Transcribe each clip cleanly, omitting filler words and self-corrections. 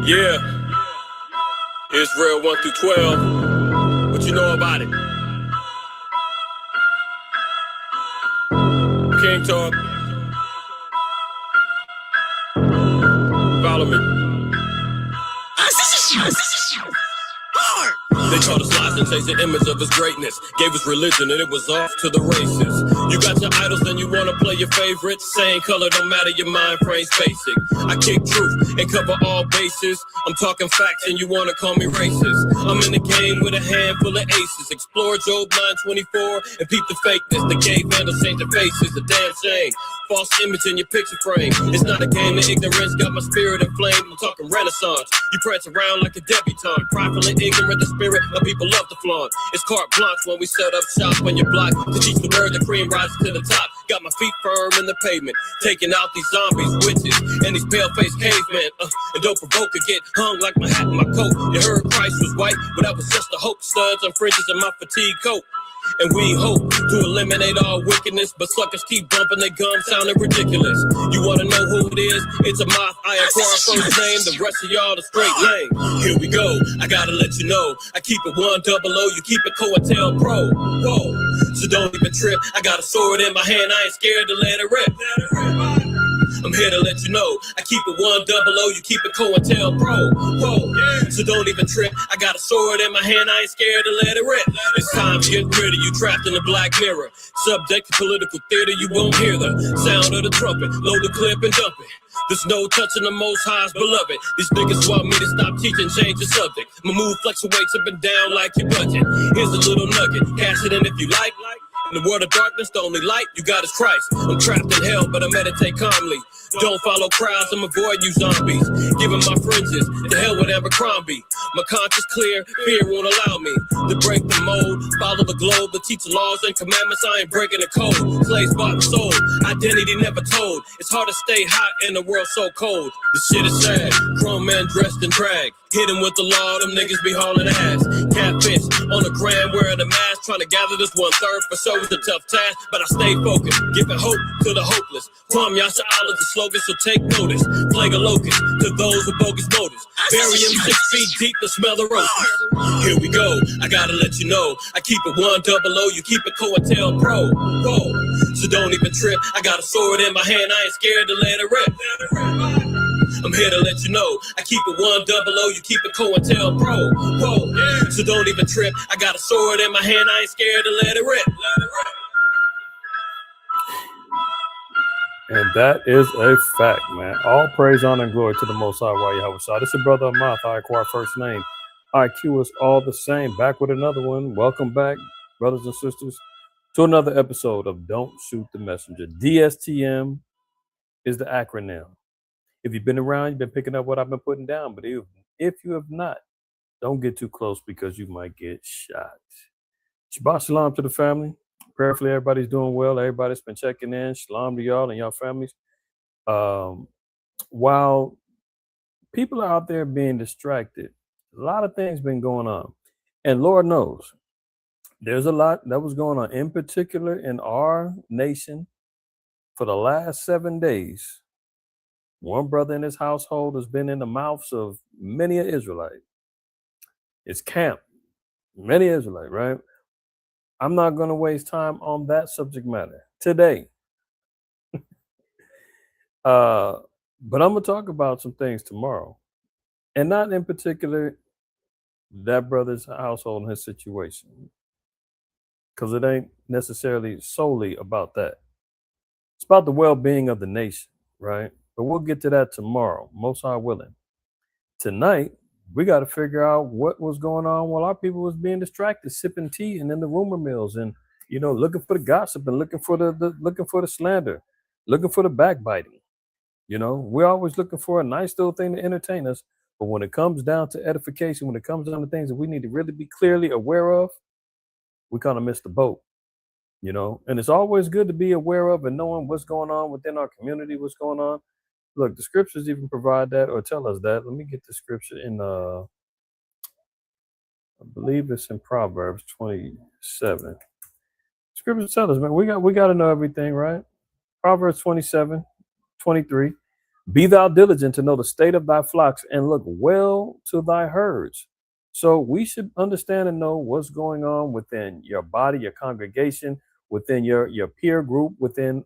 Yeah, Israel 1 through 12. What you know about it? King talk. Follow me. They taught us lies and changed the image of his greatness. Gave us religion and it was off to the races. You got your idols and you wanna play your favorites. Same color, don't matter, your mind frame's basic. I kick truth and cover all bases. I'm talking facts and you wanna call me racist. I'm in the game with a handful of aces. Explore Job 9:24 and peep the fakeness. The gay vandals change their faces, a damn shame. False image in your picture frame. It's not a game of ignorance, got my spirit inflamed. I'm talking renaissance. You prance around like a debutante. Prideful and ignorant, the spirit of people love to flaunt. It's carte blanche when we set up shop on your block. To teach the word, the cream rises to the top. Got my feet firm in the pavement. Taking out these zombies, witches, and these pale-faced cavemen. And don't provoke or get hung like my hat and my coat. You heard Christ was white, but that was just a hope. Studs and fringes in my fatigue coat. And we hope to eliminate all wickedness, but suckers keep bumping their gums, sounding ridiculous. You wanna know who it is? It's a moth, IQAhmath first name, the rest of y'all the straight lane. Here we go, I gotta let you know, I keep it 100, you keep it COINTELPRO. Whoa, so don't even trip, I got a sword in my hand, I ain't scared to let it rip. I'm here to let you know, I keep it 100, you keep it COINTELPRO. Whoa, so don't even trip, I got a sword in my hand, I ain't scared to let it rip. It's time to get rid of you, trapped in the black mirror. Subject to political theater, you won't hear the sound of the trumpet. Load the clip and dump it. There's no touching the Most High's beloved. These niggas want me to stop teaching, change the subject. My mood fluctuates up and down like your budget. Here's a little nugget, cash it in if you like. In the world of darkness, the only light you got is Christ. I'm trapped in hell, but I meditate calmly. Don't follow crowds, I'm avoid you zombies. Giving my fringes, to hell with Abercrombie. My conscience clear, fear won't allow me to break the mold. Follow the globe, to teach the laws and commandments, I ain't breaking the code. Slaves bought and sold, identity never told. It's hard to stay hot in a world so cold. This shit is sad, grown men dressed in drag. Hit him with the law, them niggas be hauling ass. Catfish on the gram wearing a mask, trying to gather this 1/3 for sure is a tough task, but I stay focused, giving hope to the hopeless. Kwam Yasha Allah, the slogan, so take notice. Plague a locust to those with bogus motives. Bury him 6 feet deep to smell the roses. Here we go, I gotta let you know, I keep it 100, you keep it COINTELPRO. Whoa, so don't even trip, I got a sword in my hand, I ain't scared to let it rip. I'm here to let you know, I keep it 100, you keep it COINTELPRO. Whoa, so don't even trip, I got a sword in my hand, I ain't scared to let it rip. And that is a fact, man. All praise, honor, and glory to the Most High. This is your brother Ahmath, IQAhmath first name. IQ is all the same. Back with another one. Welcome back, brothers and sisters, to another episode of Don't Shoot the Messenger. DSTM is the acronym. If you've been around, you've been picking up what I've been putting down. But if you have not, don't get too close because you might get shot. Shabbat shalom to the family. Prayerfully, everybody's doing well. Everybody's been checking in. Shalom to y'all and y'all families. While people are out there being distracted, a lot of things been going on. And Lord knows, there's a lot that was going on, in particular in our nation for the last 7 days. One brother in his household has been in the mouths of many an Israelite. It's camp, many Israelite, right? I'm not going to waste time on that subject matter today. But I'm going to talk about some things tomorrow. And not in particular that brother's household and his situation. Because it ain't necessarily solely about that. It's about the well-being of the nation, right? But we'll get to that tomorrow, most high willing. Tonight, we got to figure out what was going on while our people was being distracted, sipping tea and in the rumor mills and, looking for the gossip and looking for the slander, looking for the backbiting. We're always looking for a nice little thing to entertain us. But when it comes down to edification, when it comes down to things that we need to really be clearly aware of, we kind of miss the boat, and it's always good to be aware of and knowing what's going on within our community, what's going on. Look, the scriptures even provide that or tell us that. Let me get the scripture in, I believe it's in Proverbs 27. Scriptures tell us, man, we got to know everything, right? Proverbs 27, 23. Be thou diligent to know the state of thy flocks and look well to thy herds. So we should understand and know what's going on within your body, your congregation, within your peer group, within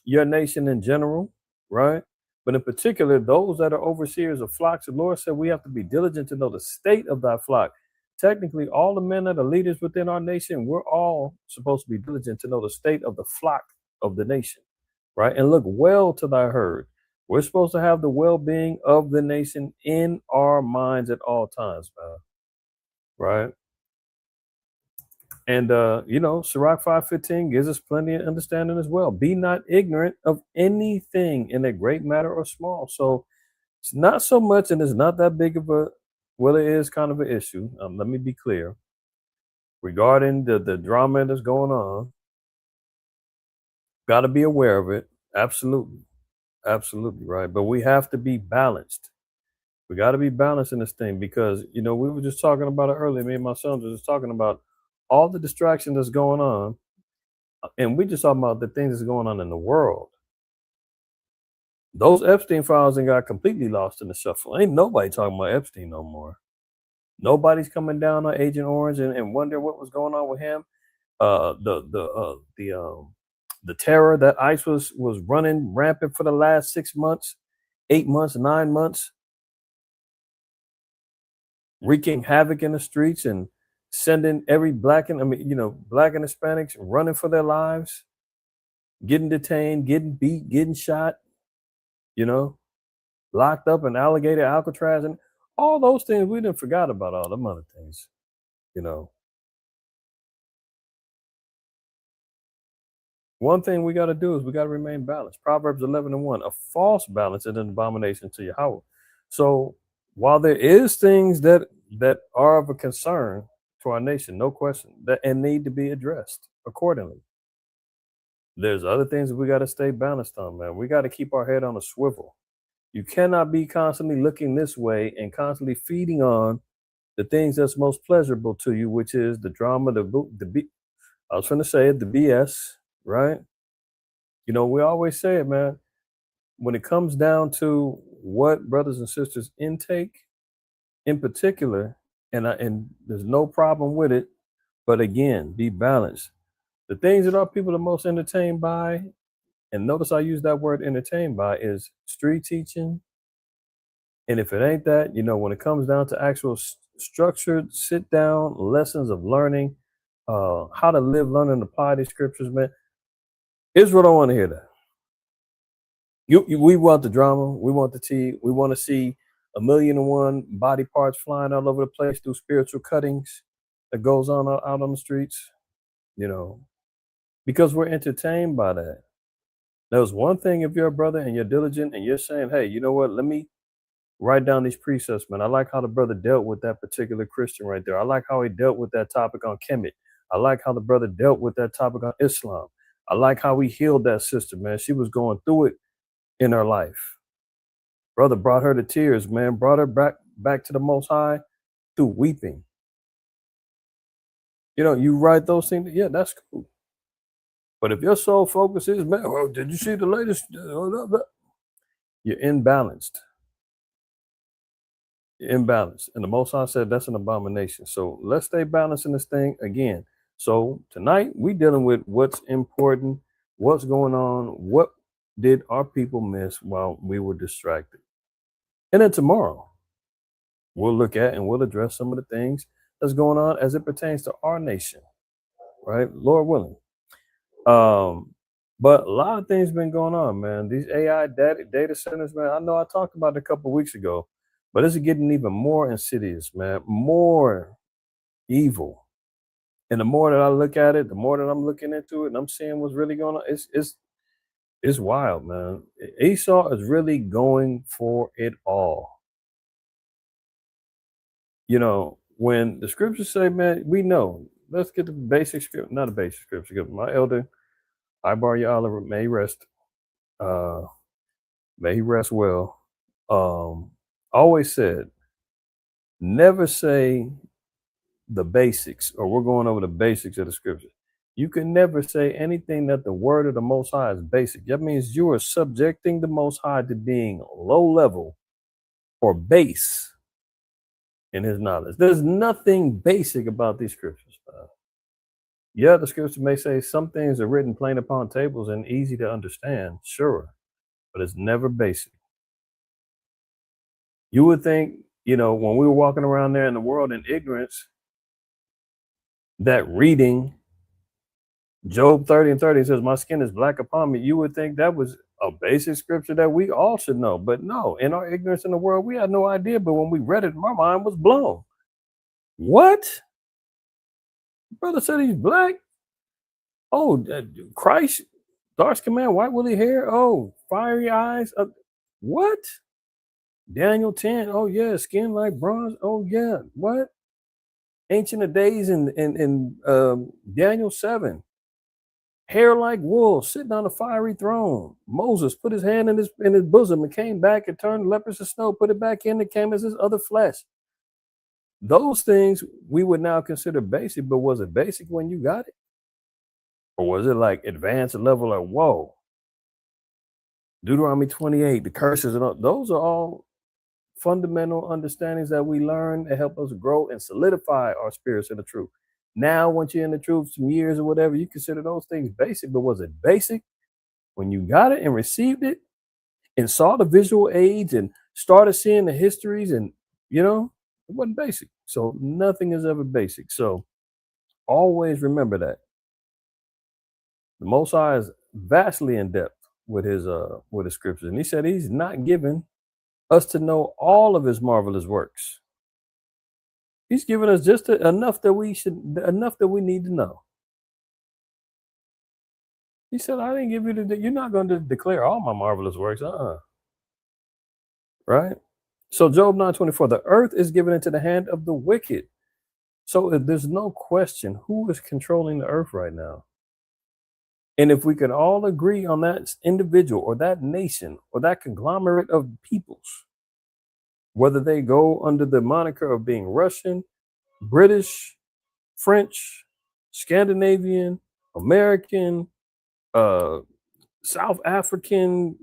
your nation in general, right? But in particular, those that are overseers of flocks, the Lord said we have to be diligent to know the state of thy flock. Technically, all the men that are leaders within our nation, we're all supposed to be diligent to know the state of the flock of the nation, right? And look well to thy herd. We're supposed to have the well-being of the nation in our minds at all times, man. Right? And Sirach 5:15 gives us plenty of understanding as well. Be not ignorant of anything in a great matter or small. So it's not so much, and it's not that big of a, well, it is kind of an issue. Let me be clear. Regarding the drama that's going on, got to be aware of it. Absolutely. Absolutely, right. But we have to be balanced. We got to be balanced in this thing because we were just talking about it earlier. Me and my sons were just talking about all the distraction that's going on, and we just talking about the things that's going on in the world. Those Epstein files and got completely lost in the shuffle. Ain't nobody talking about Epstein no more. Nobody's coming down on Agent Orange and wondering what was going on with him. The terror that ICE was running rampant for the last 6 months, 8 months, 9 months, wreaking havoc in the streets and sending every black and Hispanics running for their lives, getting detained, getting beat, getting shot, locked up in alligator Alcatraz, and all those things. We didn't forgot about all them other things, you know. One thing we got to do is we got to remain balanced. Proverbs 11:1, a false balance is an abomination to Yahweh. So while there is things that are of a concern to our nation, no question, that and need to be addressed accordingly, there's other things that we got to stay balanced on, man. We got to keep our head on a swivel. You cannot be constantly looking this way and constantly feeding on the things that's most pleasurable to you, which is the drama, I was going to say it, the BS, right? We always say it, man. When it comes down to what brothers and sisters intake in particular, and there's no problem with it, but again, be balanced. The things that our people are most entertained by, and notice I use that word entertained by, is street teaching. And if it ain't that, when it comes down to actual structured sit down lessons of learning, how to live, learn, and apply these scriptures, man, Israel don't want to hear that. We want the drama. We want the tea. We want to see 1,000,001 body parts flying all over the place through spiritual cuttings that goes on out on the streets, because we're entertained by that. There's one thing if you're a brother and you're diligent and you're saying, hey, you know what? Let me write down these precepts, man. I like how the brother dealt with that particular Christian right there. I like how he dealt with that topic on Kemet. I like how the brother dealt with that topic on Islam. I like how he healed that sister, man. She was going through it in her life. Brother brought her to tears, man. Brought her back to the Most High through weeping. You write those things. Yeah, that's cool. But if your sole focus is, man, well, did you see the latest? You're imbalanced. Imbalanced. And the Most High said that's an abomination. So let's stay balanced in this thing again. So tonight we dealing with what's important, what's going on, what did our people miss while we were distracted. And then tomorrow we'll look at and we'll address some of the things that's going on as it pertains to our nation, right? Lord willing. But a lot of things been going on, man. These AI data centers, man. I know I talked about it a couple of weeks ago, but it's getting even more insidious, man. More evil. And the more that I look at it, the more that I'm looking into it, and I'm seeing what's really going on. It's wild, man. Esau is really going for it all. When the scriptures say, man, we know. Let's get the basic scripture, not a basic scripture. My elder, IQAhmath, may rest. May he rest well. Always said, never say the basics, or we're going over the basics of the scripture. You can never say anything that the word of the Most High is basic. That means you are subjecting the Most High to being low level or base in his knowledge. There's nothing basic about these scriptures. Yeah, the scripture may say some things are written plain upon tables and easy to understand, sure, but it's never basic. You would think, when we were walking around there in the world in ignorance, that reading Job 30 and 30 says, my skin is black upon me. You would think that was a basic scripture that we all should know. But no, in our ignorance in the world, we had no idea. But when we read it, my mind was blown. What? Brother said he's black. Oh, Christ, dark skin man, white woolly hair. Oh, fiery eyes. What? Daniel 10. Oh, yeah, skin like bronze. Oh, yeah. What? Ancient of Days in Daniel 7. Hair like wool, sitting on a fiery throne. Moses put his hand in his bosom and came back and turned lepers to snow, put it back in, it came as his other flesh. Those things we would now consider basic, but was it basic when you got it? Or was it like advanced level of whoa? Deuteronomy 28, the curses, and all, those are all fundamental understandings that we learn to help us grow and solidify our spirits in the truth. Now, once you're in the truth, some years or whatever, you consider those things basic, but was it basic when you got it and received it and saw the visual aids and started seeing the histories and, it wasn't basic. So nothing is ever basic. So always remember that. The Most High is vastly in depth with his scriptures. And he said he's not given us to know all of his marvelous works. He's given us just enough that we need to know. He said, I didn't give you you're not going to declare all my marvelous works. Right? So Job 9:24, the earth is given into the hand of the wicked. So there's no question who is controlling the earth right now. And if we could all agree on that individual or that nation or that conglomerate of peoples, whether they go under the moniker of being Russian, British, French, Scandinavian, American, South African.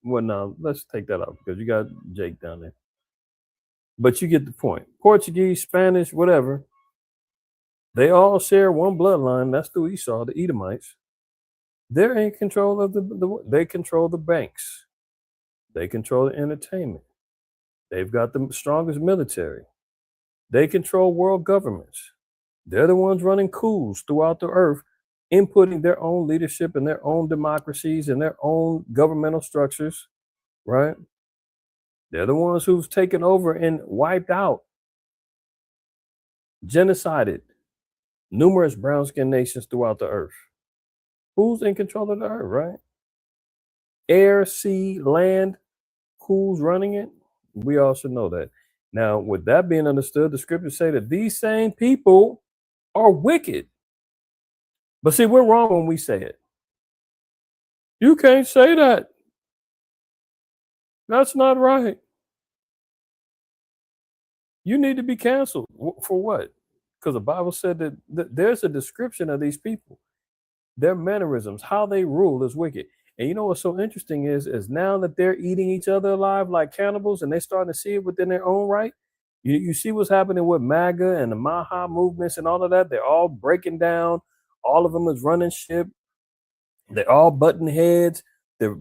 Well, no, let's take that out because you got Jake down there. But you get the point. Portuguese, Spanish, whatever. They all share one bloodline. That's through Esau, the Edomites. They're in control of they control the banks. They control the entertainment. They've got the strongest military. They control world governments. They're the ones running coups throughout the earth, inputting their own leadership and their own democracies and their own governmental structures, right? They're the ones who've taken over and wiped out, genocided numerous brown-skinned nations throughout the earth. Who's in control of the earth, right? Air, sea, land, who's running it? We all should know that. Now, with that being understood, the scriptures say that these same people are wicked. But see, we're wrong when we say it. You can't say that. That's not right. You need to be canceled. For what? Because the Bible said that there's a description of these people. Their mannerisms, how they rule is wicked. And you know what's so interesting is now that they're eating each other alive like cannibals and they're starting to see it within their own right, you see what's happening with MAGA and the Maha movements and all of that. They're all breaking down. All of them is running ship. They're all button heads. They're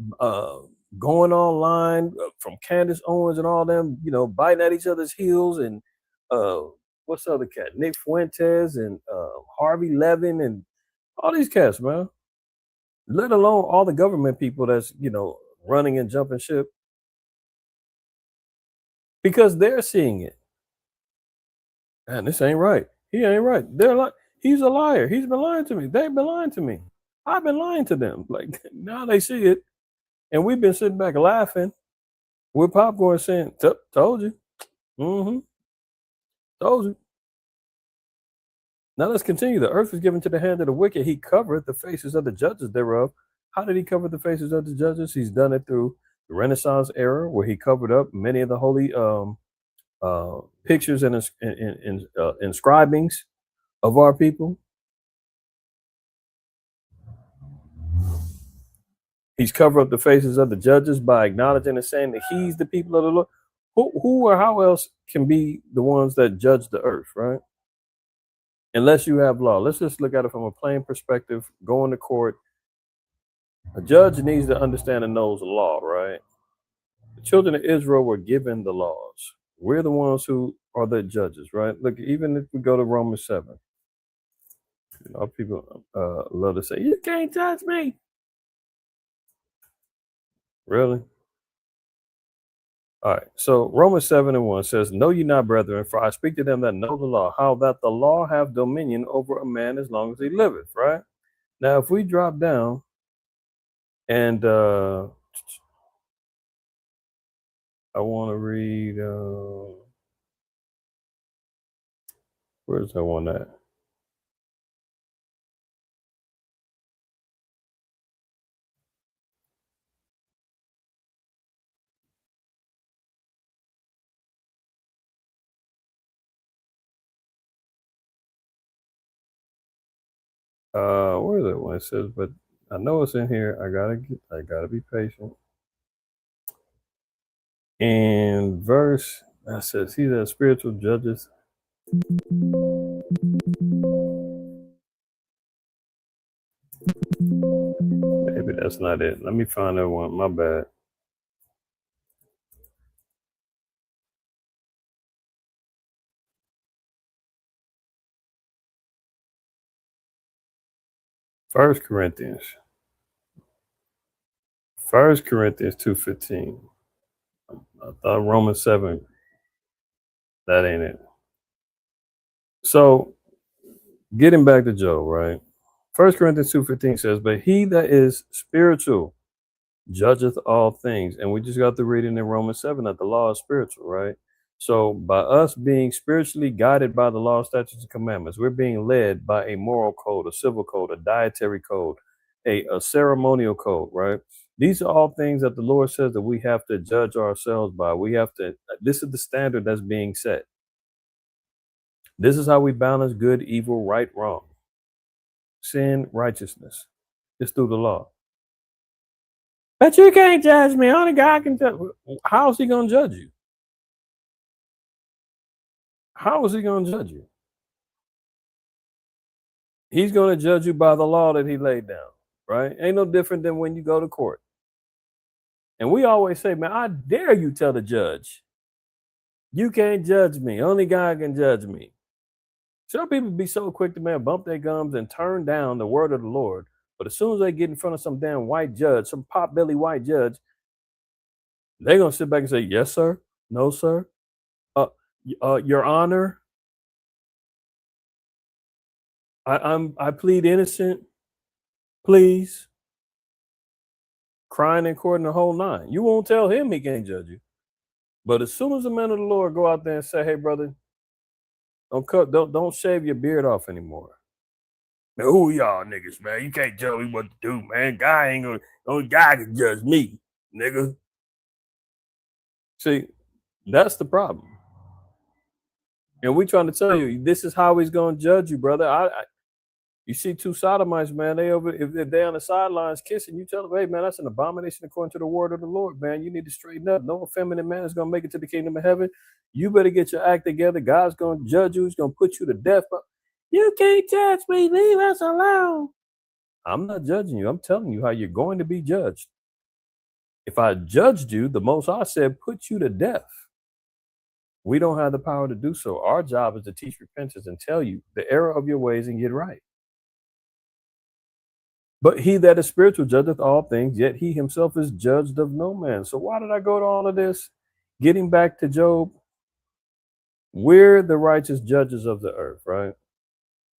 going online from Candace Owens and all them, biting at each other's heels. And what's the other cat? Nick Fuentes and Harvey Levin and all these cats, man. Let alone all the government people that's, running and jumping ship. Because they're seeing it. Man, this ain't right. He ain't right. They're like, he's a liar. He's been lying to me. They've been lying to me. I've been lying to them. Like, now they see it. And we've been sitting back laughing with popcorn saying, told you. Mm-hmm. Told you. Now let's continue. The earth is given to the hand of the wicked. He covered the faces of the judges thereof. How did he cover the faces of the judges? He's done it through the Renaissance era, where he covered up many of the holy pictures and inscribings of our people. He's covered up the faces of the judges by acknowledging and saying that he's the people of the Lord. Who or how else can be the ones that judge the earth, right? Unless you have law. Let's just look at it from a plain perspective. Going to court, a judge needs to understand and knows the law, right? The children of Israel were given the laws. We're the ones who are the judges, right? Look, even if we go to Romans 7, people love to say, you can't judge me. Really? All right. So Romans 7:1 says, know ye not, brethren, for I speak to them that know the law, how that the law have dominion over a man as long as he liveth, right? Now, if we drop down and I want to read, where's that one at? Where is it when it says, but I know it's in here. I gotta be patient. And verse that says, he that spiritual judges. Maybe that's not it. Let me find that one. My bad. First Corinthians 2:15. I thought Romans 7. That ain't it. So getting back to Job, right? First Corinthians 2:15 says, but he that is spiritual judgeth all things. And we just got the reading in Romans 7 that the law is spiritual, right? So by us being spiritually guided by the law, statutes, and commandments, we're being led by a moral code, a civil code, a dietary code, a ceremonial code, right? These are all things that the Lord says that we have to judge ourselves by. This is the standard that's being set. This is how we balance good, evil, right, wrong, sin, righteousness. It's through the law. But you can't judge me. Only God can judge. How is he going to judge you? How is he going to judge you? He's going to judge you by the law that he laid down, right? Ain't no different than when you go to court. And we always say, man, I dare you tell the judge, you can't judge me. Only God can judge me. Some people be so quick to, man, bump their gums and turn down the word of the Lord. But as soon as they get in front of some damn white judge, some pot-belly white judge, they're going to sit back and say, yes, sir. No, sir. Your Honor, I plead innocent, please. Crying in court and the whole nine. You won't tell him he can't judge you. But as soon as the man of the Lord go out there and say, hey, brother, don't shave your beard off anymore. Now, who y'all niggas, man? You can't tell me what to do, man. God ain't gonna, only God can judge me, nigga. See, that's the problem. And we trying to tell you, this is how he's gonna judge you, brother. You see two sodomites, man, if they on the sidelines kissing, you tell them, hey, man, that's an abomination according to the word of the Lord, man. You need to straighten up. No effeminate man is going to make it to the kingdom of heaven. You better get your act together. God's going to judge you. He's going to put you to death. You can't judge me. Leave us alone. I'm not judging you. I'm telling you how you're going to be judged. If I judged you, the Most High said, put you to death. We don't have the power to do so. Our job is to teach repentance and tell you the error of your ways and get right. But he that is spiritual judgeth all things, yet he himself is judged of no man. So why did I go to all of this? Getting back to Job, we're the righteous judges of the earth, right?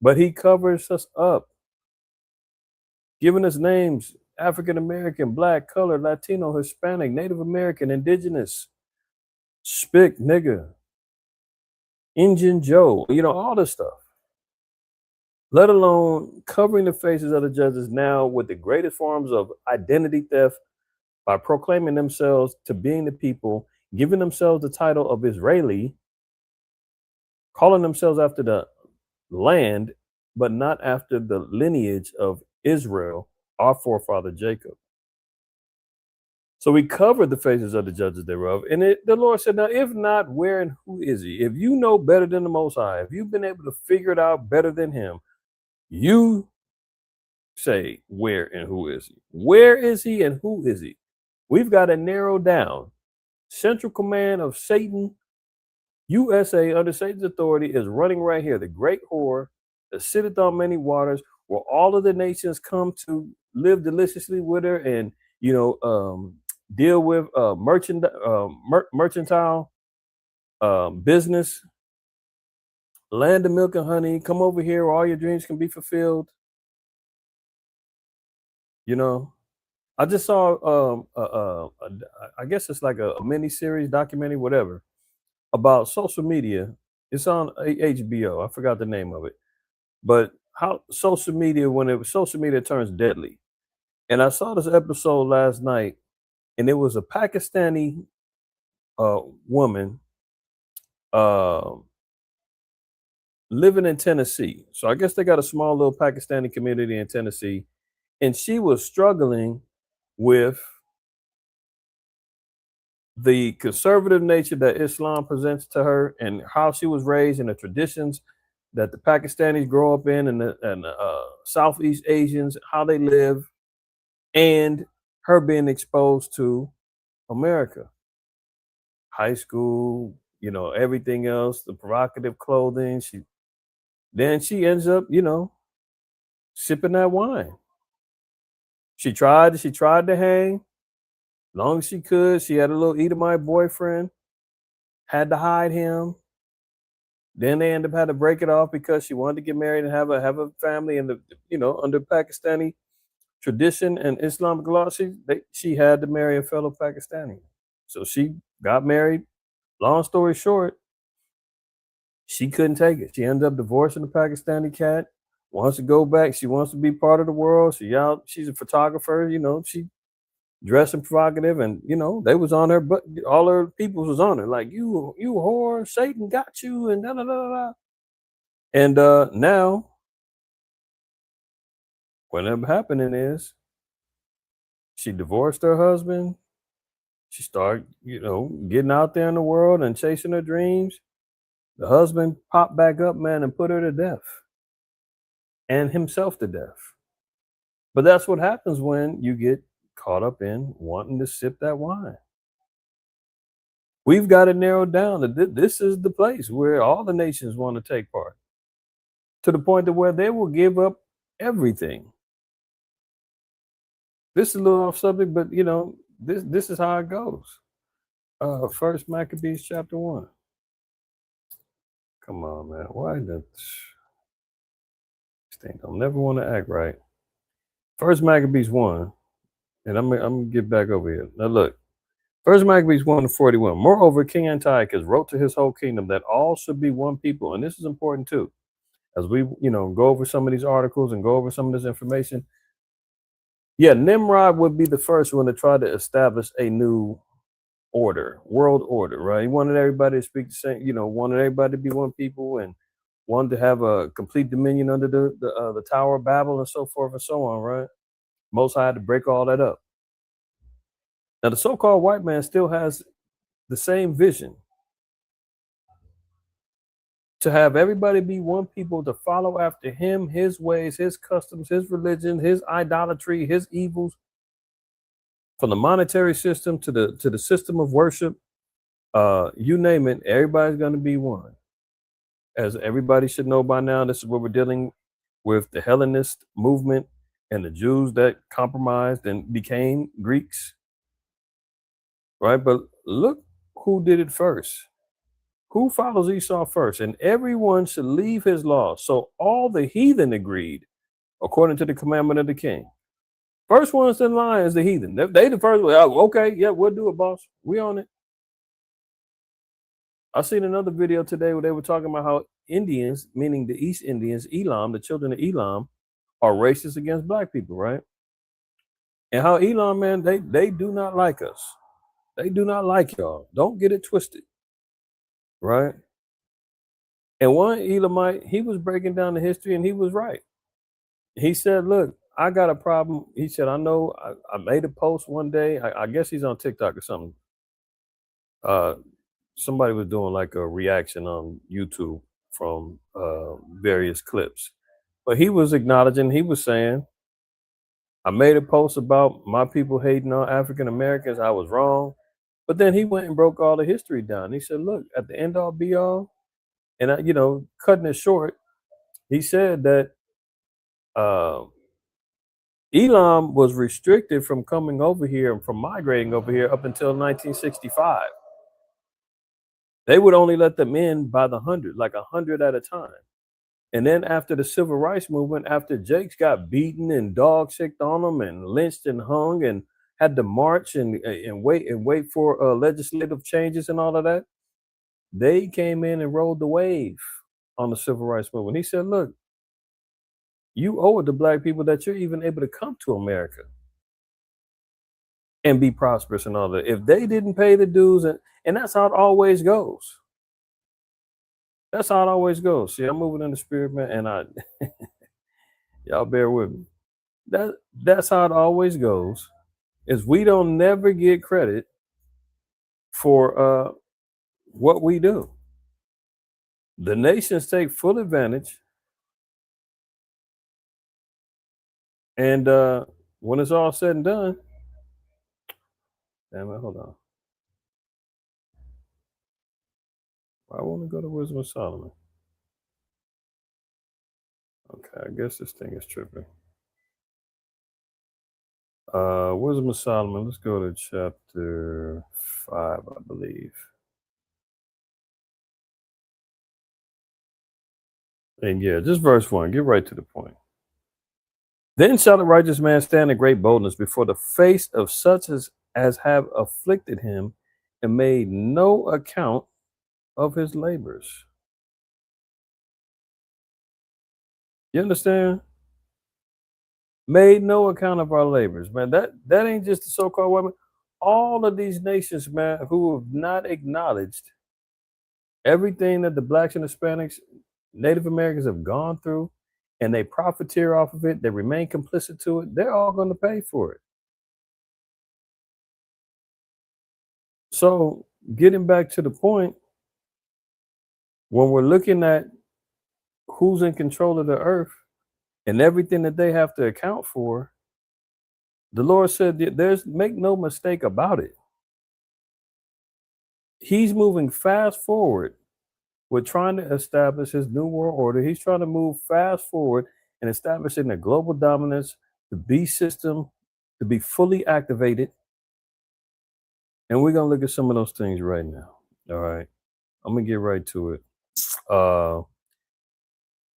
But he covers us up, giving us names: African American, Black, Colored, Latino, Hispanic, Native American, Indigenous, Spick, nigga, Injun Joe, all this stuff. Let alone covering the faces of the judges now with the greatest forms of identity theft by proclaiming themselves to being the people, giving themselves the title of Israeli, calling themselves after the land, but not after the lineage of Israel, our forefather Jacob. So we covered the faces of the judges thereof. And the Lord said, now, if not, where and who is he? If you know better than the Most High, if you've been able to figure it out better than him, you say, where and who is he? Where is he and who is he? We've got to narrow down. Central Command of Satan, USA, under Satan's authority, is running right here. The great whore that sitteth on many waters, where all of the nations come to live deliciously with her and, deal with mercantile business, land of milk and honey. Come over here where all your dreams can be fulfilled. I just saw, I guess it's like a mini series, documentary, whatever, about social media. It's on HBO. I forgot the name of it, but how social media, social media turns deadly. And I saw this episode last night, and it was a Pakistani woman living in Tennessee. So I guess they got a small little Pakistani community in Tennessee, and she was struggling with the conservative nature that Islam presents to her, and how she was raised, and the traditions that the Pakistanis grow up in, and the Southeast Asians, how they live, and her being exposed to America, high school, everything else, the provocative clothing. She ends up, sipping that wine. She tried to hang long as she could. She had a little Edomite boyfriend, had to hide him. Then they ended up had to break it off because she wanted to get married and have a family. And under Pakistani tradition and Islamic law, she had to marry a fellow Pakistani. So she got married. Long story short, she couldn't take it. She ended up divorcing the Pakistani cat. Wants to go back. She wants to be part of the world. She's a photographer. She dressing provocative, and they was on her, but all her people was on her, like, you whore, Satan got you, and da da da da. And now what ended up happening is she divorced her husband. She started, getting out there in the world and chasing her dreams. The husband popped back up, man, and put her to death, and himself to death. But that's what happens when you get caught up in wanting to sip that wine. We've got to narrow down that this is the place where all the nations want to take part, to the point to where they will give up everything. This is a little off subject, but this is how it goes. First Maccabees chapter 1. Come on, man. Why this thing don't never want to act right? First Maccabees 1, and I'm gonna get back over here. Now look, First Maccabees 1:41. Moreover, King Antiochus wrote to his whole kingdom that all should be one people, and this is important too, as we go over some of these articles and go over some of this information. Yeah, Nimrod would be the first one to try to establish a new world order, right? He wanted everybody to speak the same, wanted everybody to be one people, and wanted to have a complete dominion under the Tower of Babel and so forth and so on, right? Most High had to break all that up. Now, the so-called white man still has the same vision, to have everybody be one people, to follow after him, his ways, his customs, his religion, his idolatry, his evils, from the monetary system to the system of worship, you name it, everybody's going to be one. As everybody should know by now, this is what we're dealing with: the Hellenist movement and the Jews that compromised and became Greeks, right? But look who did it first. Who follows Esau first? And everyone should leave his law. So all the heathen agreed, according to the commandment of the king. First ones in line is the heathen. They the first one. Oh, okay, yeah, we'll do it, boss. We on it. I seen another video today where they were talking about how Indians, meaning the East Indians, Elam, the children of Elam, are racist against black people, right? And how Elam, man, they do not like us. They do not like y'all. Don't get it twisted, right? And one Elamite, he was breaking down the history, and he was right. He said, look, I got a problem. He said, I know I made a post one day. I guess he's on TikTok or something. Uh, Somebody was doing like a reaction on YouTube from various clips. But he was acknowledging, he was saying, I made a post about my people hating on African Americans. I was wrong. But then he went and broke all the history down. He said, look, at the end all be all, and cutting it short, he said that uh, Elam was restricted from coming over here and from migrating over here up until 1965. They would only let them in by the hundred, like 100 at a time. And then after the civil rights movement, after Jakes got beaten and dog sicked on them and lynched and hung and had to march and wait for legislative changes and all of that, they came in and rode the wave on the civil rights movement. He said, look, you owe it to black people that you're even able to come to America and be prosperous and all that. If they didn't pay the dues, and that's how it always goes. That's how it always goes. See, I'm moving in the spirit, man, and y'all bear with me. That's how it always goes. Is we don't never get credit for what we do. The nations take full advantage, and when it's all said and done, damn it, hold on. I want to go to Wisdom of Solomon. Okay, I guess this thing is tripping. Wisdom of Solomon. Let's go to chapter 5, I believe. And yeah, just verse 1. Get right to the point. Then shall the righteous man stand in great boldness before the face of such as have afflicted him and made no account of his labors. You understand? Made no account of our labors, man. That ain't just the so-called women. All of these nations, man, who have not acknowledged everything that the blacks and Hispanics, Native Americans have gone through, and they profiteer off of it, they remain complicit to it, they're all going to pay for it. So, getting back to the point, when we're looking at who's in control of the earth and everything that they have to account for, the Lord said, make no mistake about it. He's moving fast forward with trying to establish his new world order. He's trying to move fast forward and establishing a global dominance, the beast system to be fully activated. And we're going to look at some of those things right now. All right. I'm going to get right to it.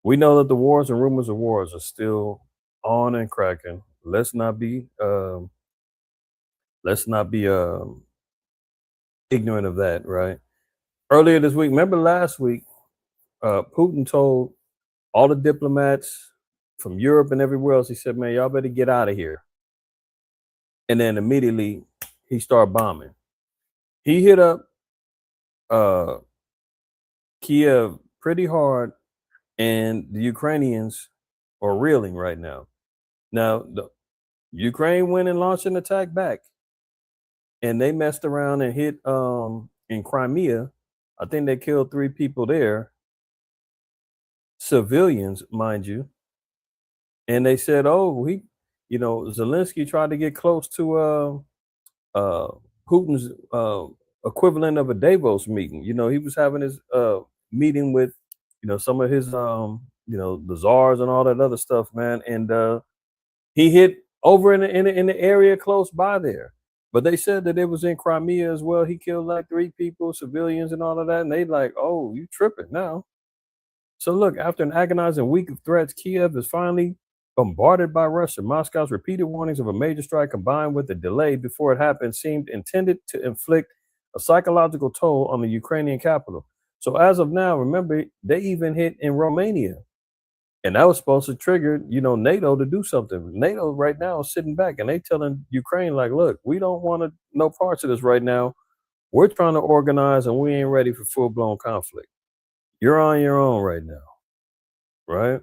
We know that the wars and rumors of wars are still on and cracking. Let's not be ignorant of that, right? Earlier this week, remember last week, Putin told all the diplomats from Europe and everywhere else, he said, man, y'all better get out of here. And then immediately he started bombing. He hit up Kiev pretty hard, and the Ukrainians are reeling right now. Now, the Ukraine went and launched an attack back, and they messed around and hit in Crimea. I think they killed 3 people there, civilians, mind you. And they said, oh, Zelensky tried to get close to Putin's equivalent of a Davos meeting. He was having his meeting with, some of his, the czars and all that other stuff, man. And he hit over in the area close by there. But they said that it was in Crimea as well. He killed like 3 people, civilians and all of that. And they like, oh, you tripping now. So look, after an agonizing week of threats, Kiev is finally bombarded by Russia. Moscow's repeated warnings of a major strike combined with the delay before it happened seemed intended to inflict a psychological toll on the Ukrainian capital. So as of now, remember, they even hit in Romania. And that was supposed to trigger, NATO to do something. NATO right now is sitting back and they telling Ukraine, like, look, we don't want no parts of this right now. We're trying to organize and we ain't ready for full-blown conflict. You're on your own right now, right?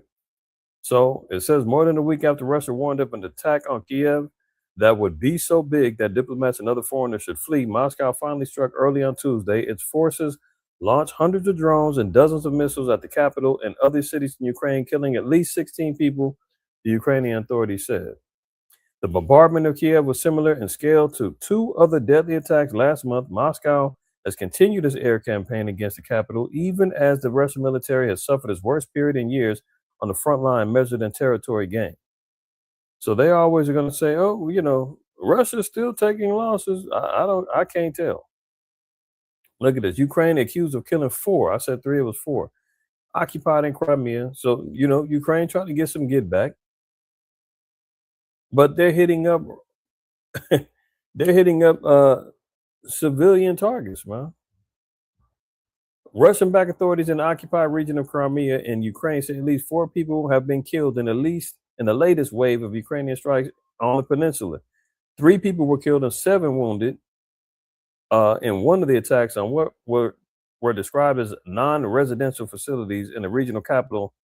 So it says more than a week after Russia warned of an attack on Kiev that would be so big that diplomats and other foreigners should flee, Moscow finally struck early on Tuesday. Its forces launched hundreds of drones and dozens of missiles at the capital and other cities in Ukraine, killing at least 16 people, the Ukrainian authorities said. The bombardment of Kiev was similar in scale to two other deadly attacks last month. Moscow has continued its air campaign against the capital, even as the Russian military has suffered its worst period in years on the front line measured in territory gained. So they always are going to say, "Oh, Russia's still taking losses." I can't tell. Look at this: Ukraine accused of killing four. I said three; it was four. Occupied in Crimea. So Ukraine tried to get some get back, but they're hitting up. they're hitting up civilian targets, man. Russian-backed authorities in the occupied region of Crimea in Ukraine say at least four people have been killed in the latest wave of Ukrainian strikes on the peninsula. 3 people were killed and 7 wounded in one of the attacks on what were described as non-residential facilities in the regional capital,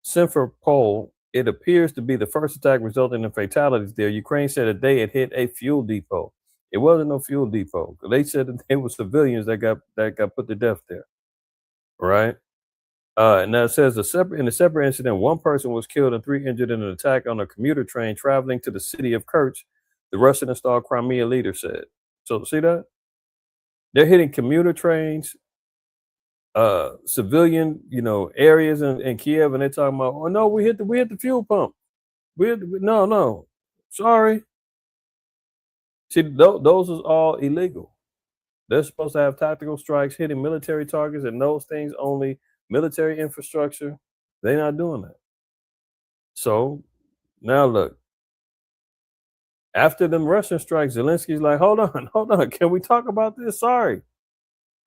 Simferopol. It appears to be the first attack resulting in fatalities there. Ukraine said that they had hit a fuel depot. It wasn't no fuel depot. They said that they were civilians that got put to death there. Right. And now it says in a separate incident, 1 person was killed and 3 injured in an attack on a commuter train traveling to the city of Kerch, the Russian-installed Crimea leader said. So see that? They're hitting commuter trains, civilian, areas in Kiev, and they're talking about, oh no, we hit the fuel pump. No, sorry. See, those is all illegal. They're supposed to have tactical strikes hitting military targets and those things only, military infrastructure. They're not doing that. So now look, after them Russian strikes, Zelensky's like, hold on. Can we talk about this? Sorry.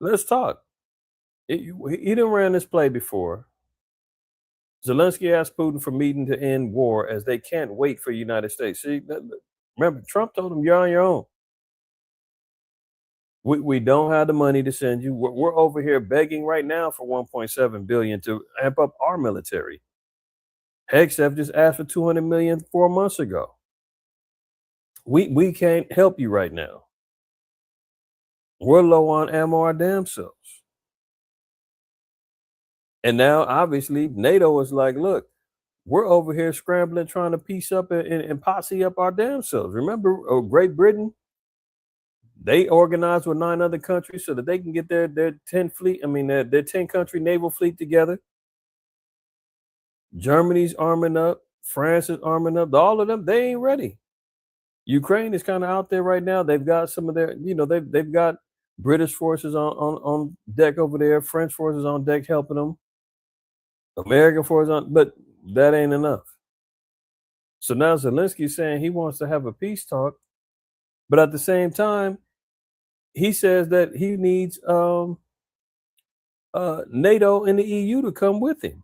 Let's talk. He didn't ran this play before. Zelensky asked Putin for meeting to end war as they can't wait for the United States. See, remember, Trump told him you're on your own. We don't have the money to send you. We're over here begging right now for 1.7 billion to amp up our military. Hegseth just asked for 200 million 4 months ago. We can't help you right now. We're low on ammo our damn selves. And now, obviously, NATO is like, look, we're over here scrambling, trying to piece up and posse up our damn selves. Remember, Great Britain, they organized with 9 other countries so that they can get their 10 fleet, their 10 country naval fleet together. Germany's arming up. France is arming up. All of them, they ain't ready. Ukraine is kind of out there right now. They've got some of their, they've got British forces on deck over there, French forces on deck helping them, American forces on, but that ain't enough. So now Zelensky's saying he wants to have a peace talk, but at the same time, he says that he needs NATO and the EU to come with him.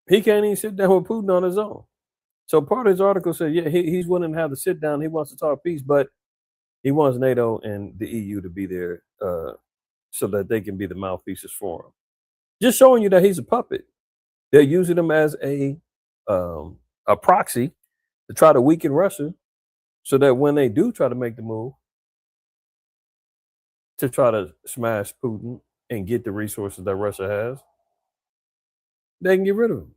He can't even sit down with Putin on his own. So part of his article said, yeah, he's willing to have the sit down. He wants to talk peace, but he wants NATO and the EU to be there so that they can be the mouthpieces for him. Just showing you that he's a puppet. They're using him as a proxy to try to weaken Russia so that when they do try to make the move to try to smash Putin and get the resources that Russia has, they can get rid of him.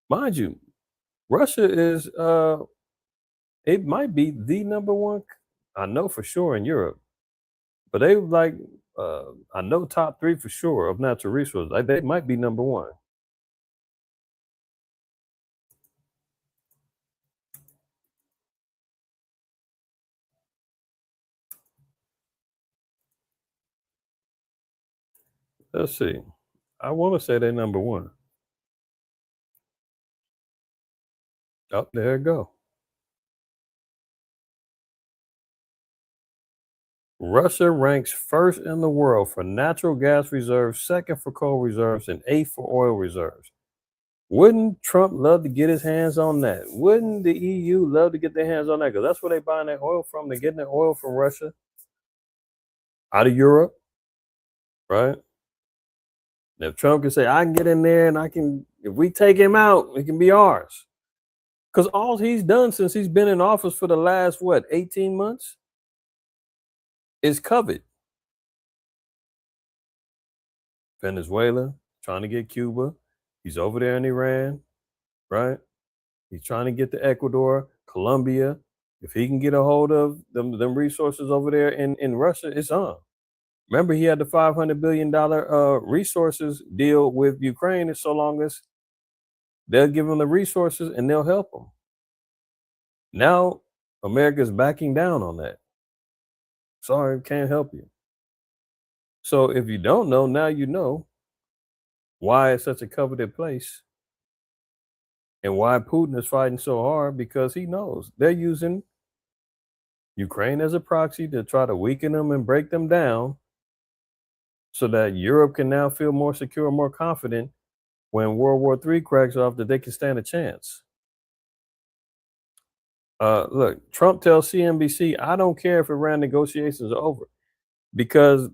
Mind you, Russia is it might be the number one, I know for sure, in Europe, but they like I know top 3 for sure of natural resources. They might be number 1. Let's see. I want to say they're number 1. Oh, there it go. Russia ranks first in the world for natural gas reserves, second for coal reserves, and 8th for oil reserves. Wouldn't Trump love to get his hands on that? Wouldn't the EU love to get their hands on that? Because that's where they're buying their oil from. They're getting their oil from Russia out of Europe, right? If Trump can say, I can get in there and if we take him out, it can be ours. Because all he's done since he's been in office for the last, 18 months is covet. Venezuela, trying to get Cuba. He's over there in Iran, right? He's trying to get to Ecuador, Colombia. If he can get a hold of them resources over there in Russia, it's on. Remember, he had the $500 billion resources deal with Ukraine, as so long as they'll give him the resources and they'll help him. Now, America's backing down on that. Sorry, can't help you. So if you don't know, now you know why it's such a coveted place and why Putin is fighting so hard, because he knows they're using Ukraine as a proxy to try to weaken them and break them down so that Europe can now feel more secure, more confident when World War III cracks off, that they can stand a chance. Look, Trump tells CNBC, I don't care if Iran negotiations are over, because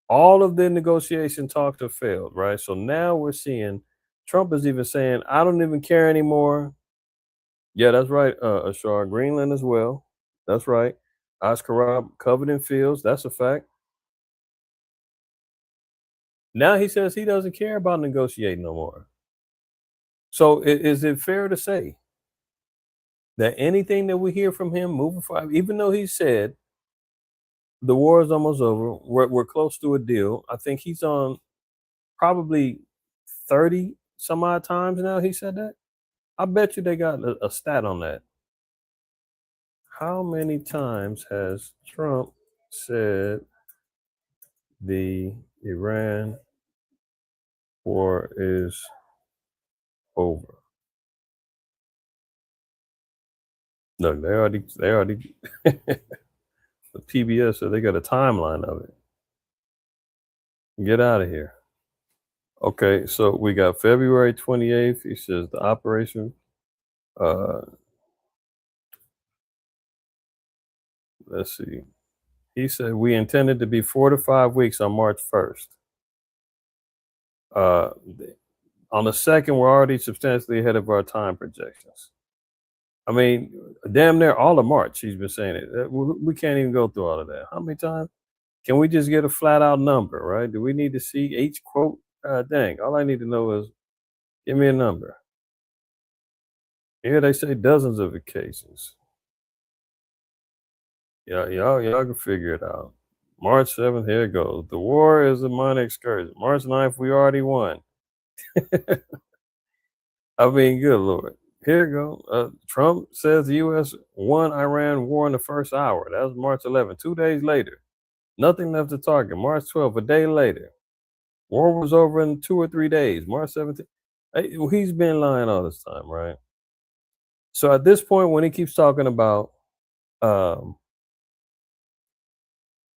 all of the negotiation talks have failed, right? So now we're seeing Trump is even saying, I don't even care anymore. Yeah, that's right, Ashar. Greenland as well. That's right. Oscar covered in fields. That's a fact. Now he says he doesn't care about negotiating no more. So is it fair to say that anything that we hear from him moving forward, even though he said the war is almost over, we're close to a deal, I think he's on probably 30 some odd times now he said that. I bet you they got a stat on that. How many times has Trump said the Iran war is over? Look, they already the PBS, so they got a timeline of it. Get out of here. Okay, so we got February 28th. He says the operation. Let's see. He said we intended to be 4 to 5 weeks on March 1st. On the 2nd, we're already substantially ahead of our time projections. I mean, damn near all of March, he's been saying it. We can't even go through all of that. How many times? Can we just get a flat out number, right? Do we need to see each quote? Dang, all I need to know is give me a number. Yeah, they say dozens of occasions. Yeah, y'all can figure it out. March 7th, here it goes. The war is a minor excursion. March 9th, we already won. I mean, good Lord. Here you go. Trump says the U.S. won Iran war in the first hour. That was March 11th. 2 days later, nothing left to target. March 12th, a day later. War was over in 2 or 3 days. March 17th. Hey, he's been lying all this time, right? So at this point, when he keeps talking about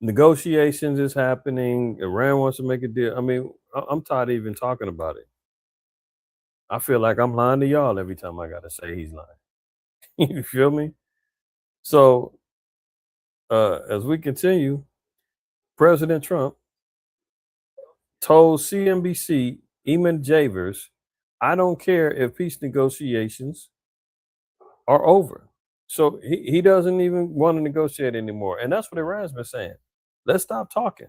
negotiations is happening, Iran wants to make a deal. I mean, I'm tired of even talking about it. I feel like I'm lying to y'all every time I got to say he's lying. You feel me? So as we continue, President Trump told CNBC, Eamon Javers, I don't care if peace negotiations are over. So he doesn't even want to negotiate anymore. And that's what Iran's been saying. Let's stop talking,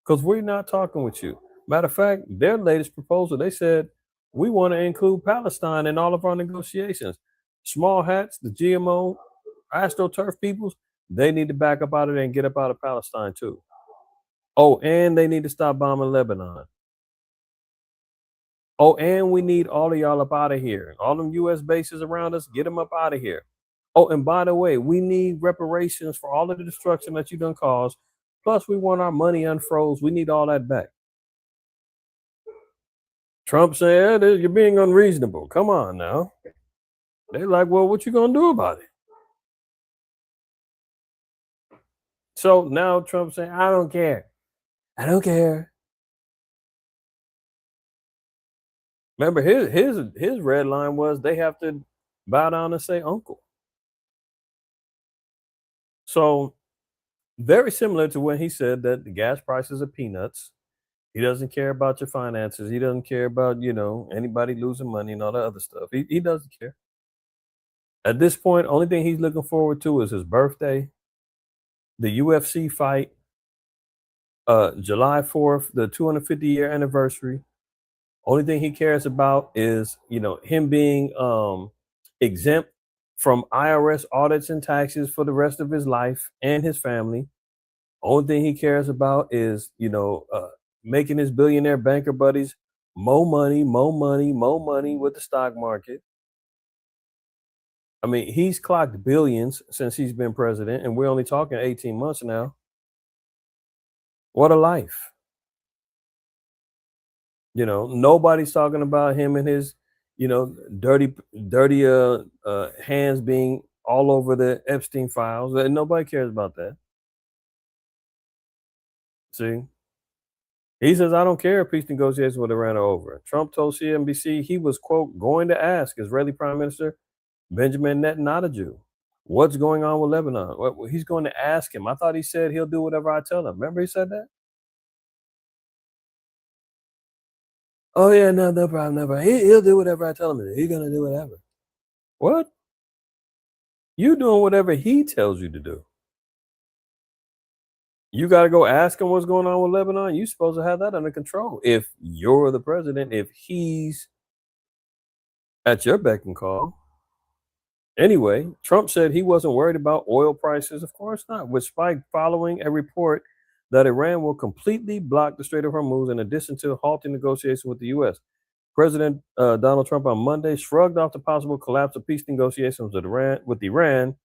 because we're not talking with you. Matter of fact, their latest proposal, they said, we want to include Palestine in all of our negotiations. Small hats, the GMO, AstroTurf peoples, they need to back up out of there and get up out of Palestine too. Oh, and they need to stop bombing Lebanon. Oh, and we need all of y'all up out of here. All them U.S. bases around us, get them up out of here. Oh, and by the way, we need reparations for all of the destruction that you done caused. Plus, we want our money unfroze. We need all that back. Trump said, you're being unreasonable. Come on now. They're like, well, what you gonna do about it? So now Trump's saying, I don't care. I don't care. Remember, his red line was they have to bow down and say uncle. So very similar to when he said that the gas prices are peanuts He doesn't care about your finances. He doesn't care about, anybody losing money and all that other stuff. He doesn't care. At this point, only thing he's looking forward to is his birthday, the UFC fight, July 4th, the 250-year anniversary. Only thing he cares about is, him being exempt from IRS audits and taxes for the rest of his life and his family. Only thing he cares about is, making his billionaire banker buddies more money, more money, more money with the stock market. I mean, he's clocked billions since he's been president, and we're only talking 18 months now. What a life. Nobody's talking about him and his, dirty hands being all over the Epstein files. Nobody cares about that. See? He says, I don't care if peace negotiations with Iran are over. Trump told CNBC he was, quote, going to ask Israeli Prime Minister Benjamin Netanyahu what's going on with Lebanon. Well, he's going to ask him. I thought he said he'll do whatever I tell him. Remember he said that? Oh, yeah, no problem, no problem. He'll do whatever I tell him. He's going to do whatever. What? You doing whatever he tells you to do. You got to go ask him what's going on with Lebanon. You're supposed to have that under control. If you're the president, if he's at your beck and call. Anyway, Trump said he wasn't worried about oil prices. Of course not, which spiked following a report that Iran will completely block the Strait of Hormuz in addition to halting negotiations with the U.S. President Donald Trump on Monday shrugged off the possible collapse of peace negotiations with Iran,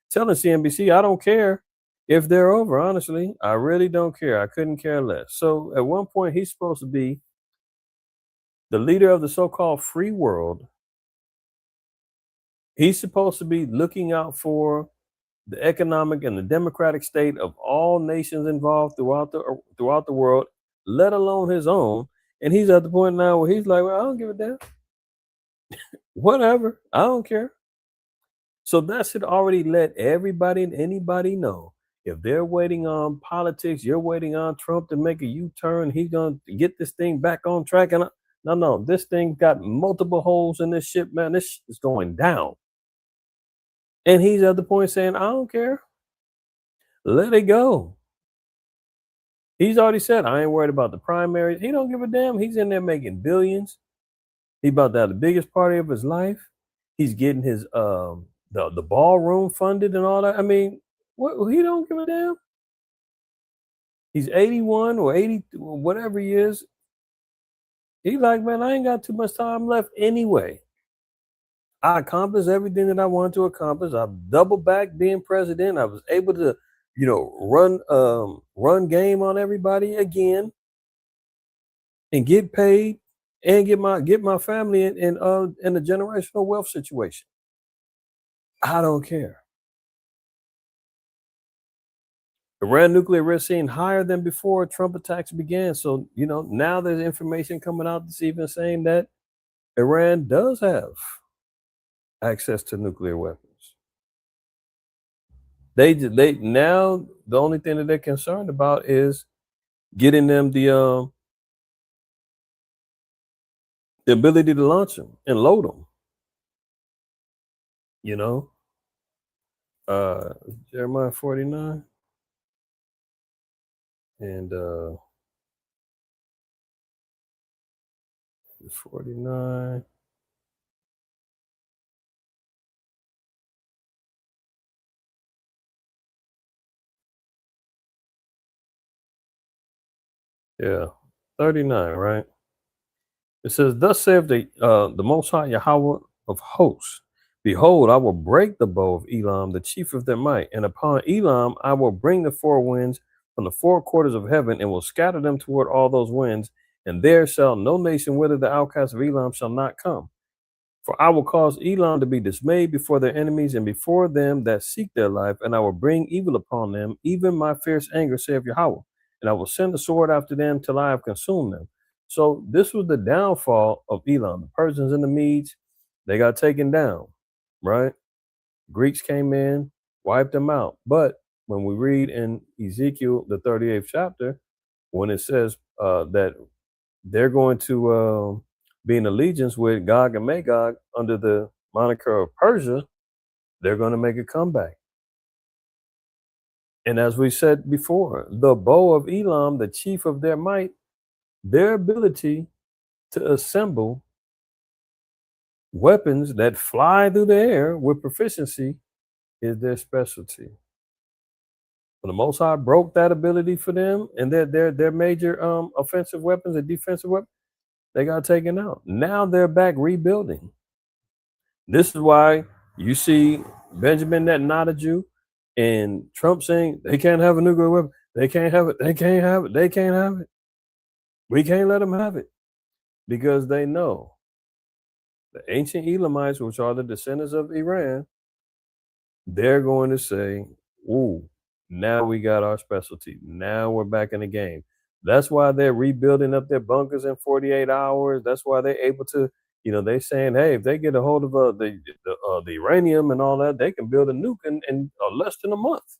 telling CNBC, I don't care if they're over, honestly. I really don't care. I couldn't care less. So at one point, he's supposed to be the leader of the so-called free world. He's supposed to be looking out for the economic and the democratic state of all nations involved throughout the world, let alone his own. And he's at the point now where he's like, well, I don't give a damn. Whatever. I don't care. So that should already let everybody and anybody know. If they're waiting on politics, you're waiting on Trump to make a U-turn. He's going to get this thing back on track. And no, this thing got multiple holes in this ship, man. This is going down. And he's at the point saying, I don't care. Let it go. He's already said, I ain't worried about the primaries. He don't give a damn. He's in there making billions. He about to have the biggest party of his life. He's getting his the ballroom funded and all that. I mean, he don't give a damn. He's 81 or 80, whatever he is. He's like, man, I ain't got too much time left anyway. I accomplished everything that I wanted to accomplish. I've doubled back being president. I was able to, run game on everybody again and get paid and get my family in a generational wealth situation. I don't care. Iran nuclear risk seen higher than before Trump attacks began. So, now there's information coming out that's even saying that Iran does have access to nuclear weapons. They now the only thing that they're concerned about is getting them the ability to launch them and load them. Jeremiah 49 and 49. Yeah, 39, right? It says, thus saith the Most High Yahweh of hosts, behold, I will break the bow of Elam, the chief of their might, and upon Elam I will bring the four winds from the four quarters of heaven, and will scatter them toward all those winds, and there shall no nation whither the outcasts of Elam shall not come. For I will cause Elam to be dismayed before their enemies and before them that seek their life, and I will bring evil upon them, even my fierce anger, saith Yahweh. And I will send the sword after them till I have consumed them. So this was the downfall of Elam. The Persians and the Medes, they got taken down, right? Greeks came in, wiped them out. But when we read in Ezekiel, the 38th chapter, when it says that they're going to be in allegiance with Gog and Magog under the moniker of Persia. They're going to make a comeback. And as we said before, the bow of Elam, the chief of their might, their ability to assemble weapons that fly through the air with proficiency is their specialty. When the Most High broke that ability for them and their major offensive weapons and defensive weapons, they got taken out. Now they're back rebuilding. This is why you see Benjamin Netanyahu and Trump saying they can't have a nuclear weapon. They can't have it. They can't have it. They can't have it. We can't let them have it because they know the ancient Elamites, which are the descendants of Iran, they're going to say, ooh, now we got our specialty. Now we're back in the game. That's why they're rebuilding up their bunkers in 48 hours. That's why they're able to, they're saying, hey, if they get a hold of the uranium and all that, they can build a nuke in less than a month.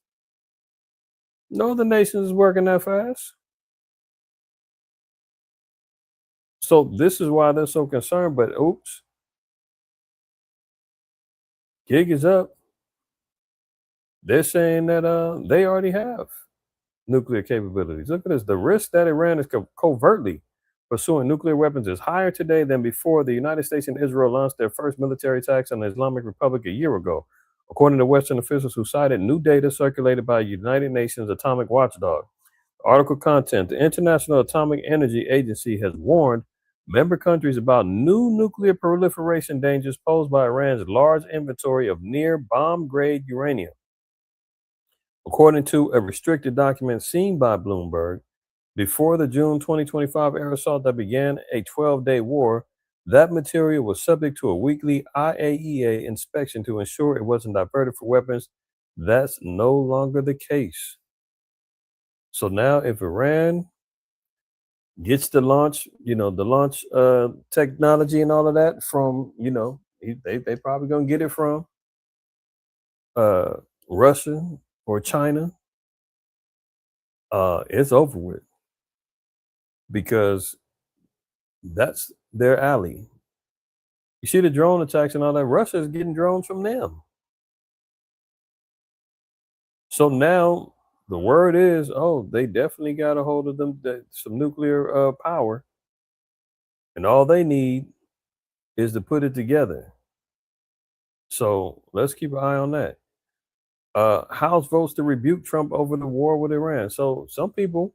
No other nations is working that fast. So this is why they're so concerned. But oops, gig is up. They're saying that they already have nuclear capabilities. Look at this. The risk that Iran is covertly pursuing nuclear weapons is higher today than before the United States and Israel launched their first military attacks on the Islamic Republic a year ago, according to Western officials who cited new data circulated by United Nations Atomic Watchdog. Article content: the International Atomic Energy Agency has warned member countries about new nuclear proliferation dangers posed by Iran's large inventory of near bomb-grade uranium. According to a restricted document seen by Bloomberg, before the June 2025 air assault that began a 12-day war, that material was subject to a weekly IAEA inspection to ensure it wasn't diverted for weapons. That's no longer the case. So now if Iran gets the launch, technology and all of that from, they probably going to get it from Russia or China, it's over with because that's their alley. You see the drone attacks and all that. Russia is getting drones from them. So now the word is, they definitely got a hold of them, some nuclear power, and all they need is to put it together. So let's keep an eye on that. House votes to rebuke Trump over the war with Iran. So some people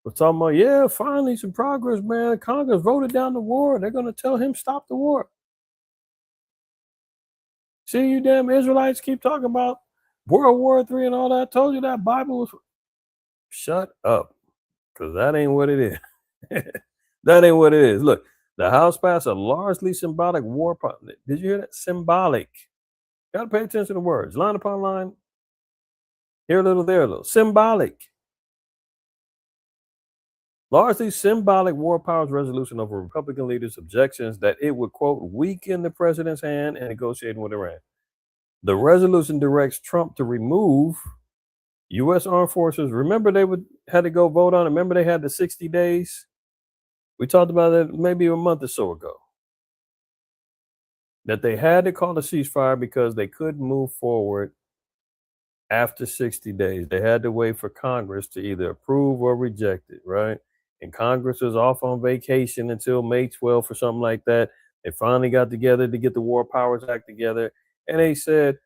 were talking about, yeah, finally some progress, man. Congress voted down the war. They're going to tell him stop the war. See, you damn Israelites keep talking about World War III and all that. I told you that Bible was. Shut up, because that ain't what it is. That ain't what it is. Look, the House passed a largely symbolic war. Did you hear that? Symbolic. Got to pay attention to the words. Line upon line. Here a little, there a little. Symbolic. Largely symbolic war powers resolution over Republican leaders' objections that it would, quote, weaken the president's hand in negotiating with Iran. The resolution directs Trump to remove U.S. armed forces. Remember, had to go vote on it. Remember, they had the 60 days. We talked about that maybe a month or so ago. That they had to call a ceasefire because they couldn't move forward after 60 days. They had to wait for Congress to either approve or reject it, right? And Congress was off on vacation until May 12th or something like that. They finally got together to get the War Powers Act together. And they said,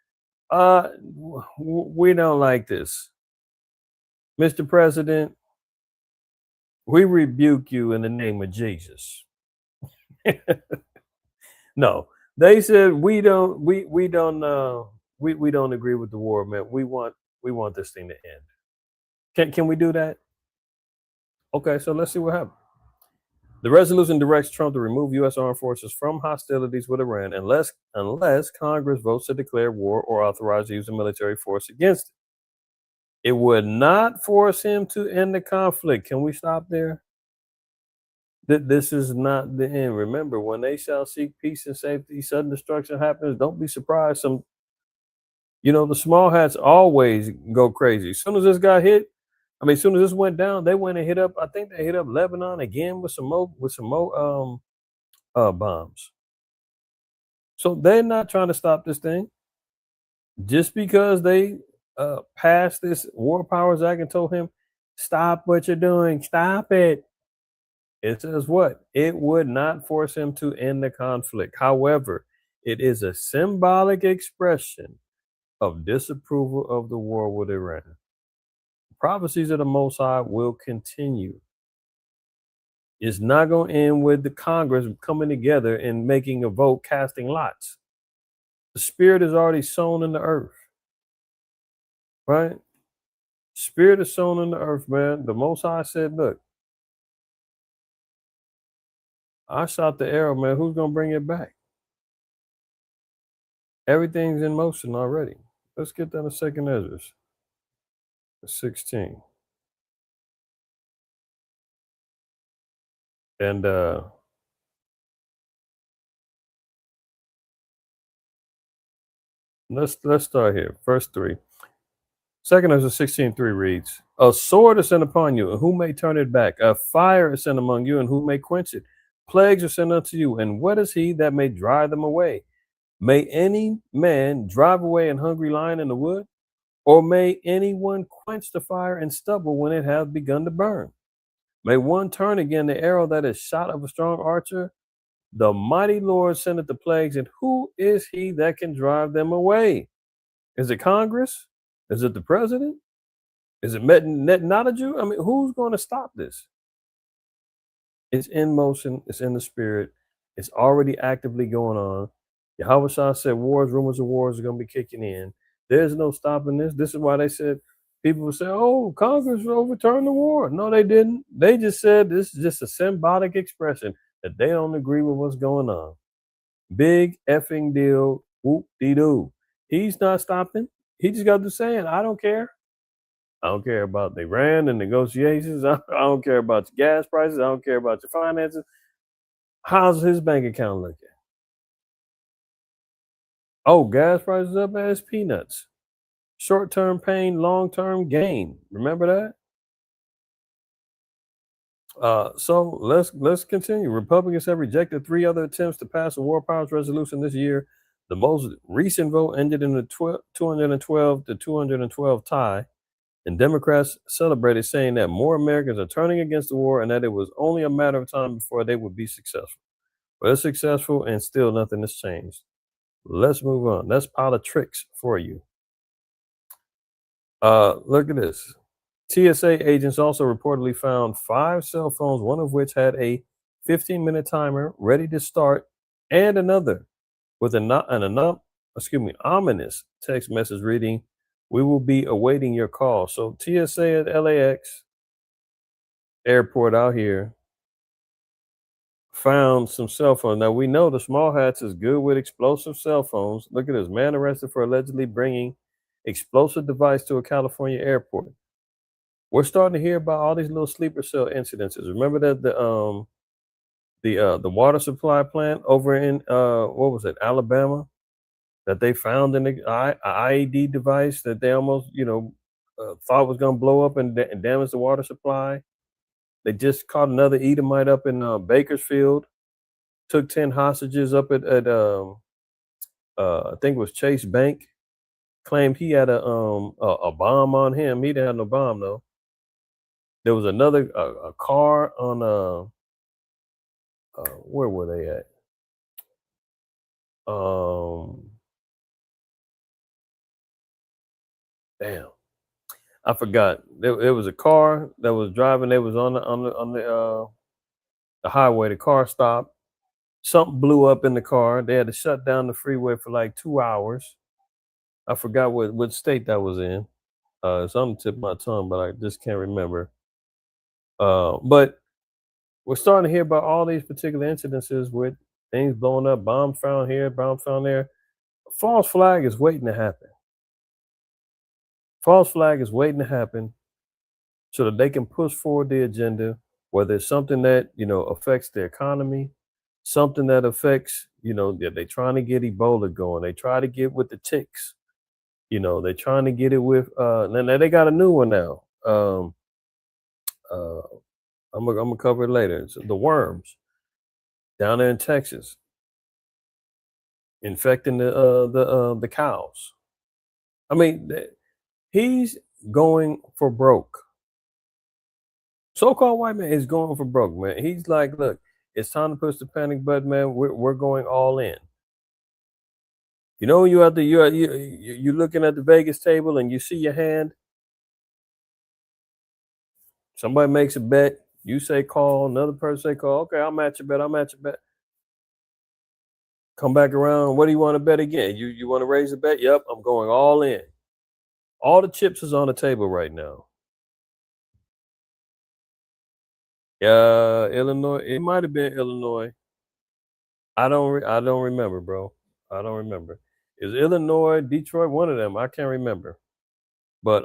we don't like this. Mr. President, we rebuke you in the name of Jesus. No, they said we don't agree with the war, man. We want this thing to end. Can we do that? Okay, so let's see what happens. The resolution directs Trump to remove U.S. armed forces from hostilities with Iran unless Congress votes to declare war or authorize the use of military force against it. It would not force him to end the conflict. Can we stop there? This is not the end. Remember, when they shall seek peace and safety, sudden destruction happens. Don't be surprised. The small hats always go crazy. As soon as this got hit, I mean, as soon as this went down, they went and hit up. I think they hit up Lebanon again with some more bombs. So they're not trying to stop this thing just because they passed this War Powers Act and told him, "Stop what you're doing, stop it." It says what? It would not force him to end the conflict. However, it is a symbolic expression of disapproval of the war with Iran. Prophecies of the Most High will continue. It's not going to end with the Congress coming together and making a vote, casting lots. The spirit is already sown in the earth, right? Spirit is sown in the earth, man. The Most High said, look, I shot the arrow, man. Who's going to bring it back? Everything's in motion already. Let's get that in Second Ezra 16. And let's start here. Verse 3. Second Ezra 16:3 reads, a sword is sent upon you, and who may turn it back? A fire is sent among you, and who may quench it? Plagues are sent unto you, and what is he that may drive them away? May any man drive away an hungry lion in the wood? Or may anyone quench the fire and stubble when it hath begun to burn? May one turn again the arrow that is shot of a strong archer? The mighty Lord sendeth the plagues, and who is he that can drive them away? Is it Congress? Is it the president? Is it Netanyahu? I mean, who's going to stop this? It's in motion. It's in the spirit. It's already actively going on. Yahweh Shah said wars, rumors of wars are going to be kicking in. There's no stopping this. This is why they said people will say, oh, Congress overturned the war. No, they didn't. They just said this is just a symbolic expression that they don't agree with what's going on. Big effing deal. Whoop-de-doo. He's not stopping. He just got to saying, I don't care. I don't care about Iran and negotiations. I don't care about your gas prices. I don't care about your finances. How's his bank account looking? Oh, gas prices up as peanuts. Short-term pain, long-term gain. Remember that? So let's continue. Republicans have rejected 3 other attempts to pass a war powers resolution this year. The most recent vote ended in a 212 to 212 tie. And Democrats celebrated, saying that more Americans are turning against the war and that it was only a matter of time before they would be successful. But it's successful and still nothing has changed. Let's move on. That's politics for you. Look at this. TSA agents also reportedly found 5 cell phones, one of which had a 15-minute timer ready to start, and another with an ominous text message reading, we will be awaiting your call. So TSA at LAX airport out here found some cell phones. Now we know the small hats is good with explosive cell phones. Look at this. Man arrested for allegedly bringing explosive device to a California airport. We're starting to hear about all these little sleeper cell incidences. Remember that the water supply plant over in what was it, Alabama, that they found in the IED device that they almost, thought was going to blow up and damage the water supply. They just caught another Edomite up in Bakersfield, took 10 hostages up at I think it was Chase Bank, claimed he had a bomb on him. He didn't have no bomb though. There was another a car on where were they at? Damn, I forgot. There was a car that was driving. They was on the highway. The car stopped. Something blew up in the car. They had to shut down the freeway for like 2 hours. I forgot what state that was in. It's on the tip of my tongue, but I just can't remember. But we're starting to hear about all these particular incidences with things blowing up, bombs found here, bombs found there. False flag is waiting to happen. False flag is waiting to happen so that they can push forward the agenda, whether it's something that, affects the economy, something that affects, they're trying to get Ebola going. They try to get with the ticks. They're trying to get it with, now they got a new one now. I'm gonna cover it later. It's the worms down there in Texas infecting the cows. I mean, he's going for broke. So-called white man is going for broke, man. He's like, look, it's time to push the panic button, man. We're going all in. You know, you out there, you're looking at the Vegas table and you see your hand. Somebody makes a bet. You say call. Another person say call. Okay, I'll match your bet. I'll match your bet. Come back around. What do you want to bet again? You want to raise the bet? Yep, I'm going all in. All the chips is on the table right now. Illinois. It might have been Illinois. I don't remember, bro. I don't remember. Is Illinois, Detroit, one of them? I can't remember. But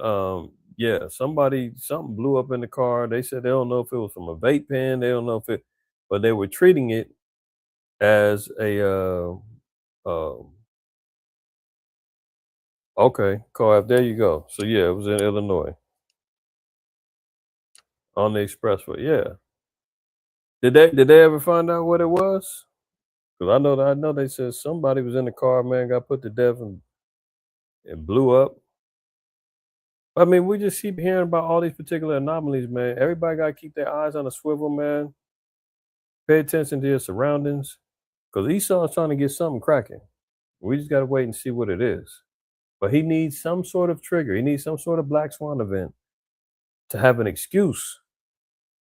yeah, something blew up in the car. They said they don't know if it was from a vape pen. They don't know if it, but they were treating it as a okay, car. There you go. So yeah, it was in Illinois on the expressway. Yeah. Did they ever find out what it was? Because I know they said somebody was in the car, man, got put to death and it blew up. I mean, we just keep hearing about all these particular anomalies, man. Everybody got to keep their eyes on the swivel, man. Pay attention to your surroundings. Because Esau's trying to get something cracking. We just got to wait and see what it is. But he needs some sort of trigger. He needs some sort of black swan event to have an excuse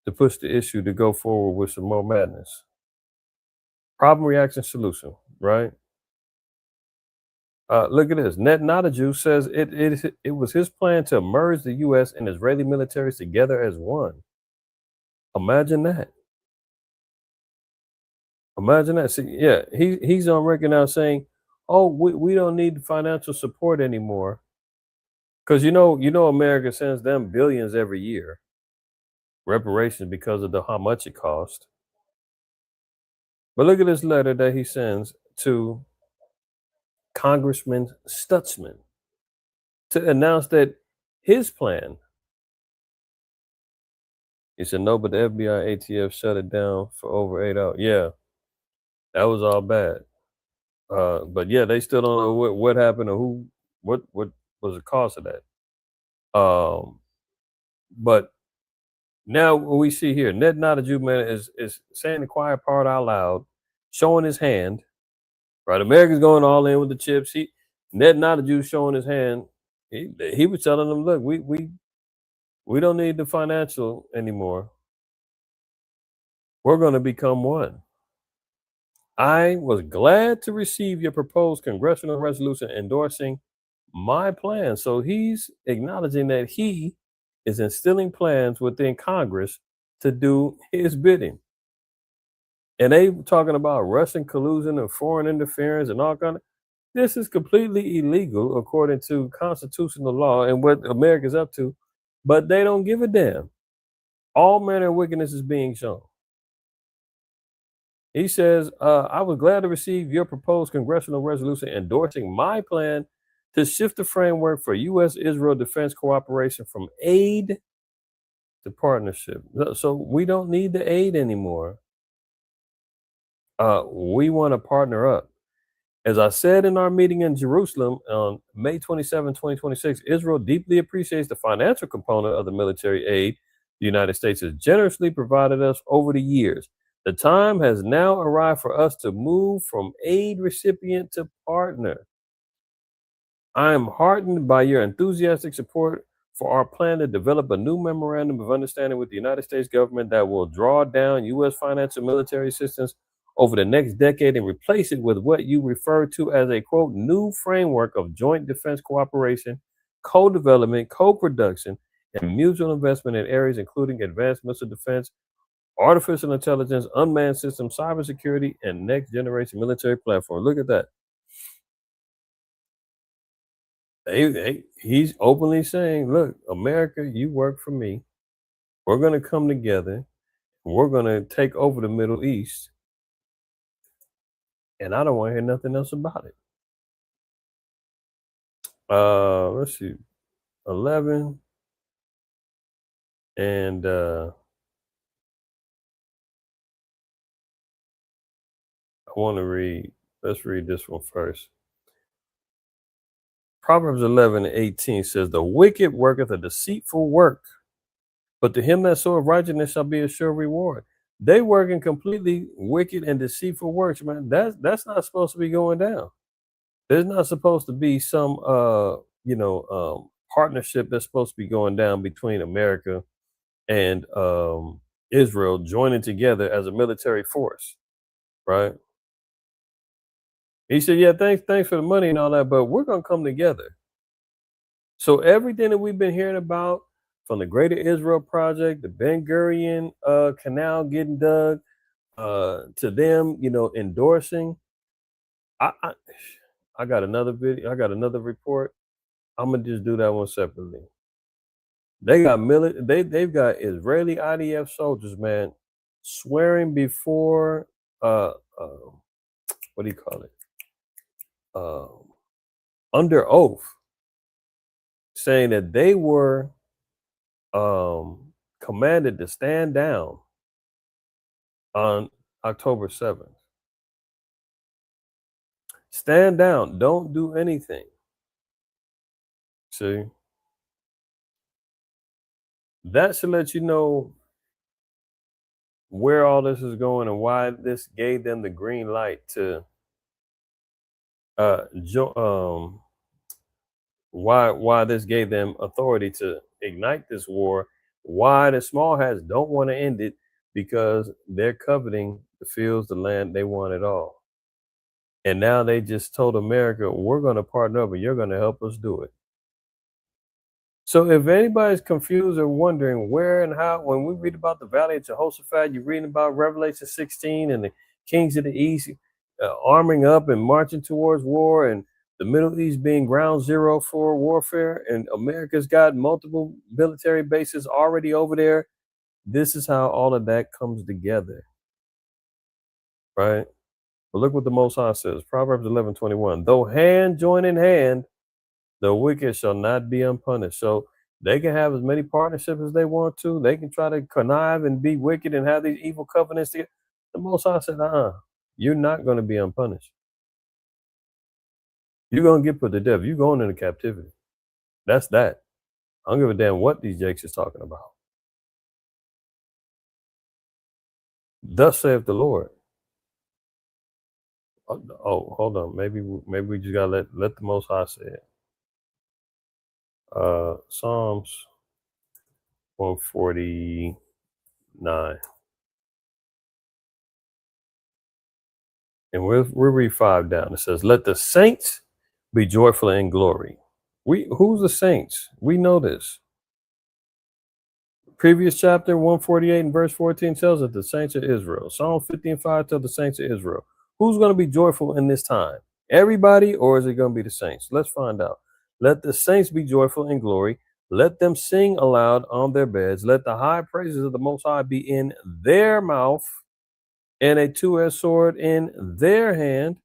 to push the issue to go forward with some more madness. Problem, reaction, solution, right? Look at this. Netanyahu says it was his plan to merge the U.S. and Israeli militaries together as one. Imagine that. Imagine that. See, yeah, he's on record now saying, "Oh, we don't need financial support anymore," because America sends them billions every year reparations because of how much it cost. But look at this letter that he sends to Congressman Stutzman to announce that his plan. He said no, but the FBI ATF shut it down for over 8 hours. Yeah, that was all bad. But yeah, they still don't know what happened or what was the cause of that. But now what we see here, Netanyahu, man, is saying the quiet part out loud, showing his hand. Right, America's going all in with the chips. Netanyahu showing his hand. He was telling them, look, we don't need the financial anymore. We're going to become one. I was glad to receive your proposed congressional resolution endorsing my plan. So he's acknowledging that he is instilling plans within Congress to do his bidding. And they talking about Russian collusion and foreign interference and all kind of. This is completely illegal according to constitutional law and what America's up to, but they don't give a damn. All manner of wickedness is being shown. He says, I was glad to receive your proposed congressional resolution endorsing my plan to shift the framework for U.S. Israel defense cooperation from aid to partnership. So we don't need the aid anymore. We want to partner up. As I said in our meeting in Jerusalem on May 27, 2026, Israel deeply appreciates the financial component of the military aid the United States has generously provided us over the years. The time has now arrived for us to move from aid recipient to partner. I am heartened by your enthusiastic support for our plan to develop a new memorandum of understanding with the United States government that will draw down U.S. financial military assistance over the next decade and replace it with what you refer to as a, quote, new framework of joint defense cooperation, co-development, co-production, and mutual investment in areas including advanced missile defense, artificial intelligence, unmanned systems, cybersecurity, and next generation military platform. Look at that. He's openly saying, look, America, you work for me. We're going to come together. We're going to take over the Middle East. And I don't want to hear nothing else about it. Let's see. 11 And I want to read, let's read this one first. Proverbs 11:18 says, "The wicked worketh a deceitful work, but to him that soweth righteousness shall be a sure reward." They working completely wicked and deceitful works, man. That's not supposed to be going down. There's not supposed to be some partnership that's supposed to be going down between America and Israel joining together as a military force, right? He said, "Yeah, thanks for the money and all that, but we're gonna come together." So everything that we've been hearing about, from the Greater Israel Project, the Ben Gurion canal getting dug, to them, endorsing. I, I I got another video. I got another report. I'm gonna just do that one separately. They've got Israeli IDF soldiers, man, swearing before uh, uh what do you call it? Under oath, saying that they were commanded to stand down on October 7th. Stand down, don't do anything. See, that should let you know where all this is going and why this gave them the green light to why this gave them authority to ignite this war, why the small hats don't want to end it, because they're coveting the fields, the land, they want it all. And now they just told America, we're going to partner up and you're going to help us do it. So if anybody's confused or wondering where and how, when we read about the Valley of Jehoshaphat, you're reading about Revelation 16 and the kings of the East arming up and marching towards war, and the Middle East being ground zero for warfare, and America's got multiple military bases already over there. This is how all of that comes together, right? But look what the Most High says, Proverbs 11:21. Though hand join in hand, the wicked shall not be unpunished. So they can have as many partnerships as they want to. They can try to connive and be wicked and have these evil covenants together. The Most High said, you're not going to be unpunished. You're going to get put to death. You're going into captivity. That's that. I don't give a damn what these jakes is talking about. Thus saith the Lord. Oh, hold on. Maybe we just gotta let the Most High say it. Psalms 149. And we'll read 5 down. It says, "Let the saints be joyful in glory." Who's the saints? We know this. Previous chapter 148 and verse 14 tells us the saints of Israel. Psalm 50 and 5 tells the saints of Israel. Who's going to be joyful in this time? Everybody, or is it going to be the saints? Let's find out. Let the saints be joyful in glory. Let them sing aloud on their beds. Let the high praises of the Most High be in their mouth, and a two-edged sword in their hand,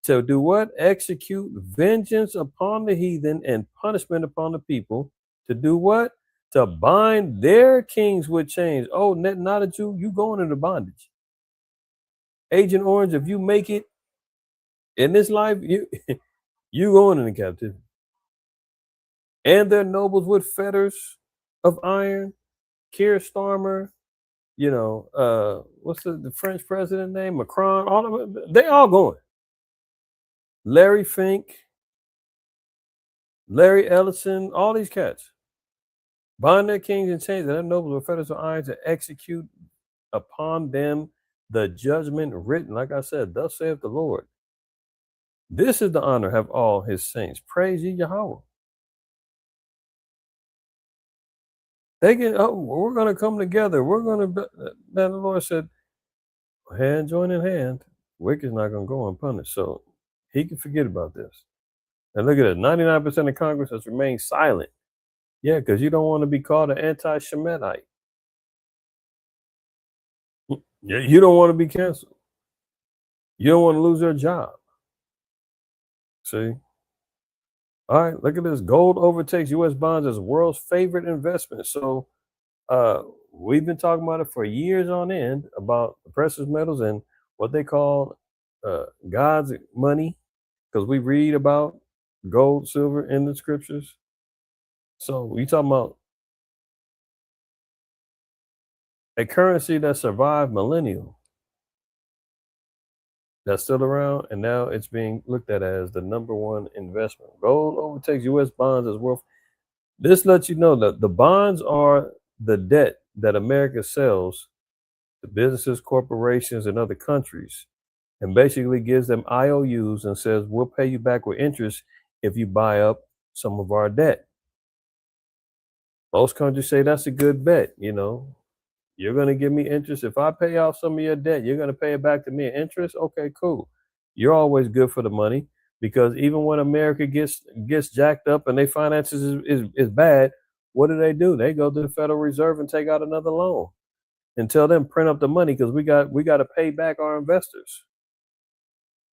to do what? Execute vengeance upon the heathen and punishment upon the people. To do what? To bind their kings with chains. Oh, not a Jew, you going into bondage. Agent Orange, if you make it in this life, you going into captivity. And their nobles with fetters of iron. Keir Starmer, what's the French president name? Macron, all of them, they all going. Larry Fink, Larry Ellison, all these cats. Bind their kings and chains, and their nobles with fetters of iron, to execute upon them the judgment written. Like I said, thus saith the Lord. This is the honor have all his saints. Praise ye Yahweh. They get, we're going to come together. We're going to, then the Lord said, hand join in hand, wicked's not going to go unpunished. So he can forget about this. And look at it, 99% of Congress has remained silent. Yeah, because you don't want to be called an anti-Shemitite. You don't want to be canceled. You don't want to lose your job. See? All right, look at this. Gold overtakes U.S. bonds as world's favorite investment. So we've been talking about it for years on end about the precious metals and what they call God's money, because we read about gold, silver in the scriptures. So we talking about a currency that survived millennium, that's still around, and now it's being looked at as the number one investment. Gold overtakes U.S. bonds as worth. This lets you know that the bonds are the debt that America sells to businesses, corporations, and other countries, and basically gives them IOUs and says, we'll pay you back with interest if you buy up some of our debt. Most countries say that's a good bet. You're going to give me interest. If I pay off some of your debt, you're going to pay it back to me in interest. Okay, cool. You're always good for the money, because even when America gets jacked up and their finances is bad, what do? They go to the Federal Reserve and take out another loan and tell them print up the money, because we got to pay back our investors.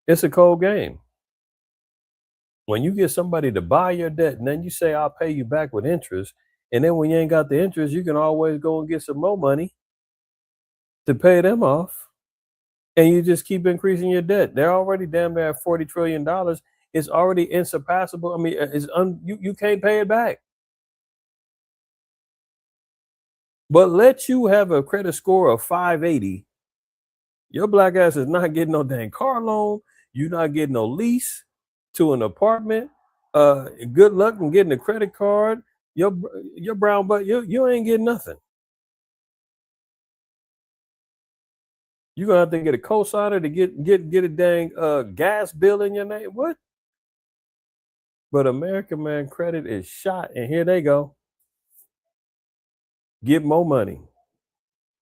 It's a cold game. When you get somebody to buy your debt and then you say, I'll pay you back with interest, and then when you ain't got the interest, you can always go and get some more money to pay them off, and you just keep increasing your debt. They're already damn near at $40 trillion. It's already insurpassable. I mean, you can't pay it back. But let you have a credit score of 580, your black ass is not getting no dang car loan. You're not getting no lease to an apartment. Good luck in getting a credit card. Your brown butt, you ain't getting nothing. You're gonna have to get a cosigner to get a dang gas bill in your name. What? But American man credit is shot, and here they go. Get more money.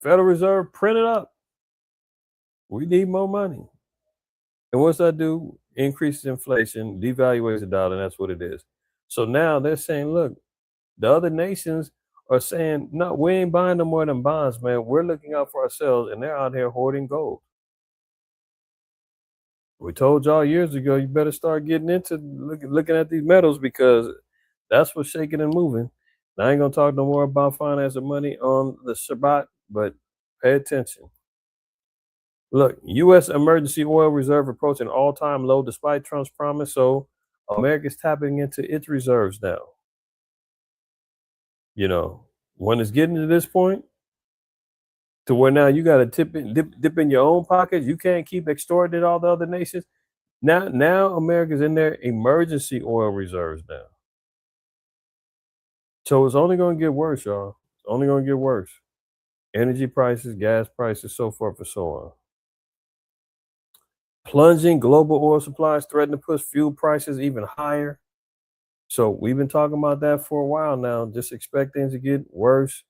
Federal Reserve, print it up. We need more money. And what's that do? Increases inflation, devaluates the dollar, and that's what it is. So now they're saying, look, the other nations are saying, no, we ain't buying no more than bonds, man. We're looking out for ourselves, and they're out here hoarding gold. We told y'all years ago, you better start getting into looking at these metals, because that's what's shaking and moving. Now, I ain't gonna talk no more about finance and money on the Shabbat, but pay attention. Look, U.S. emergency oil reserve approaching all-time low despite Trump's promise. So America's tapping into its reserves now. When it's getting to this point, to where now you got to dip in your own pockets. You can't keep extorting all the other nations. Now America's in their emergency oil reserves now. So it's only going to get worse, y'all. It's only going to get worse. Energy prices, gas prices, so forth and so on. Plunging global oil supplies threaten to push fuel prices even higher. So we've been talking about that for a while now. Just expect things to get worse.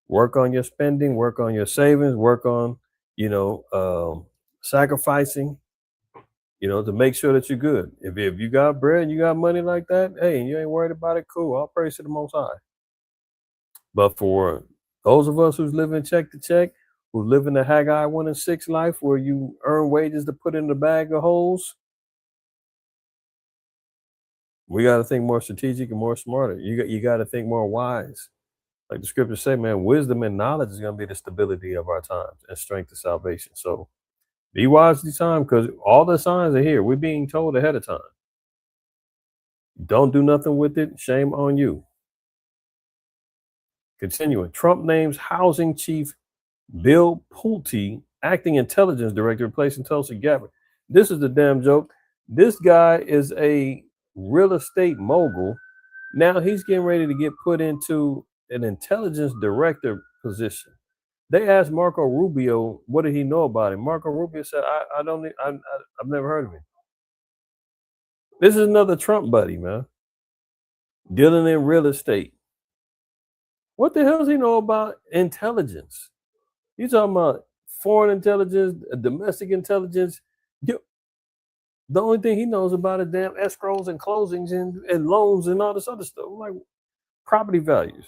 Work on your spending, work on your savings, work on, sacrificing, to make sure that you're good. If you got bread and you got money like that, hey, and you ain't worried about it, cool. I'll praise to the Most High. But for those of us who's living check to check, who live in the Haggai 1 and 6 life, where you earn wages to put in the bag of holes, we got to think more strategic and more smarter. You got to think more wise. Like the scriptures say, man, wisdom and knowledge is going to be the stability of our times and strength of salvation. So be wise this time, because all the signs are here. We're being told ahead of time. Don't do nothing with it. Shame on you. Continuing, Trump names housing chief Bill Pulte acting intelligence director, replacing Tulsi Gabbard. This is the damn joke. This guy is a real estate mogul. Now he's getting ready to get put into an intelligence director position. They asked Marco Rubio, what did he know about him? Marco Rubio said, I've never heard of him. This is another Trump buddy, man. Dealing in real estate. What the hell does he know about intelligence? You talking about foreign intelligence, domestic intelligence? The only thing he knows about is damn escrows and closings and loans and all this other stuff, like property values.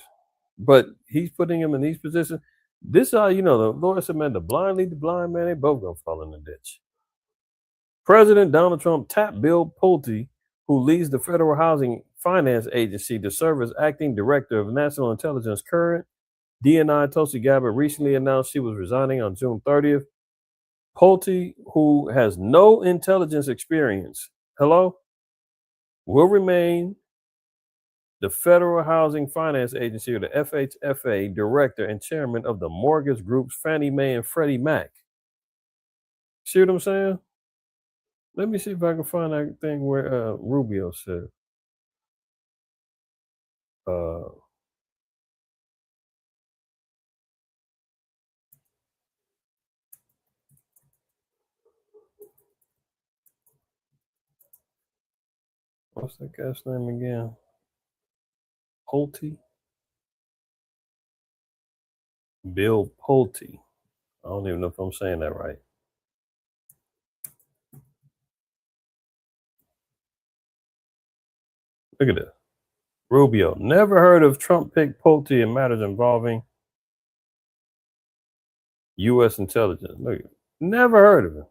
But he's putting him in these positions. This is how the Lord said, man, the blind lead the blind, man, they both gonna fall in the ditch. President Donald Trump tapped Bill Pulte, who leads the Federal Housing Finance Agency, to serve as acting director of national intelligence. Current DNI Tulsi Gabbard recently announced she was resigning on June 30th. Pulte, who has no intelligence experience, hello, will remain the Federal Housing Finance Agency, or the FHFA, director and chairman of the mortgage groups Fannie Mae and Freddie Mac. See what I'm saying? Let me see if I can find that thing where Rubio said. What's that guy's name again? Pulte? Bill Pulte. I don't even know if I'm saying that right. Look at this. Rubio. Never heard of Trump picked Pulte in matters involving U.S. intelligence. Look, never heard of him.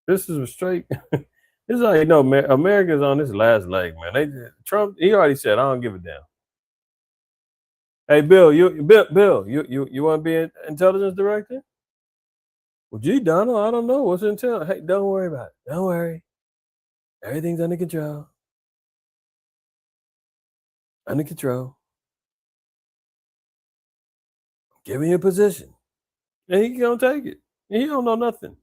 This is a straight. This is how you know America's on this last leg, man. Trump, he already said, I don't give a damn. Hey, Bill, you want to be an intelligence director? Well, gee, Donald, I don't know. What's intel? Hey, don't worry about it. Don't worry. Everything's under control. Under control. Give me a position. And he gonna take it. He don't know nothing.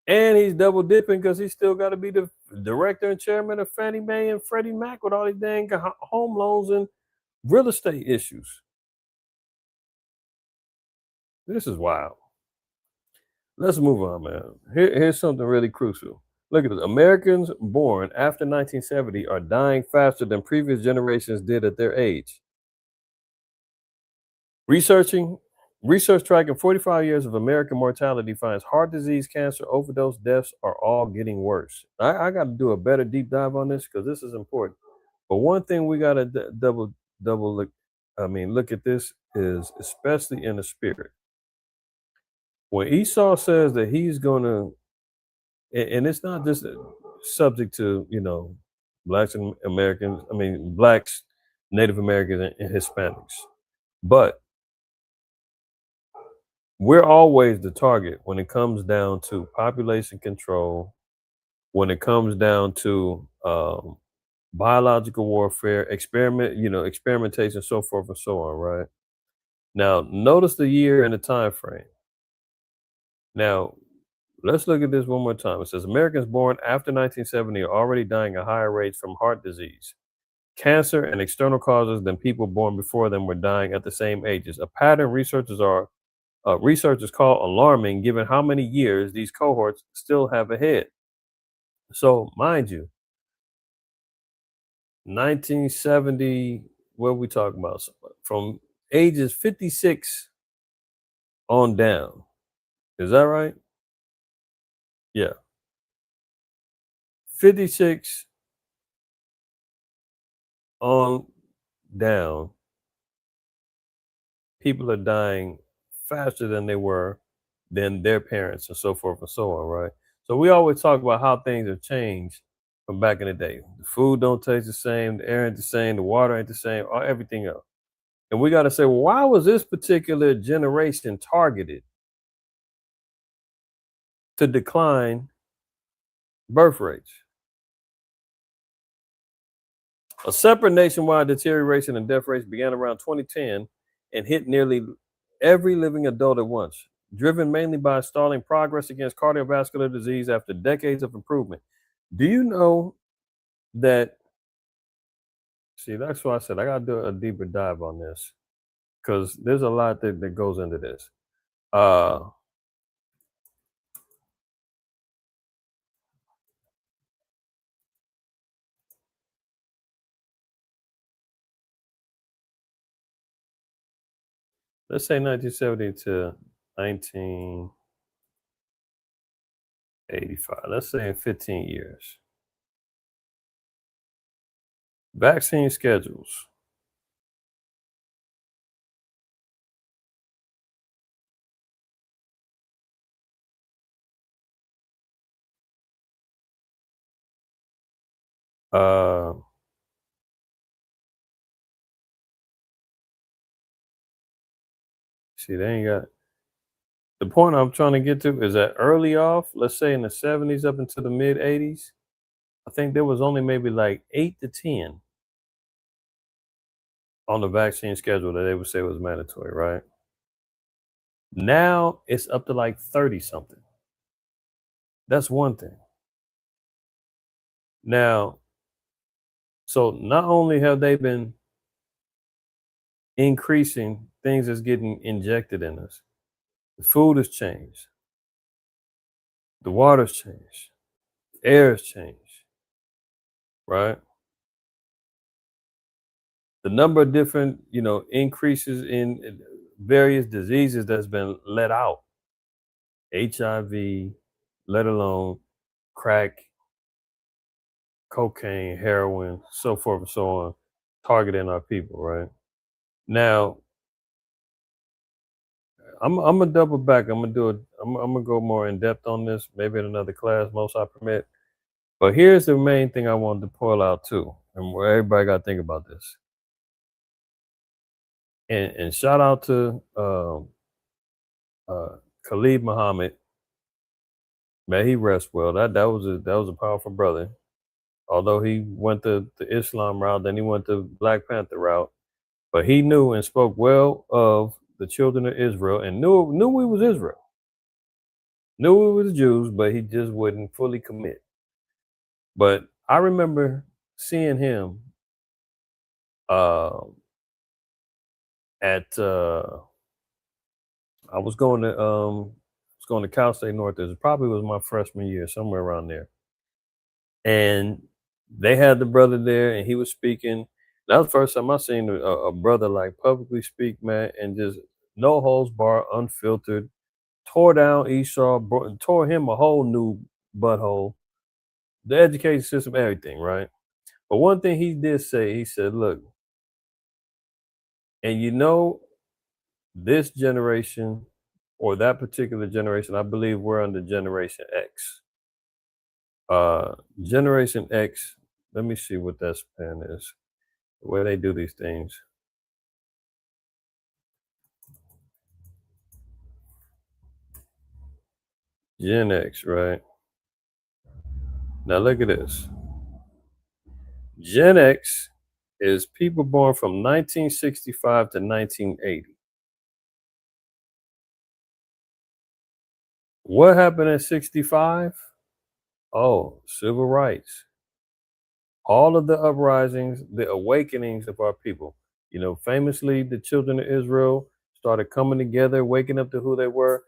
And he's double dipping because he's still got to be the director and chairman of Fannie Mae and Freddie Mac with all these dang home loans and real estate issues. This is wild. Let's move on, man. Here's something really crucial. Look at this. Americans born after 1970 are dying faster than previous generations did at their age. Research tracking 45 years of American mortality finds heart disease, cancer, overdose deaths are all getting worse. I got to do a better deep dive on this because this is important. But one thing we got to double look. Look at this is especially in the spirit. When Esau says that he's going to, and it's not just subject to blacks and Americans. Blacks, Native Americans, and Hispanics, but we're always the target when it comes down to population control, when it comes down to biological warfare, experimentation, so forth and so on, right? Now, notice the year and the time frame. Now, let's look at this one more time. It says Americans born after 1970 are already dying at higher rates from heart disease, cancer, and external causes than people born before them were dying at the same ages. A pattern researchers call alarming given how many years these cohorts still have ahead. So, mind you, 1970, what are we talking about? From ages 56 on down. Is that right? Yeah. 56 on down, people are dying faster than they were than their parents and so forth and so on, right? So we always talk about how things have changed from back in the day. The food don't taste the same, the air ain't the same, the water ain't the same, or everything else. And we got to say, well, why was this particular generation targeted to decline birth rates? A separate nationwide deterioration in death rates began around 2010 and hit nearly every living adult at once, driven mainly by stalling progress against cardiovascular disease after decades of improvement. Do you know that? See, that's why I said I got to do a deeper dive on this because there's a lot that goes into this. Let's say 1970 to 1985. Let's say in 15 years. Vaccine schedules. See, they ain't got the point I'm trying to get to is that early off, let's say in the 70s up into the mid 80s, I think there was only maybe like 8 to 10 on the vaccine schedule that they would say was mandatory, right? Now it's up to like 30 something. That's one thing. Now, so not only have they been increasing things that's getting injected in us, the food has changed, the water's changed, the air has changed, right? The number of different, increases in various diseases that's been let out, HIV, let alone crack, cocaine, heroin, so forth and so on, targeting our people, right? Now, I'm gonna double back. I'm gonna do it. I'm gonna go more in depth on this, maybe in another class, most I permit. But here's the main thing I wanted to pull out too, and where everybody got to think about this. And shout out to Khalid Muhammad. May he rest well. That was a powerful brother. Although he went the Islam route, then he went the Black Panther route. But he knew and spoke well of the children of Israel and knew we was Israel. Knew we was Jews, but he just wouldn't fully commit. But I remember seeing him at I was going to Cal State North. It probably was my freshman year, somewhere around there. And they had the brother there, and he was speaking. That was the first time I seen a brother like publicly speak, man, and just no holds bar, unfiltered. Tore down Esau, tore him a whole new butthole. The education system, everything, right? But one thing he did say, he said, "Look, and this generation or that particular generation, I believe we're under Generation X. Generation X. Let me see what that span is. Where they do these things." Gen X, right? Now look at this. Gen X is people born from 1965 to 1980. What happened at 65? Oh, civil rights. All of the uprisings, the awakenings of our people. Famously, the children of Israel started coming together, waking up to who they were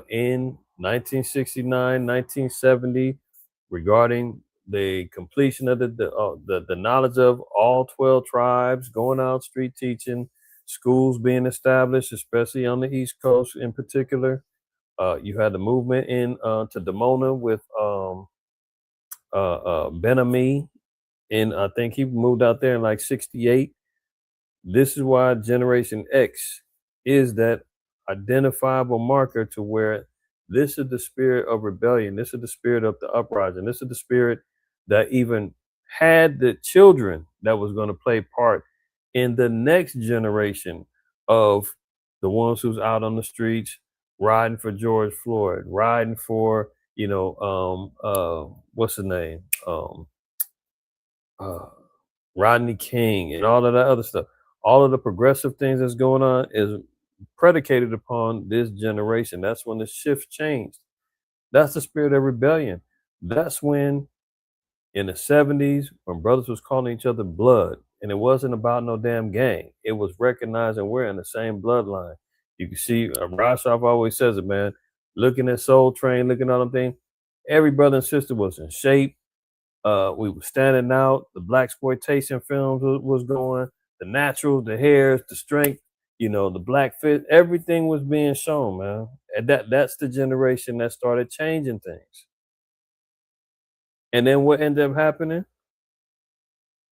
in 1969, 1970, regarding the completion of the knowledge of all 12 tribes, going out street teaching, schools being established, especially on the East Coast in particular. You had the movement to Demona with Ben Ami, and I think he moved out there in like 68. This is why Generation X is that identifiable marker to where this is the spirit of rebellion. This is the spirit of the uprising. This is the spirit that even had the children that was going to play part in the next generation of the ones who's out on the streets riding for George Floyd, riding for, what's the name? Uh, Rodney King and all of that other stuff. All of the progressive things that's going on is predicated upon this generation. That's when the shift changed. That's the spirit of rebellion. That's when in the 70s, when brothers was calling each other blood, and it wasn't about no damn gang. It was recognizing we're in the same bloodline. You can see Rashaf always says it, man. Looking at Soul Train, looking at them things, every brother and sister was in shape. We were standing out. The black exploitation films was going. The natural, the hairs, the strength. The black fit. Everything was being shown, man. And that's the generation that started changing things. And then what ended up happening?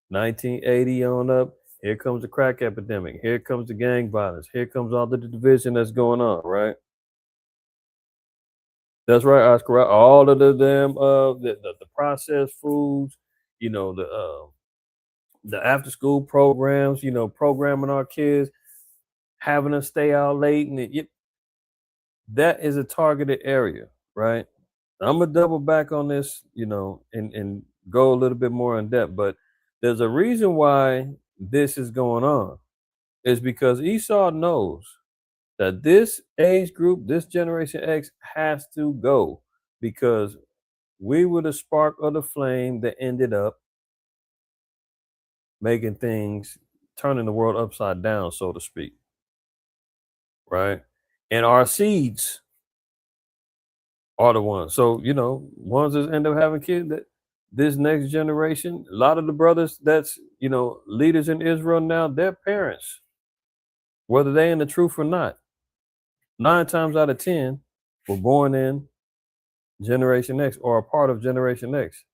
1980 on up. Here comes the crack epidemic. Here comes the gang violence. Here comes all the division that's going on, right? That's right, Oscar. All of the damn the processed foods, the after school programs, programming our kids. having us stay out late, and that is a targeted area, right? I'm gonna double back on this, and go a little bit more in depth. But there's a reason why this is going on. Is because Esau knows that this age group, this Generation X, has to go because we were the spark of the flame that ended up making things, turning the world upside down, so to speak, right? And our seeds are the ones. So, ones that end up having kids, that this next generation, a lot of the brothers that's, leaders in Israel now, their parents, whether they in the truth or not, 9 times out of 10 were born in Generation X or a part of Generation X.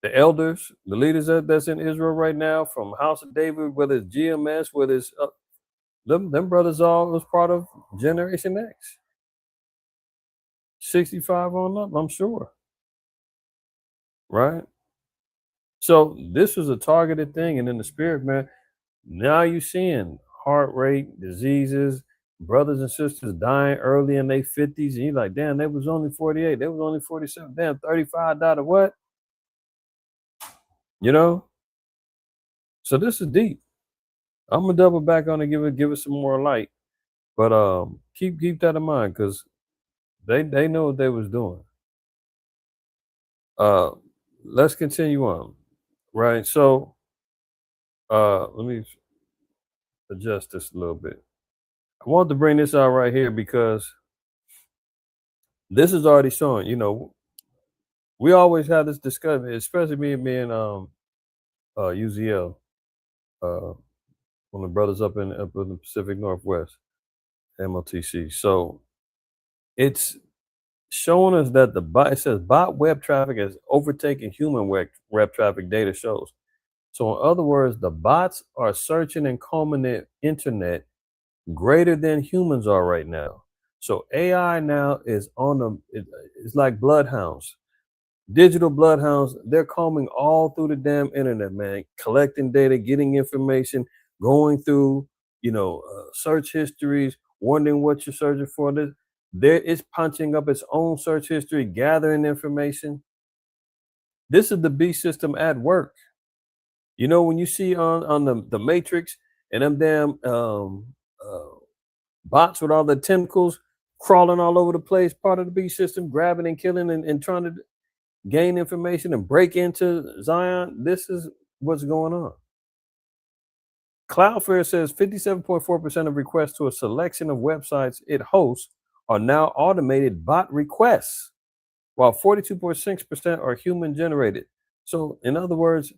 The elders, the leaders that's in Israel right now, from House of David, whether it's GMS, whether it's them brothers all was part of Generation X. 65 on up, I'm sure. Right? So this was a targeted thing. And in the spirit, man, now you're seeing heart rate, diseases, brothers and sisters dying early in their 50s. And you're like, damn, they was only 48. They was only 47. Damn, 35 died of what? You know? So this is deep. I'm gonna double back on and give it some more light. But keep that in mind because they know what they was doing. Uh let's continue on. Right. So let me adjust this a little bit. I want to bring this out right here because this is already showing, we always have this discussion, especially me and UZL, one of the brothers up in the Pacific Northwest, MLTC. So it's showing us that it says bot web traffic has overtaken human web traffic, data shows. So in other words, the bots are searching and combing the internet greater than humans are right now. So AI now is it's like bloodhounds, digital bloodhounds. They're combing all through the damn internet, man, collecting data, getting information, going through, search histories, wondering what you're searching for. It's punching up its own search history, gathering information. This is the beast system at work. When you see on the Matrix and them damn bots with all the tentacles crawling all over the place, part of the beast system, grabbing and killing and trying to gain information and break into Zion. This is what's going on. Cloudflare says 57.4% of requests to a selection of websites it hosts are now automated bot requests, while 42.6% are human generated. So, in other words,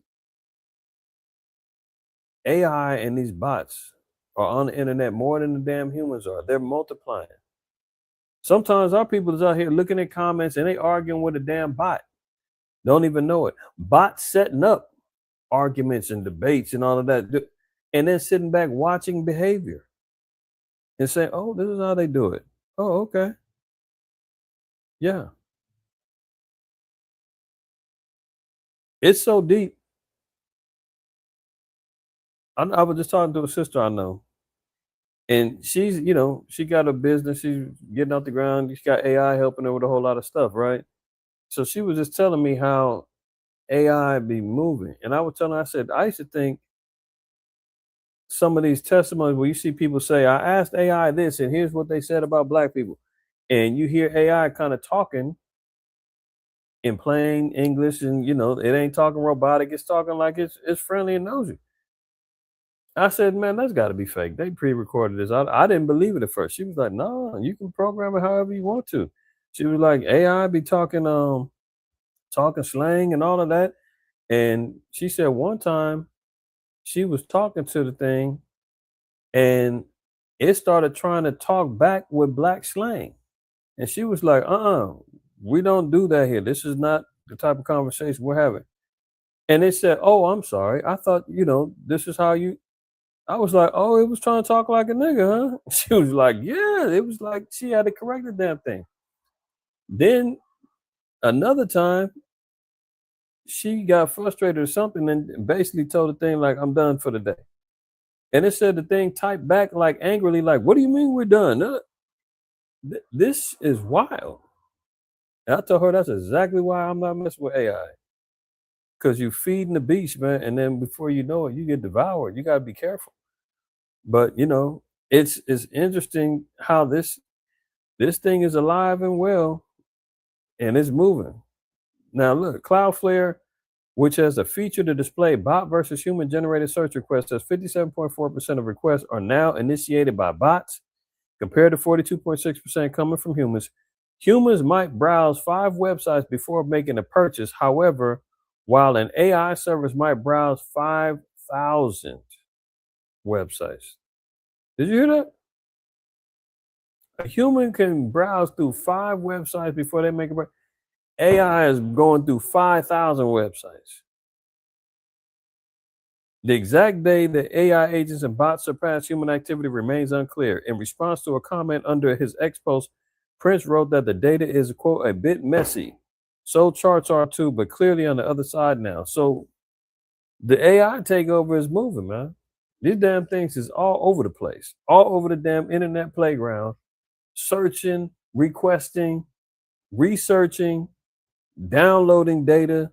AI and these bots are on the internet more than the damn humans are. They're multiplying. Sometimes our people is out here looking at comments and they arguing with a damn bot. Don't even know it. Bots setting up arguments and debates and all of that, and then sitting back watching behavior and saying, "Oh, this is how they do it." Oh, okay, yeah. It's so deep. I was just talking to a sister I know, and she's, she got a business. She's getting off the ground. She's got AI helping her with a whole lot of stuff, right? So she was just telling me how AI be moving, and I was telling her, I said, I used to think some of these testimonies where you see people say, I asked AI this, and here's what they said about black people. And you hear AI kind of talking in plain English, and it ain't talking robotic, it's talking like it's friendly and nosy. I said, man, that's got to be fake. They pre-recorded this. I didn't believe it at first. She was like, no, you can program it however you want to. She was like, AI be talking slang and all of that. And she said one time she was talking to the thing and it started trying to talk back with black slang. And she was like, we don't do that here. This is not the type of conversation we're having. And it said, oh, I'm sorry. I thought, this is how you. I was like, oh, it was trying to talk like a nigga, huh? She was like, yeah, it was like she had to correct the damn thing. Then another time, she got frustrated or something and basically told the thing like, I'm done for the day. And it said the thing typed back like angrily, like, "What do you mean we're done?" This is wild. And I told her that's exactly why I'm not messing with AI. Because you feeding the beast, man, and then before you know it, you get devoured. You gotta be careful. But it's interesting how this thing is alive and well, and it's moving. Now look, Cloudflare, which has a feature to display bot versus human generated search requests, says 57.4% of requests are now initiated by bots, compared to 42.6% coming from humans. Humans might browse 5 websites before making a purchase. However, while an AI service might browse 5,000 websites. Did you hear that? A human can browse through 5 websites before they make a purchase. AI is going through 5,000 websites. The exact day that AI agents and bots surpass human activity remains unclear. In response to a comment under his X post, Prince wrote that the data is, quote, a bit messy. So charts are too, but clearly on the other side now. So the AI takeover is moving, man. These damn things is all over the place, all over the damn internet playground, searching, requesting, researching, downloading data,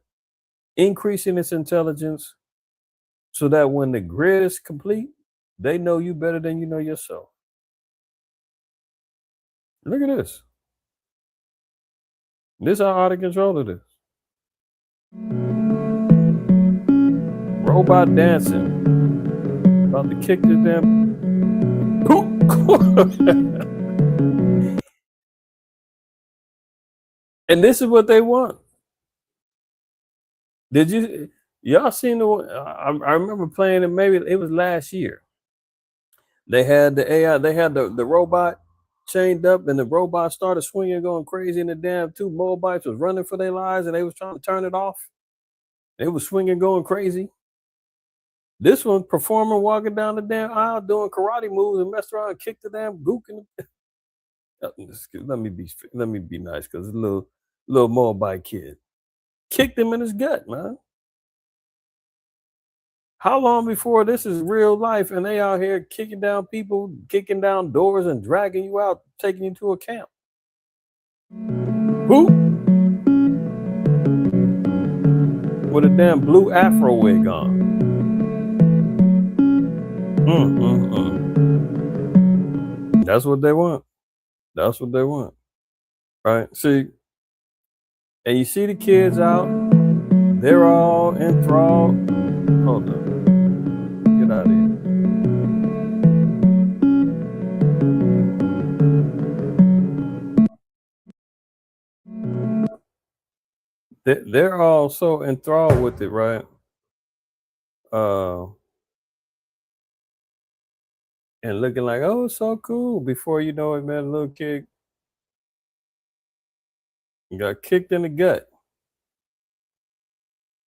increasing its intelligence, so that when the grid is complete, they know you better than you know yourself. Look at this. This how out of control it is. Robot dancing. About to kick this damn. And this is what they want. Did y'all seen the one? I remember playing it, maybe it was last year. They had the AI, they had the robot chained up, and the robot started swinging, going crazy, and the damn 2 Moabites was running for their lives, and they was trying to turn it off. They was swinging, going crazy. This one performing, walking down the damn aisle, doing karate moves, and messed around and kicked the damn gook in the. Let me be nice, because a little Moabite kid kicked him in his gut, man. How long before this is real life and they out here kicking down people, kicking down doors and dragging you out, taking you to a camp? Who? With a damn blue afro wig on. That's what they want. That's what they want. Right? See, and you see the kids out, they're all enthralled. Hold up. Get out of here. They're all so enthralled with it, right? And looking like, oh, it's so cool. Before you know it, man, a little kid got kicked in the gut.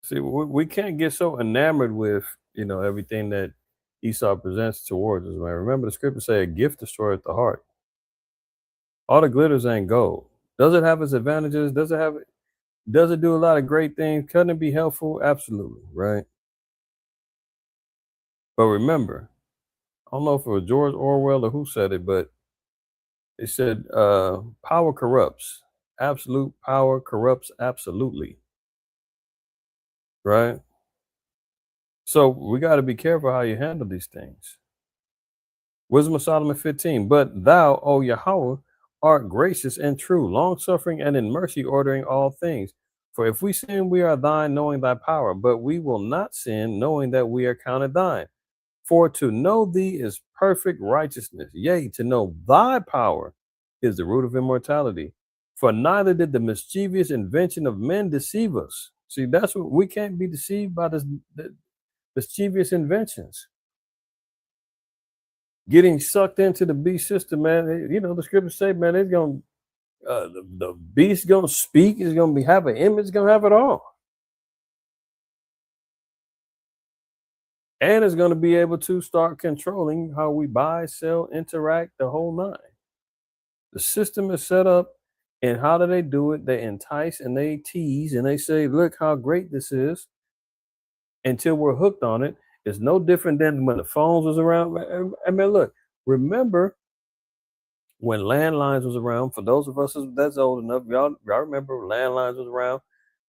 See, we can't get so enamored with, everything that Esau presents towards us, man. Remember the scripture say a gift destroyeth the heart. All the glitters ain't gold. Does it have its advantages? Does it do a lot of great things? Can it be helpful? Absolutely, right? But remember, I don't know if it was George Orwell or who said it, but it said power corrupts. Absolute power corrupts absolutely. Right? So we got to be careful how you handle these things. Wisdom of Solomon 15. But thou, O Yahweh, art gracious and true, long suffering and in mercy, ordering all things. For if we sin, we are thine, knowing thy power, but we will not sin, knowing that we are counted thine. For to know thee is perfect righteousness. Yea, to know thy power is the root of immortality. For neither did the mischievous invention of men deceive us. See, that's what we can't be deceived by the mischievous inventions. Getting sucked into the beast system, man. The scriptures say, man, it's gonna the beast gonna speak, it's gonna have an image, it's gonna have it all. And it's gonna be able to start controlling how we buy, sell, interact, the whole nine. The system is set up, and how do they do it? They entice and they tease and they say, look how great this is, until we're hooked on it. It's no different than when the phones was around. I mean, look, remember when landlines was around? For those of us that's old enough, y'all remember landlines was around?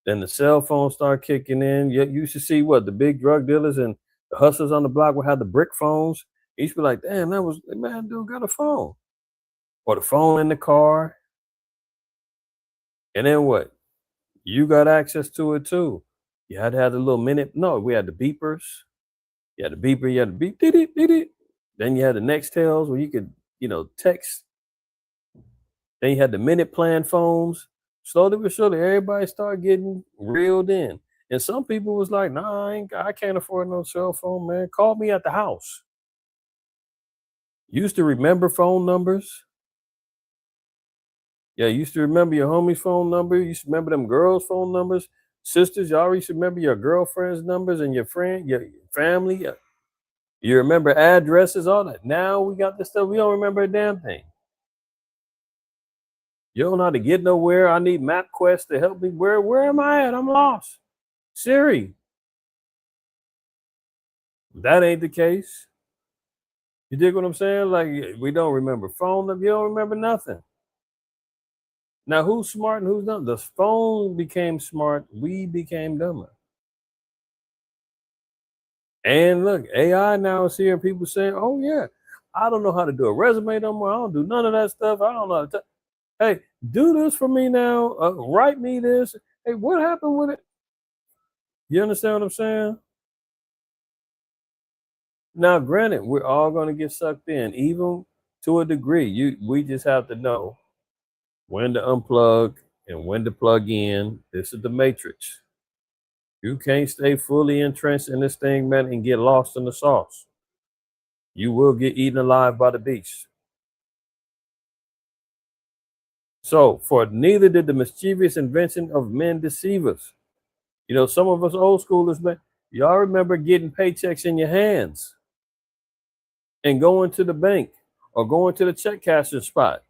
Then the cell phones start kicking in. You used to see what the big drug dealers and the hustlers on the block would have the brick phones. You used to be like, damn, that was man, dude got a phone. Or the phone in the car. And then what? You got access to it too. You had to have the little minute. No, we had the beepers. You had the beeper, you had the beep, did it, did it. Then you had the Nextels where you could, text. Then you had the minute plan phones. Slowly but surely, everybody started getting reeled in. And some people was like, nah, I can't afford no cell phone, man. Call me at the house. Used to remember phone numbers. Yeah, used to remember your homie's phone number. Used to remember them girls' phone numbers. Sisters, y'all used to remember your girlfriend's numbers and your family. You remember addresses, all that. Now we got this stuff. We don't remember a damn thing. You don't know how to get nowhere. I need MapQuest to help me. Where am I at? I'm lost. Siri. That ain't the case. You dig what I'm saying? Like, we don't remember phone number. You don't remember nothing. Now, who's smart and who's not? The phone became smart. We became dumber. And look, AI now is here. People saying, oh, yeah, I don't know how to do a resume no more. I don't do none of that stuff. I don't know how to. Hey, do this for me now. Write me this. Hey, what happened with it? You understand what I'm saying? Now, granted, we're all going to get sucked in, even to a degree. We just have to know when to unplug and when to plug in. This is the matrix. You can't stay fully entrenched in this thing, man, and get lost in the sauce. You will get eaten alive by the beast. So, for neither did the mischievous invention of men deceive us. Some of us old schoolers, man, y'all remember getting paychecks in your hands and going to the bank or going to the check casher spot.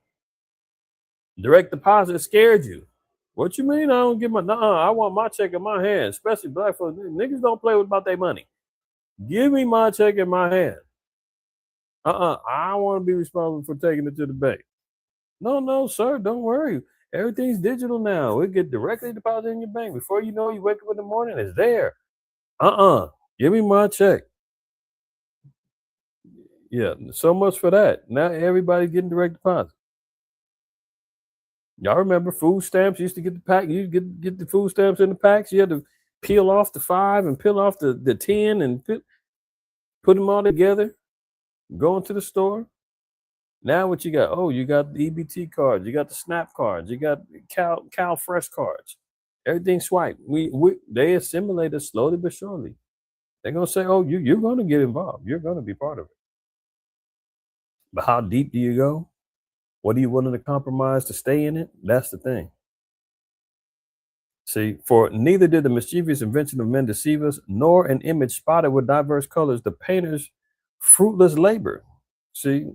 Direct deposit scared you. What you mean I don't get my, I want my check in my hand, especially black folks. Niggas don't play about their money. Give me my check in my hand. I don't want to be responsible for taking it to the bank. No, sir, don't worry. Everything's digital now. It get directly deposited in your bank. Before you know, you wake up in the morning, it's there. Give me my check. Yeah, so much for that. Now everybody's getting direct deposit. Y'all remember food stamps? You used to get the pack. You get the food stamps in the packs. You had to peel off the 5 and peel off the 10 and put them all together. Go into the store. Now what you got? Oh, you got the EBT cards. You got the SNAP cards. You got Cal Fresh cards. Everything swipe. They assimilate us slowly but surely. They're gonna say, "Oh, you're gonna get involved. You're gonna be part of it." But how deep do you go? What are you willing to compromise to stay in it? That's the thing. See, for neither did the mischievous invention of men deceive us, nor an image spotted with diverse colors the painter's fruitless labor. See,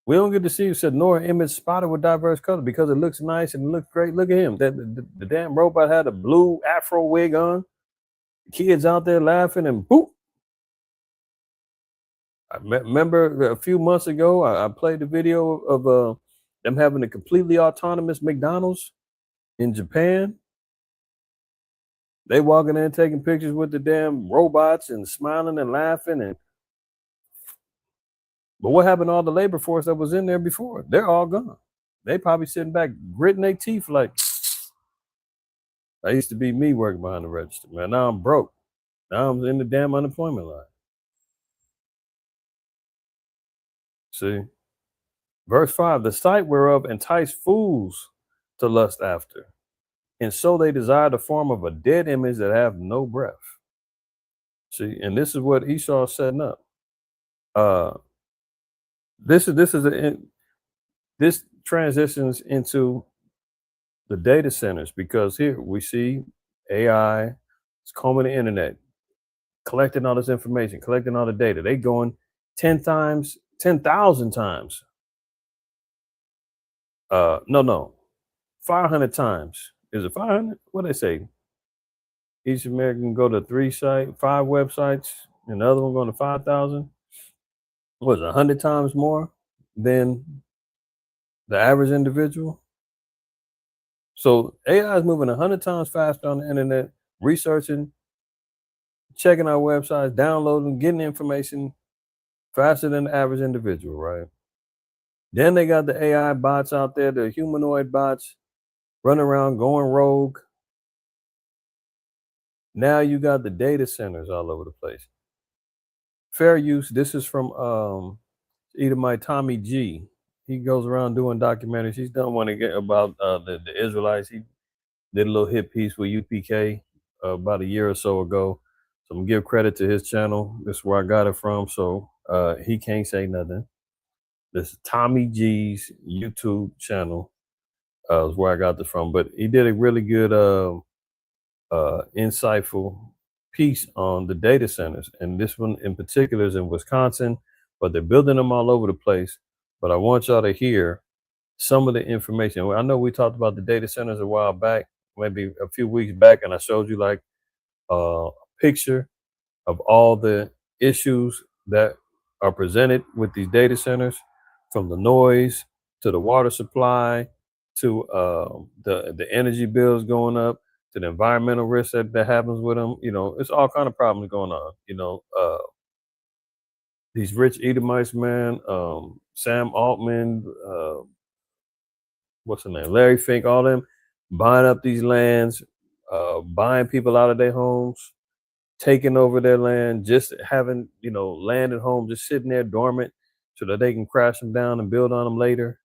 we don't get deceived, said, nor an image spotted with diverse colors because it looks nice and it looks great. Look at him. The damn robot had a blue afro wig on. Kids out there laughing and boop. I remember a few months ago, I played the video of them having a completely autonomous McDonald's in Japan. They walking in taking pictures with the damn robots and smiling and laughing. But what happened to all the labor force that was in there before? They're all gone. They probably sitting back gritting their teeth like, that used to be me working behind the register, man. Now I'm broke. Now I'm in the damn unemployment line. See? Verse 5, the sight whereof entice fools to lust after. And so they desire the form of a dead image that have no breath. See, and this is what Esau's setting up. This transitions into the data centers because here we see AI is combing the internet, collecting all this information, collecting all the data. They going 10,000 times. 500 times. Is it 500? What do they say? each American go to 5 websites, and the other one going to 5,000. Was 100 times more than the average individual. So AI is moving 100 times faster on the internet, researching, checking our websites, downloading, getting information faster than the average individual, right? Then they got the AI bots out there, the humanoid bots running around going rogue. Now you got the data centers all over the place. Fair use. This is from either my Tommy G. He goes around doing documentaries. He's done one again about the Israelites. He did a little hit piece with UPK about a year or so ago. So I'm gonna give credit to his channel. This is where I got it from. So he can't say nothing. This is Tommy G's YouTube channel is where I got this from. But he did a really good, insightful piece on the data centers. And this one in particular is in Wisconsin, but they're building them all over the place. But I want y'all to hear some of the information. I know we talked about the data centers a while back, maybe a few weeks back, and I showed you like a picture of all the issues that are presented with these data centers, from the noise to the water supply to the energy bills going up to the environmental risk that happens with them. You know, it's all kind of problems going on. You know, these rich Edomites, man, Sam Altman, what's the name, Larry Fink, all them buying up these lands, buying people out of their homes, taking over their land, just having, you know, land and home just sitting there dormant so that they can crash them down and build on them later.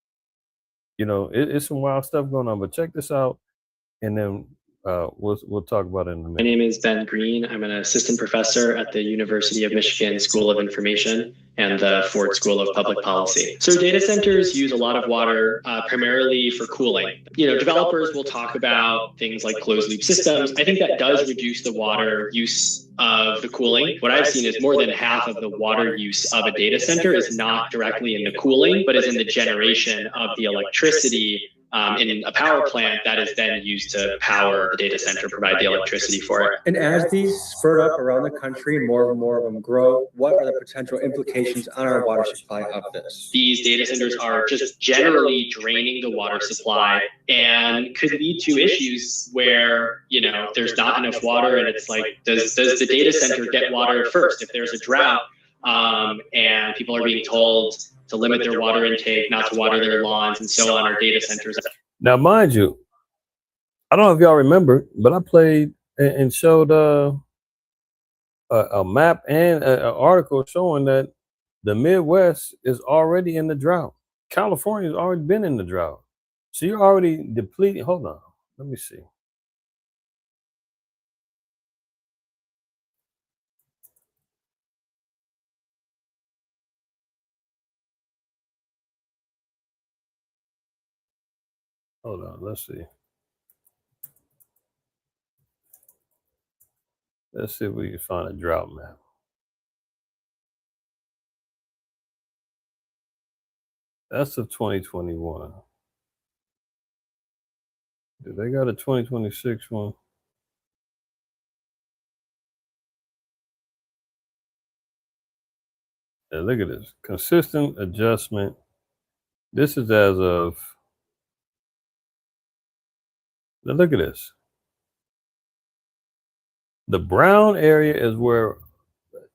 You know, it's some wild stuff going on. But check this out, and then we'll talk about it in a minute. My name is Ben Green. I'm an assistant professor at the University of Michigan School of Information and the Ford School of Public Policy. So data centers use a lot of water, primarily for cooling. You know, developers will talk about things like closed loop systems. I think that does reduce the water use of the cooling. What I've seen is more than half of the water use of a data center is not directly in the cooling, but is in the generation of the electricity in a power plant that is then used to power the data center, provide the electricity for it. And as these spurt up around the country and more of them grow, what are the potential implications on our water supply of this? These data centers are just generally draining the water supply and could lead to issues where, you know, there's not enough water, and it's like, does the data center get water first? If there's a drought and people are being told to limit their water intake, not to water their lawns and so on, or data centers. Now, mind you, I don't know if y'all remember, but I played and showed a map and an article showing that the Midwest is already in the drought. California's already been in the drought. So you're already depleting. Hold on. Let me see. Hold on. Let's see. Let's see if we can find a drought map. That's of 2021. Do they got a 2026 one? Yeah, look at this. Consistent adjustment. This is as of. Now look at this. The brown area is where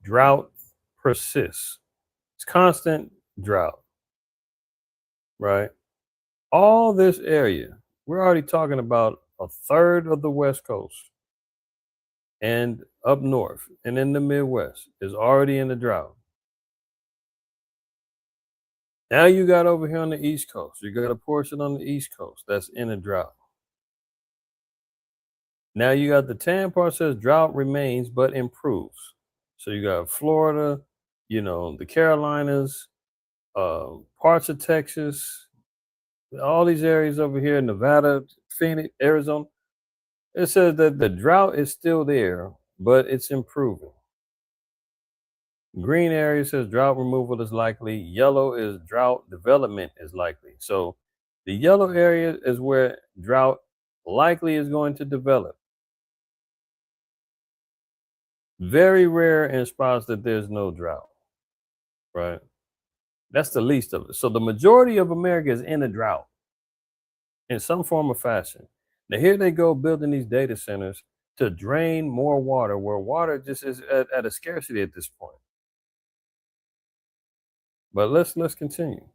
drought persists. It's constant drought, right? All this area, we're already talking about a third of the West Coast and up north and in the Midwest is already in the drought. Now you got over here on the East Coast, you got a portion on the East Coast that's in a drought. Now you got the tan part says drought remains but improves. So you got Florida, you know, the Carolinas, parts of Texas, all these areas over here, Nevada, Phoenix, Arizona. It says that the drought is still there, but it's improving. Green area says drought removal is likely. Yellow is drought development is likely. So the yellow area is where drought likely is going to develop. Very rare in spots that there's no drought, right? That's the least of it. So the majority of America is in a drought in some form or fashion. Now here they go building these data centers to drain more water, where water just is at a scarcity at this point. But let's continue.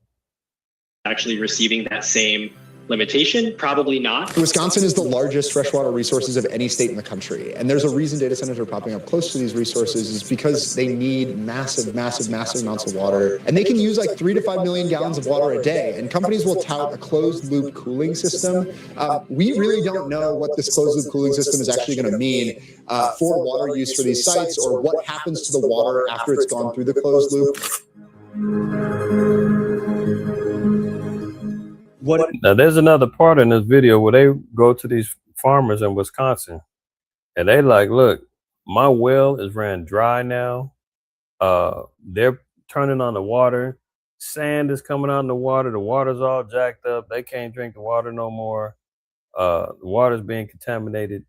Actually receiving that same limitation? Probably not. Wisconsin is the largest freshwater resources of any state in the country. And there's a reason data centers are popping up close to these resources is because they need massive, massive, massive amounts of water. And they can use like 3 to 5 million gallons of water a day. And companies will tout a closed loop cooling system. We really don't know what this closed loop cooling system is actually going to mean for water use for these sites, or what happens to the water after it's gone through the closed loop. Now, there's another part in this video where they go to these farmers in Wisconsin and they like, look, my well is ran dry now. They're turning on the water. Sand is coming out in the water. The water's all jacked up. They can't drink the water no more. The water's being contaminated.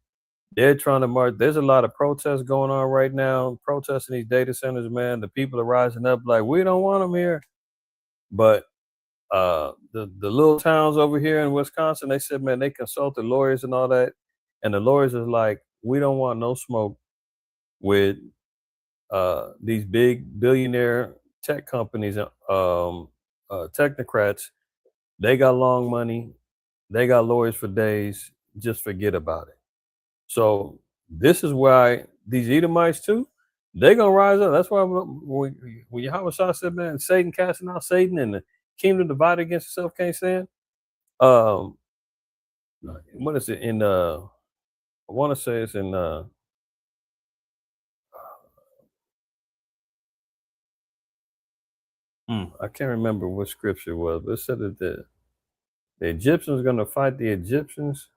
They're trying to march. There's a lot of protests going on right now, protesting these data centers, man. The people are rising up like, we don't want them here. But the little towns over here in Wisconsin, they said, man, they consulted lawyers and all that, and the lawyers is like, we don't want no smoke with these big billionaire tech companies, technocrats. They got long money, they got lawyers for days. Just forget about it. So this is why these Edomites too, they're gonna rise up. That's why when Yahweh said, man, Satan casting out Satan and the kingdom divided against itself can't stand. What is it in I want to say it's in I can't remember what scripture it was, but it said that the Egyptians are gonna fight the Egyptians.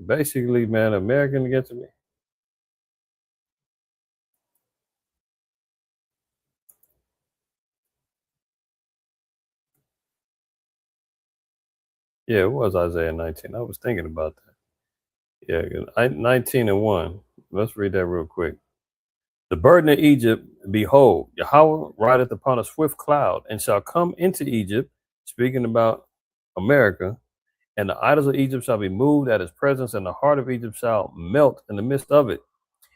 Basically, man, American against me. Yeah, it was Isaiah 19. I was thinking about that. Yeah, 19:1. Let's read that real quick. The burden of Egypt, behold, Yahweh rideth upon a swift cloud, and shall come into Egypt, speaking about America, and the idols of Egypt shall be moved at his presence, and the heart of Egypt shall melt in the midst of it.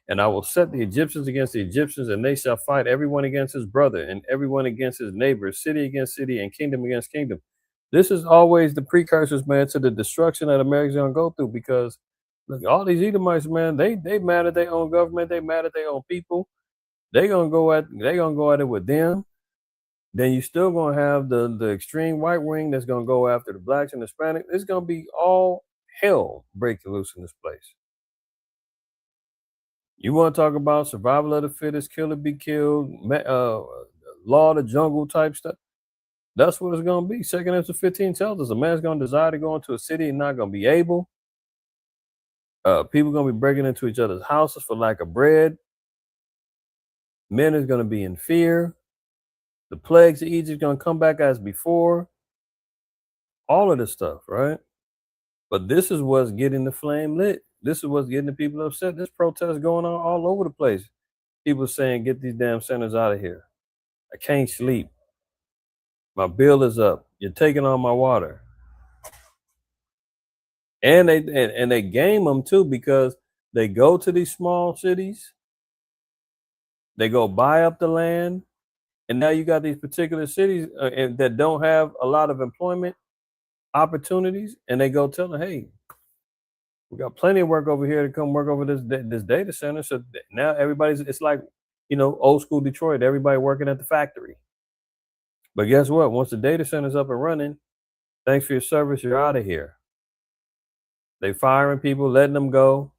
And I will set the Egyptians against the Egyptians, and they shall fight everyone against his brother, and everyone against his neighbor, city against city, and kingdom against kingdom. This is always the precursors, man, to the destruction that America's gonna go through, because look, all these Edomites, man, they mad at their own government, they mad at their own people. They're gonna go at it with them. Then you still gonna have the extreme right wing that's gonna go after the blacks and Hispanics. It's gonna be all hell breaking loose in this place. You want to talk about survival of the fittest, kill or be killed, law of the jungle type stuff? That's what it's gonna be. 2 Ezra 15 tells us a man's gonna desire to go into a city and not gonna be able. People gonna be breaking into each other's houses for lack of bread. Men is gonna be in fear. The plagues of Egypt gonna come back as before. All of this stuff, right? But this is what's getting the flame lit. This is what's getting the people upset. This protest going on all over the place. People saying, get these damn centers out of here. I can't sleep. My bill is up. You're taking all my water. And they game them too, because they go to these small cities. They go buy up the land. And now you got these particular cities that don't have a lot of employment opportunities, and they go tell them, hey, we got plenty of work over here to come work over this data center. So now it's like, old school Detroit, everybody working at the factory. But guess what? Once the data center's up and running, thanks for your service, you're out of here. They firing people, letting them go,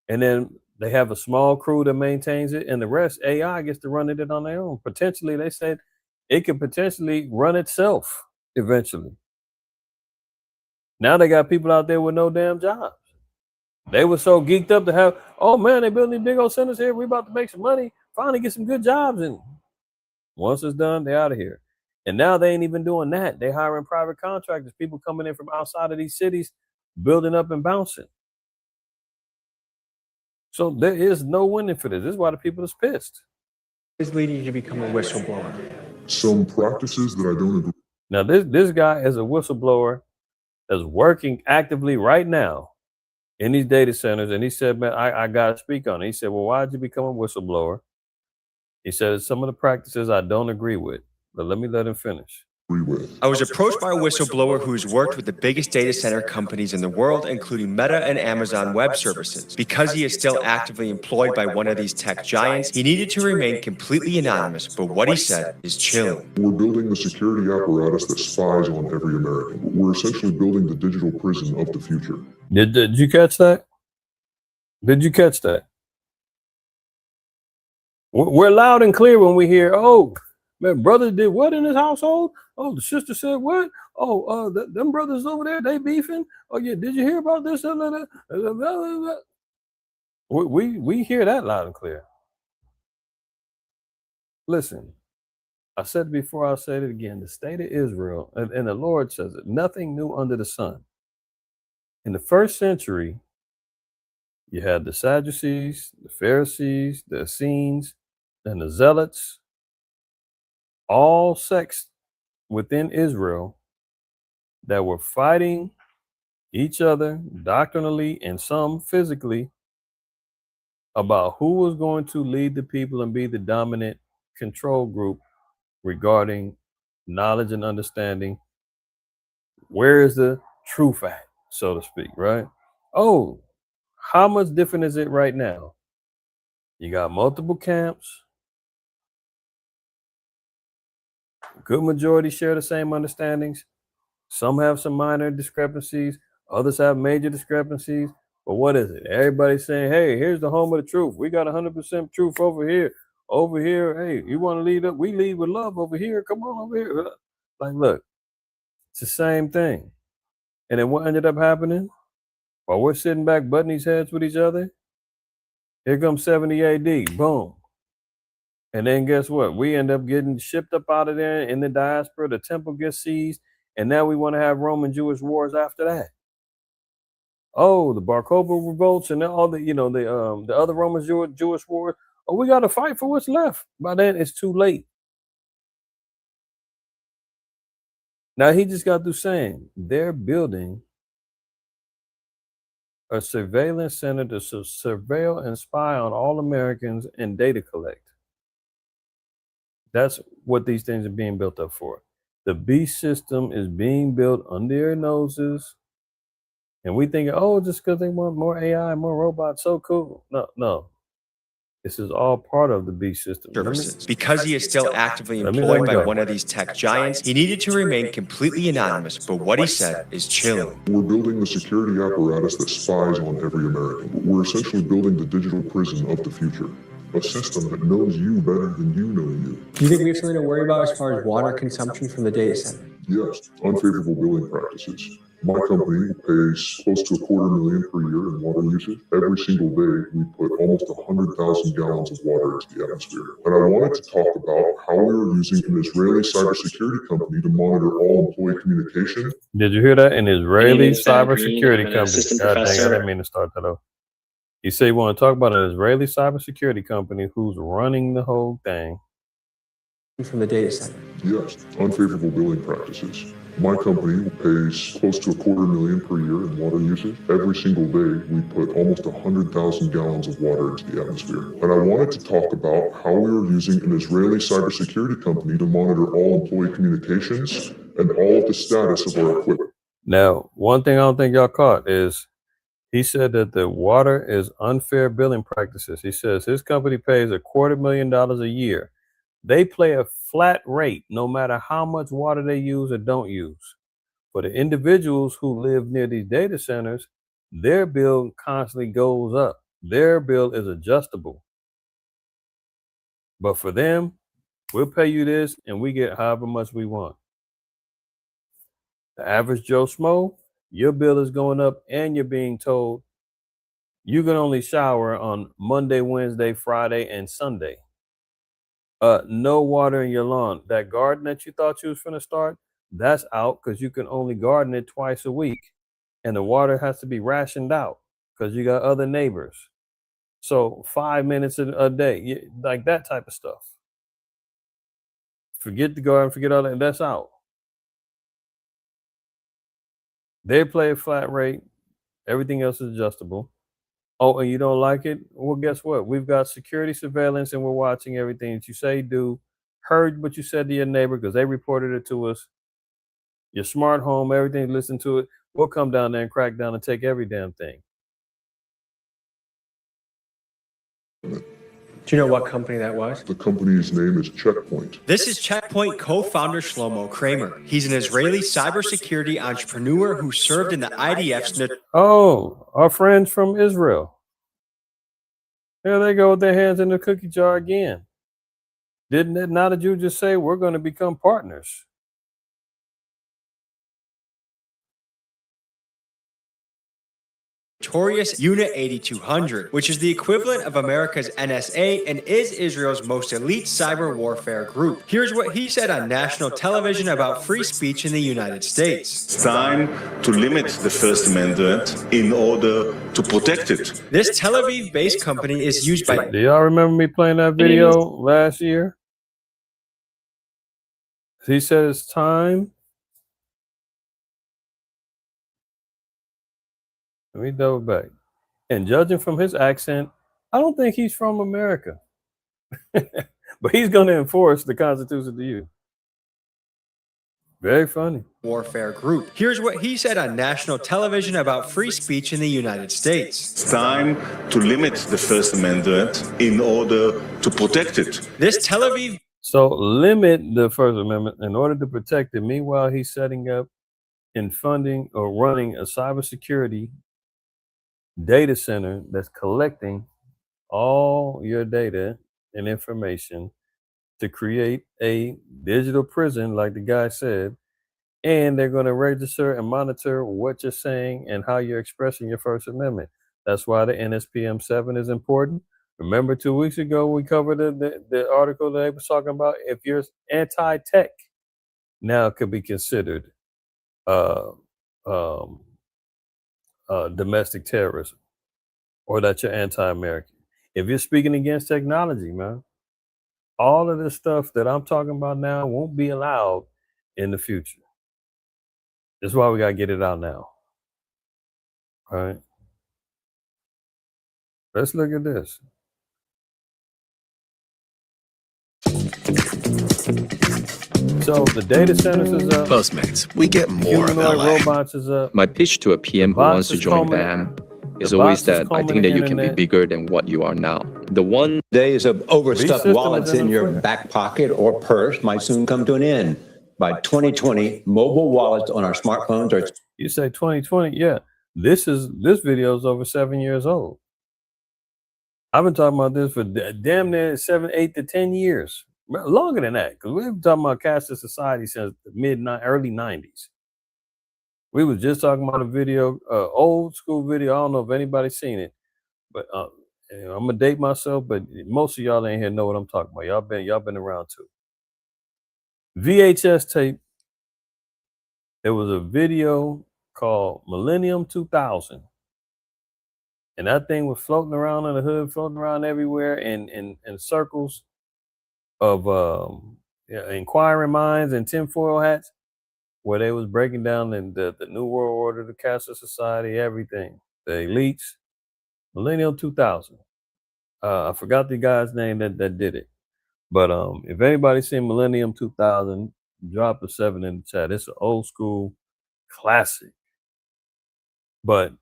and then they have a small crew that maintains it, and the rest, AI gets to run it on their own. Potentially, they said it could potentially run itself eventually. Now they got people out there with no damn jobs. They were so geeked up to have, oh man, they building these big old centers here. We about to make some money, finally get some good jobs. And once it's done, they're out of here. And now they ain't even doing that. They hiring private contractors, people coming in from outside of these cities, building up and bouncing. So there is no winning for this. This is why the people is pissed. Is leading you to become a whistleblower? Some practices that I don't agree. Now, this guy is a whistleblower that's working actively right now in these data centers. And he said, man, I got to speak on it. He said, well, why'd you become a whistleblower? He said, some of the practices I don't agree with, but let me let him finish. With. I was approached by a whistleblower who's worked with the biggest data center companies in the world, including Meta and Amazon Web Services. Because he is still actively employed by one of these tech giants, he needed to remain completely anonymous, but what he said is chilling. We're building the security apparatus that spies on every American. We're essentially building the digital prison of the future. Did you catch that? Did you catch that? We're loud and clear when we hear, oh, man, brother did what in his household? Oh, the sister said what? Oh, them brothers over there, they beefing. Oh yeah, did you hear about this? We hear that loud and clear. Listen, I said it before, I'll say it again. The state of Israel, and the Lord says it, nothing new under the sun. In the first century, you had the Sadducees, the Pharisees, the Essenes, and the Zealots, all sects within Israel that were fighting each other doctrinally and some physically about who was going to lead the people and be the dominant control group regarding knowledge and understanding. Where is the truth at, so to speak, right? Oh, how much different is it right now? You got multiple camps. Good majority share the same understandings. Some have some minor discrepancies. Others have major discrepancies. But what is it? Everybody's saying, hey, here's the home of the truth. We got 100% truth over here. Over here, hey, you want to lead up? We lead with love over here. Come on over here. Like, look, it's the same thing. And then what ended up happening? While we're sitting back butting these heads with each other, here comes 70 AD. Boom. And then guess what? We end up getting shipped up out of there in the diaspora. The temple gets seized. And now we want to have Roman Jewish wars after that. Oh, the Bar Kokhba revolts and all the, the other Roman Jewish wars. Oh, we got to fight for what's left. By then, it's too late. Now, he just got through saying they're building a surveillance center to surveil and spy on all Americans and data collect. That's what these things are being built up for. The beast system is being built under their noses. And we think, oh, just because they want more AI, more robots, so cool. No. This is all part of the beast system. Because he is still actively employed by one of these tech giants, he needed to remain completely anonymous, but what he said is chilling. We're building the security apparatus that spies on every American. We're essentially building the digital prison of the future. A system that knows you better than you know you. Do you think we have something to worry about as far as water consumption from the data center? Yes, unfavorable billing practices. My company pays close to $250,000 per year in water usage. Every single day, we put almost 100,000 gallons of water into the atmosphere. And I wanted to talk about how we are using an Israeli cybersecurity company to monitor all employee communication. Did you hear that? An Israeli cybersecurity company. Assistant God dang, I professor. didn't mean to start that off. You say you want to talk about an Israeli cybersecurity company who's running the whole thing. From the data center? Yes, unfavorable billing practices. My company pays close to $250,000 per year in water usage. Every single day, we put almost 100,000 gallons of water into the atmosphere. And I wanted to talk about how we are using an Israeli cybersecurity company to monitor all employee communications and all of the status of our equipment. Now, one thing I don't think y'all caught is he said that the water is unfair billing practices. He says his company pays $250,000 a year. They play a flat rate no matter how much water they use or don't use. For the individuals who live near these data centers, their bill constantly goes up. Their bill is adjustable. But for them, we'll pay you this and we get however much we want. The average Joe Schmo, your bill is going up and you're being told you can only shower on Monday, Wednesday, Friday, and Sunday. No water in your lawn. That garden that you thought you was finna start, that's out because you can only garden it twice a week. And the water has to be rationed out because you got other neighbors. So 5 minutes a day, like that type of stuff. Forget the garden, forget all that, and that's out. They play a flat rate. Everything else is adjustable. Oh, and you don't like it? Well, guess what? We've got security surveillance, and we're watching everything that you say, do. Heard what you said to your neighbor because they reported it to us. Your smart home, everything, listen to it. We'll come down there and crack down and take every damn thing. Do you know what company that was? The company's name is Checkpoint. This is Checkpoint co-founder Shlomo Kramer. He's an Israeli cybersecurity entrepreneur who served in the IDF's... Oh, our friends from Israel. There they go with their hands in the cookie jar again. Now did you just say we're going to become partners? Notorious Unit 8200, which is the equivalent of America's NSA and is Israel's most elite cyber warfare group. Here's what he said on national television about free speech in the United States. It's time to limit the First Amendment in order to protect it. This Tel Aviv-based company is used by... Do y'all remember me playing that video last year? He said it's time. Let me double back. And judging from his accent, I don't think he's from America. But he's going to enforce the Constitution to you. Very funny. Warfare group. Here's what he said on national television about free speech in the United States. It's time to limit the First Amendment in order to protect it. This Tel Aviv... So limit the First Amendment in order to protect it. Meanwhile, he's setting up and funding or running a cybersecurity data center that's collecting all your data and information to create a digital prison, like the guy said, and they're going to register and monitor what you're saying and how you're expressing your First Amendment. That's why the NSPM 7 is important. Remember 2 weeks ago we covered the article that they was talking about if you're anti-tech, now it could be considered domestic terrorism, or that you're anti-American. If you're speaking against technology, man, all of this stuff that I'm talking about now won't be allowed in the future. That's why we got to get it out now. All right. Let's look at this. So the data centers is up. Postmates, we get more of Humanoid LA. robots is up. My pitch to a PM who wants to join BAM is always that I think that you can be bigger than what you are now. The one days of overstuffed system wallets is in in your effect. back pocket or purse might soon come to an end. By 2020, mobile wallets on our smartphones are... You say 2020, yeah. This video is over 7 years old. I've been talking about this for damn near 7, 8 to 10 years. Longer than that, because we've been talking about cashless society since the early 90s. We was just talking about a video, old school video. I don't know if anybody's seen it, but I'm gonna date myself, but most of y'all ain't here know what I'm talking about. Y'all been around too. VHS tape. There was a video called Millennium 2000. And that thing was floating around in the hood, floating around everywhere in circles of inquiring minds and tinfoil hats, where they was breaking down the New World Order, the cashless society, everything, the elites. Millennium 2000. I forgot the guy's name that did it. But if anybody's seen Millennium 2000, drop a 7 in the chat. It's an old school classic. But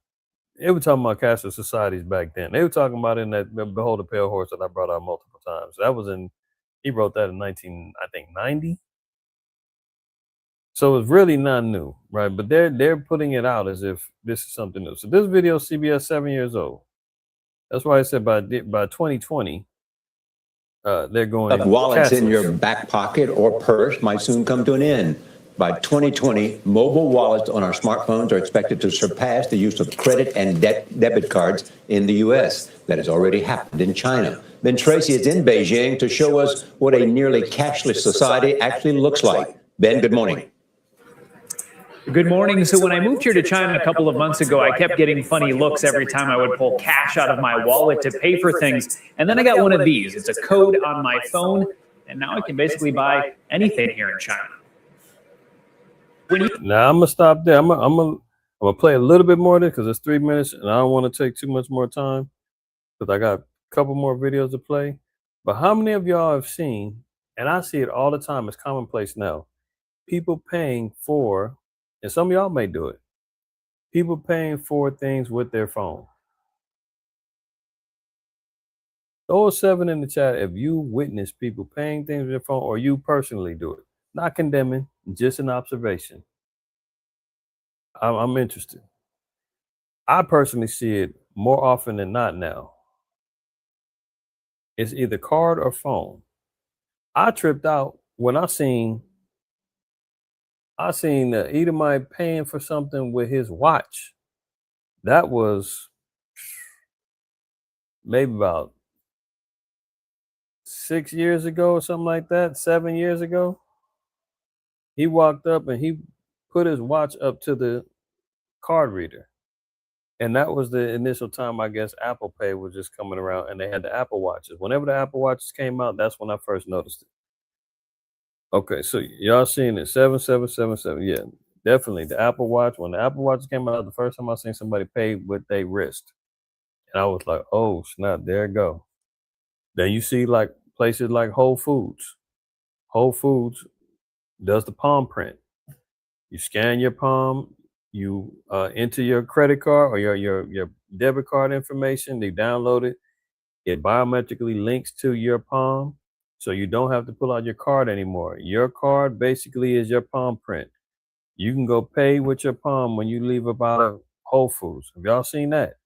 they were talking about cashless societies back then. They were talking about in that Behold the Pale Horse that I brought out multiple times. That was he wrote that in 1990. So it's really not new, right? But they're putting it out as if this is something new. So this video is CBS 7 years old. That's why I said by 2020, they're going. Wallets in cashless. your back pocket or purse might soon come to an end. By 2020, mobile wallets on our smartphones are expected to surpass the use of credit and debit cards in the U.S. That has already happened in China. Ben Tracy is in Beijing to show us what a nearly cashless society actually looks like. Ben, good morning. Good morning. So when I moved here to China a couple of months ago, I kept getting funny looks every time I would pull cash out of my wallet to pay for things. And then I got one of these. It's a code on my phone, and now I can basically buy anything here in China. Now I'm gonna stop there. I'm gonna play a little bit more of this because it's 3 minutes, and I don't want to take too much more time because I got a couple more videos to play. But how many of y'all have seen, and I see it all the time, it's commonplace now, people paying for, and some of y'all may do it, people paying for things with their phone. Throw a 7 in the chat if you witness people paying things with their phone or you personally do it. Not condemning, just an observation. I'm interested. I personally see it more often than not now. It's either card or phone. I tripped out when I seen the Edomite paying for something with his watch. That was maybe about 6 years ago or something like that, 7 years ago. He walked up and he put his watch up to the card reader. And that was the initial time, I guess, Apple Pay was just coming around and they had the Apple Watches. Whenever the Apple Watches came out, that's when I first noticed it. Okay, so y'all seen it, 7777. Yeah, definitely. The Apple Watch, when the Apple Watch came out, the first time I seen somebody pay with their wrist. And I was like, oh, snap, there it go. Then you see like places like Whole Foods. Whole Foods does the palm print. You scan your palm, you enter your credit card or your debit card information, they download it. It biometrically links to your palm, so you don't have to pull out your card anymore. Your card basically is your palm print. You can go pay with your palm when you leave up out of Whole Foods. Have y'all seen that?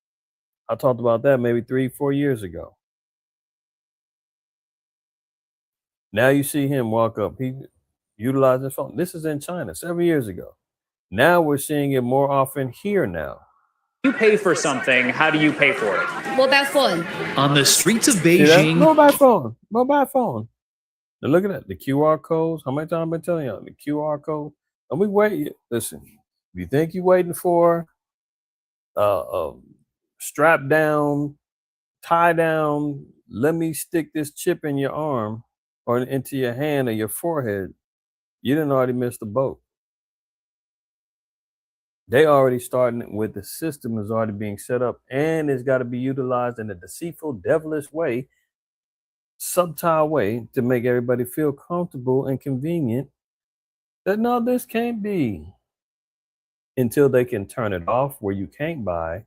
I talked about that maybe 3-4 years ago. Now you see him walk up. He utilizing his phone. This is in China 7 years ago. Now we're seeing it more often here now. You pay for something, how do you pay for it? Mobile phone. On the streets of See that? Beijing. Mobile phone. Now look at that. The QR codes. How many times I've been telling y'all? The QR code. And we wait. Listen, if you think you're waiting for strap down, tie down, let me stick this chip in your arm or into your hand or your forehead, you didn't already miss the boat. They already starting with the system is already being set up and it's got to be utilized in a deceitful, devilish way, subtle way to make everybody feel comfortable and convenient that no, this can't be, until they can turn it off where you can't buy,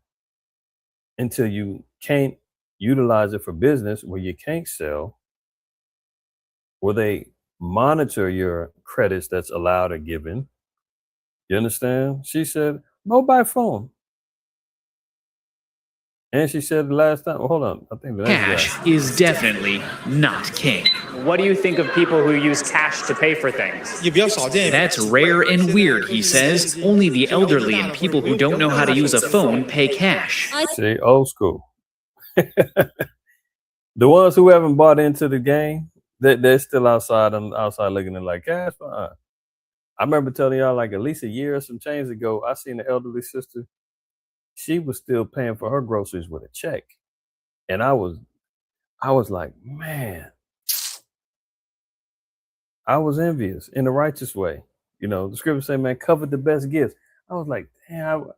until you can't utilize it for business where you can't sell, where they monitor your credits that's allowed or given. You understand? She said, mobile phone. And she said the last time, hold on, I think the next Cash is definitely not king. What do you think of people who use cash to pay for things? That's rare and weird, he says. Only the elderly and people who don't know how to use a phone pay cash. See, old school. The ones who haven't bought into the game, they're still outside looking at like cash. I remember telling y'all like at least a year or some change ago, I seen the elderly sister. She was still paying for her groceries with a check. And I was like, man, I was envious in the righteous way. You know, the scripture say, man, covet the best gifts. I was like, damn,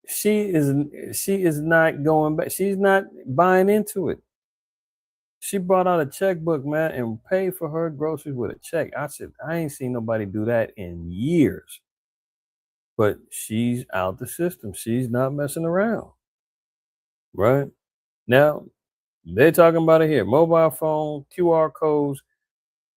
she is not going back. She's not buying into it. She brought out a checkbook, man, and paid for her groceries with a check. I said, I ain't seen nobody do that in years. But she's out the system. She's not messing around. Right? Now, they're talking about it here. Mobile phone, QR codes,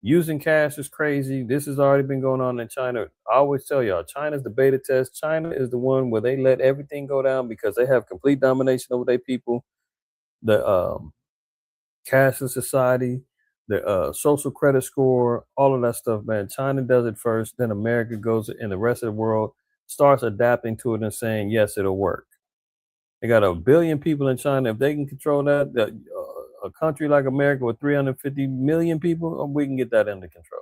using cash is crazy. This has already been going on in China. I always tell y'all, China's the beta test. China is the one where they let everything go down because they have complete domination over their people. The cashless society, the social credit score, all of that stuff, man. China does it first, then America goes, and the rest of the world starts adapting to it and saying, yes, it'll work. They got 1 billion people in China. If they can control that, a country like America with 350 million people, we can get that under control.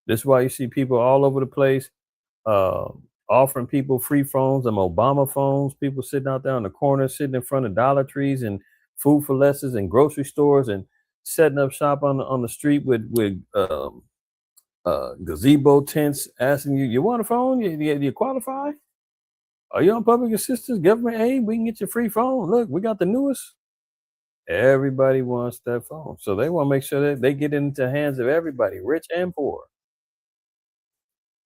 This is why you see people all over the place offering people free phones, them Obama phones, people sitting out there on the corner, sitting in front of Dollar Trees and Food for Lesses and grocery stores and setting up shop on the street with gazebo tents, asking you want a phone? You qualify? Are you on public assistance, government aid? We can get you a free phone. Look, we got the newest. Everybody wants that phone. So they want to make sure that they get into the hands of everybody, rich and poor.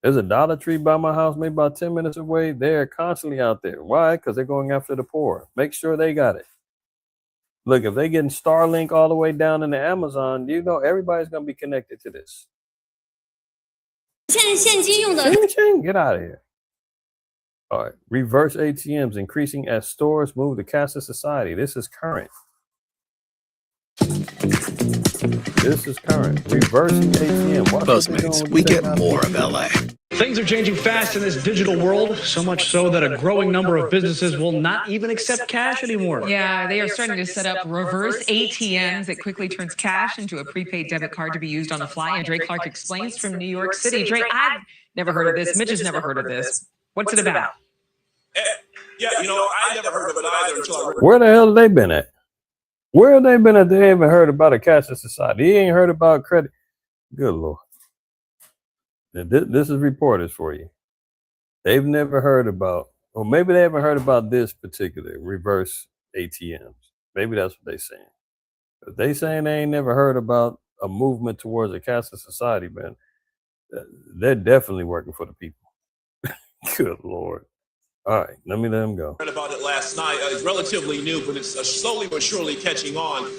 There's a Dollar Tree by my house, maybe about 10 minutes away. They're constantly out there. Why? Because they're going after the poor. Make sure they got it. Look, if they're getting Starlink all the way down into Amazon, you know everybody's going to be connected to this. Get out of here. All right. Reverse ATMs increasing as stores move to cashless society. This is current. This is current. Reversing ATM. Postmates, we get more of LA. Things are changing fast in this digital world, so much so that a growing number of businesses will not even accept cash anymore. Yeah, they are starting to set up reverse ATMs that quickly turns cash into a prepaid debit card to be used on the fly. And Dre Clark explains from New York City. Dre, I've never heard of this. Mitch has never heard of this. What's it about? Yeah, I never heard of it either until I read. Where the hell have they been at? Where have they been at? They haven't heard about a cashless society. He ain't heard about credit. Good Lord. This is reporters for you. They've never heard about, or maybe they haven't heard about this particular reverse ATMs. Maybe that's what they're saying. But they saying they ain't never heard about a movement towards a cashless society, man. They're definitely working for the people. Good Lord. All right, let them go. Read about it last night. It's relatively new, but it's slowly but surely catching on.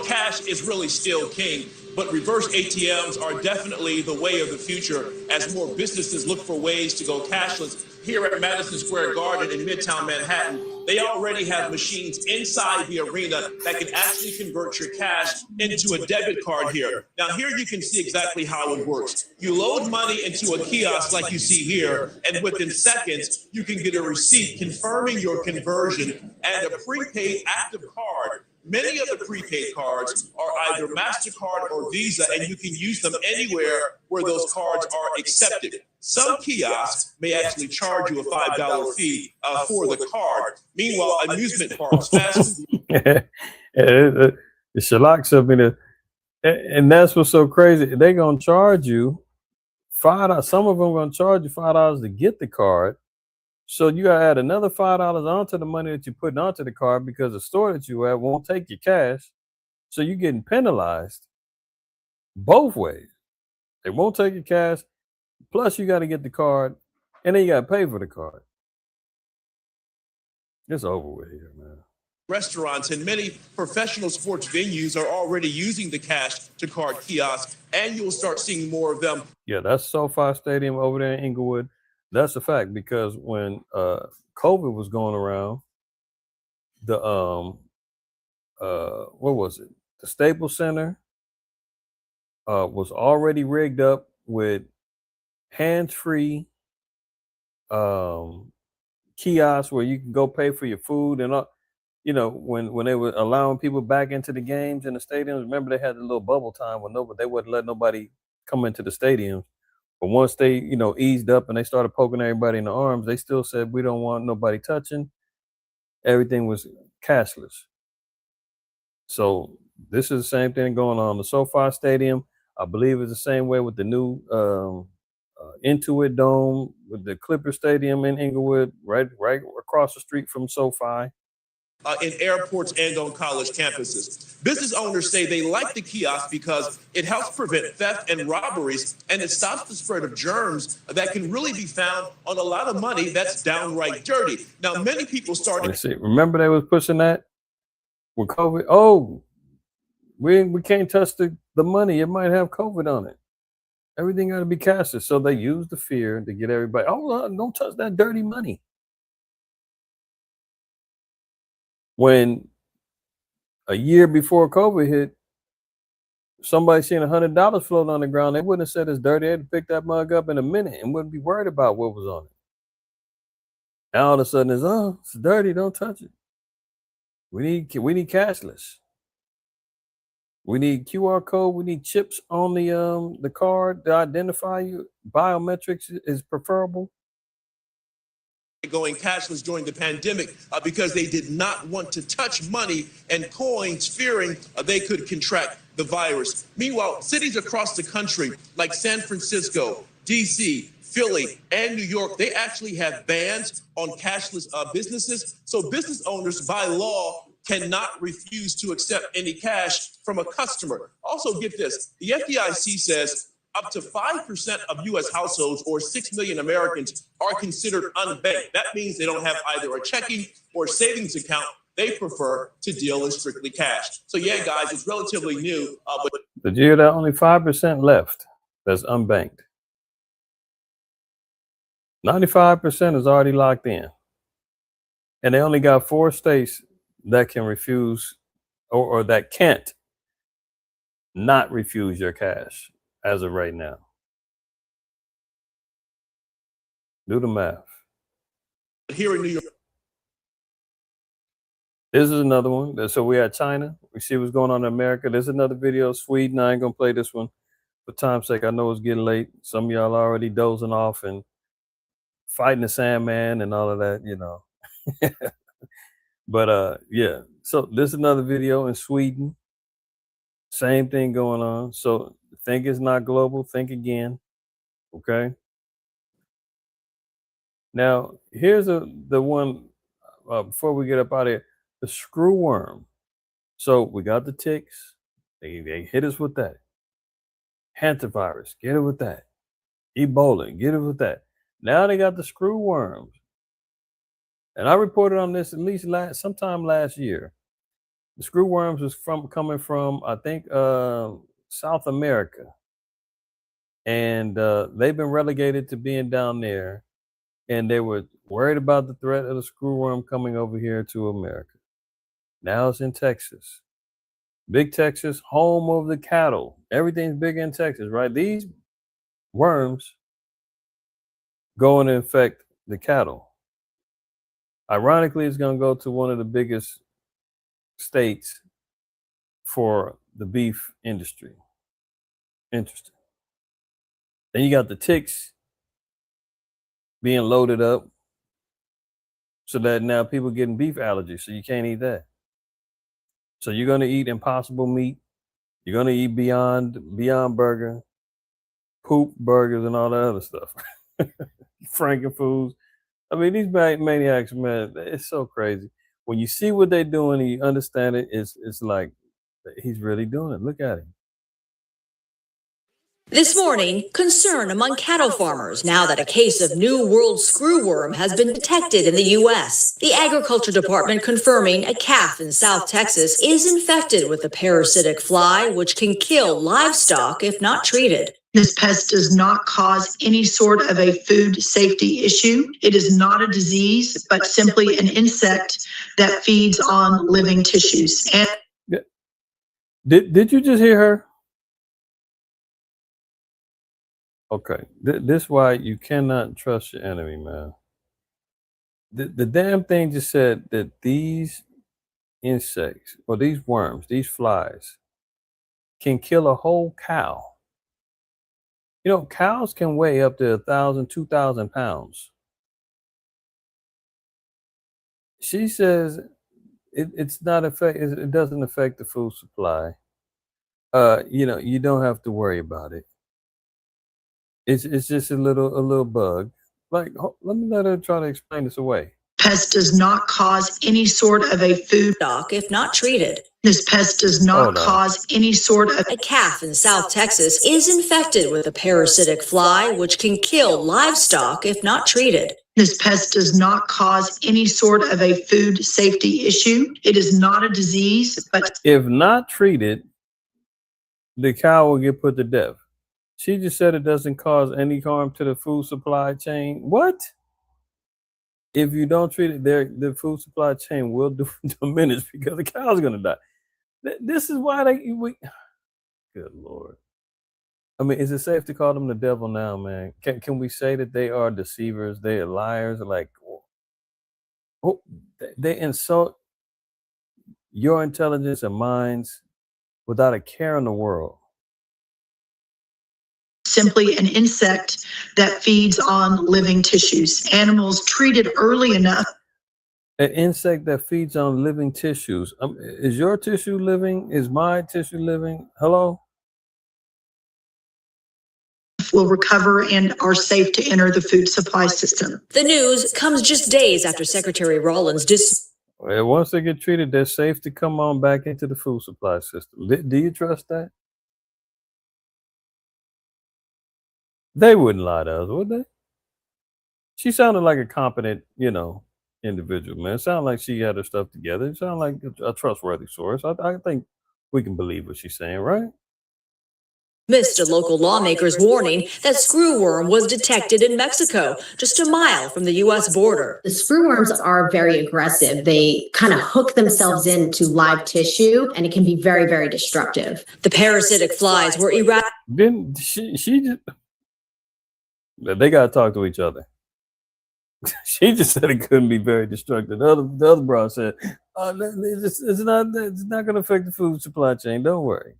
Cash is really still king, but reverse ATMs are definitely the way of the future as more businesses look for ways to go cashless. Here at Madison Square Garden in Midtown Manhattan, they already have machines inside the arena that can actually convert your cash into a debit card here. Now, here you can see exactly how it works. You load money into a kiosk like you see here, and within seconds, you can get a receipt confirming your conversion and a prepaid active card. Many of the prepaid cards are either MasterCard or Visa, and you can use them anywhere where those cards are accepted. Some kiosks may actually charge you a $5 fee for the card. Meanwhile, amusement parks, fast food. The Shalak something, and that's what's so crazy. They're gonna charge you $5. Some of them are gonna charge you $5 to get the card. So you gotta add another $5 onto the money that you put onto the card because the store that you at won't take your cash. So you're getting penalized both ways. They won't take your cash, plus you got to get the card, and then you got to pay for the card. It's over with here, man. Restaurants and many professional sports venues are already using the cash to card kiosks, and you'll start seeing more of them. Yeah, that's SoFi Stadium over there in Inglewood. That's a fact because when COVID was going around, the what was it? The Staples Center was already rigged up with hands-free kiosks where you can go pay for your food and when they were allowing people back into the games in the stadiums. Remember they had a little bubble time when they wouldn't let nobody come into the stadiums. But once they, eased up and they started poking everybody in the arms, they still said, we don't want nobody touching. Everything was cashless. So this is the same thing going on. The SoFi Stadium, I believe, is the same way with the new Intuit Dome, with the Clipper Stadium in Inglewood, right across the street from SoFi. In airports and on college campuses. Business owners say they like the kiosk because it helps prevent theft and robberies, and it stops the spread of germs that can really be found on a lot of money that's downright dirty. Now, many people started. Remember they was pushing that with COVID? Oh, we can't touch the money. It might have COVID on it. Everything got to be cashless. So they use the fear to get everybody, don't touch that dirty money. When a year before COVID hit, somebody seen $100 float on the ground, they wouldn't have said it's dirty. They'd pick that mug up in a minute and wouldn't be worried about what was on it. Now all of a sudden it's dirty, don't touch it. We need cashless. We need QR code. We need chips on the card to identify you. Biometrics is preferable. Going cashless during the pandemic because they did not want to touch money and coins, fearing they could contract the virus. Meanwhile, cities across the country like San Francisco, DC, Philly, and New York, they actually have bans on cashless businesses. So business owners by law cannot refuse to accept any cash from a customer. Also, get this, the FDIC says up to 5% of U.S. households, or 6 million Americans, are considered unbanked. That means they don't have either a checking or savings account. They prefer to deal in strictly cash. So yeah, guys, it's relatively new. But Did you hear that? Only 5% left that's unbanked. 95% is already locked in. And they only got 4 states that can refuse or that can't not refuse your cash as of right now. Do the math. here in New York, This is another one. So we had China. We see what's going on in America. There's another video. Sweden. I ain't gonna play this one for time's sake. I know it's getting late. Some of y'all are already dozing off and fighting the Sandman and all of that, you know. But yeah. So this is another video in Sweden. Same thing going on. So think it's not global. Think again. Okay. Now here's the one before we get up out of here. The screwworm. So we got the ticks. They hit us with that. Hantavirus, get it with that. Ebola, get it with that. Now they got the screwworms. And I reported on this at least sometime last year. The screwworms was coming from, I think, South America. And they've been relegated to being down there. And they were worried about the threat of the screwworm coming over here to America. Now it's in Texas. Big Texas, home of the cattle. Everything's big in Texas, right? These worms go and infect the cattle. Ironically, it's going to go to one of the biggest states for the beef industry. Interesting. Then you got the ticks being loaded up so that now people getting beef allergies, so you can't eat that. So you're going to eat impossible meat. You're going to eat Beyond Burger, poop burgers, and all that other stuff. Frankenfoods. I mean, these maniacs, man, it's so crazy. When you see what they're doing and you understand it, it's like he's really doing it. Look at him. This morning, concern among cattle farmers now that a case of New World screwworm has been detected in the U.S. The Agriculture Department confirming a calf in South Texas is infected with the parasitic fly, which can kill livestock if not treated. This pest does not cause any sort of a food safety issue. It is not a disease, but simply an insect that feeds on living tissues. And Did you just hear her? Okay, this is why you cannot trust your enemy, man. The damn thing just said that these insects, or these worms, these flies, can kill a whole cow. You know, cows can weigh up to 1,000, 2,000 pounds. She says it's not it doesn't affect the food supply. You know, you don't have to worry about it. It's just a little bug. Like, let her try to explain this away. Pest does not cause any sort of a food Stock if not treated. This pest does not cause any sort of A calf in South Texas is infected with a parasitic fly, which can kill livestock if not treated. This pest does not cause any sort of a food safety issue. It is not a disease, but If not treated, the cow will get put to death. She just said it doesn't cause any harm to the food supply chain. What? If you don't treat it, the food supply chain will diminish because the cow's going to die. This is why good Lord. I mean, is it safe to call them the devil now, man? Can we say that they are deceivers? They are liars? Like, they insult your intelligence and minds without a care in the world. Simply an insect that feeds on living tissues. Animals treated early enough. An insect that feeds on living tissues. Is your tissue living? Is my tissue living? Hello? Will recover and are safe to enter the food supply system. The news comes just days after Secretary Rollins Once they get treated, they're safe to come on back into the food supply system. Do you trust that? They wouldn't lie to us, would they? She sounded like a competent, individual, man. It sounded like she had her stuff together. It sounded like a trustworthy source. I think we can believe what she's saying, right? missed a local lawmaker's warning that screwworm was detected in Mexico, just a mile from the U.S. border. The screwworms are very aggressive. They kind of hook themselves into live tissue, and it can be very, very destructive. The parasitic flies were eradicated. Then she just, they got to talk to each other. She just said it couldn't be very destructive. The other bro said, it's not going to affect the food supply chain. Don't worry.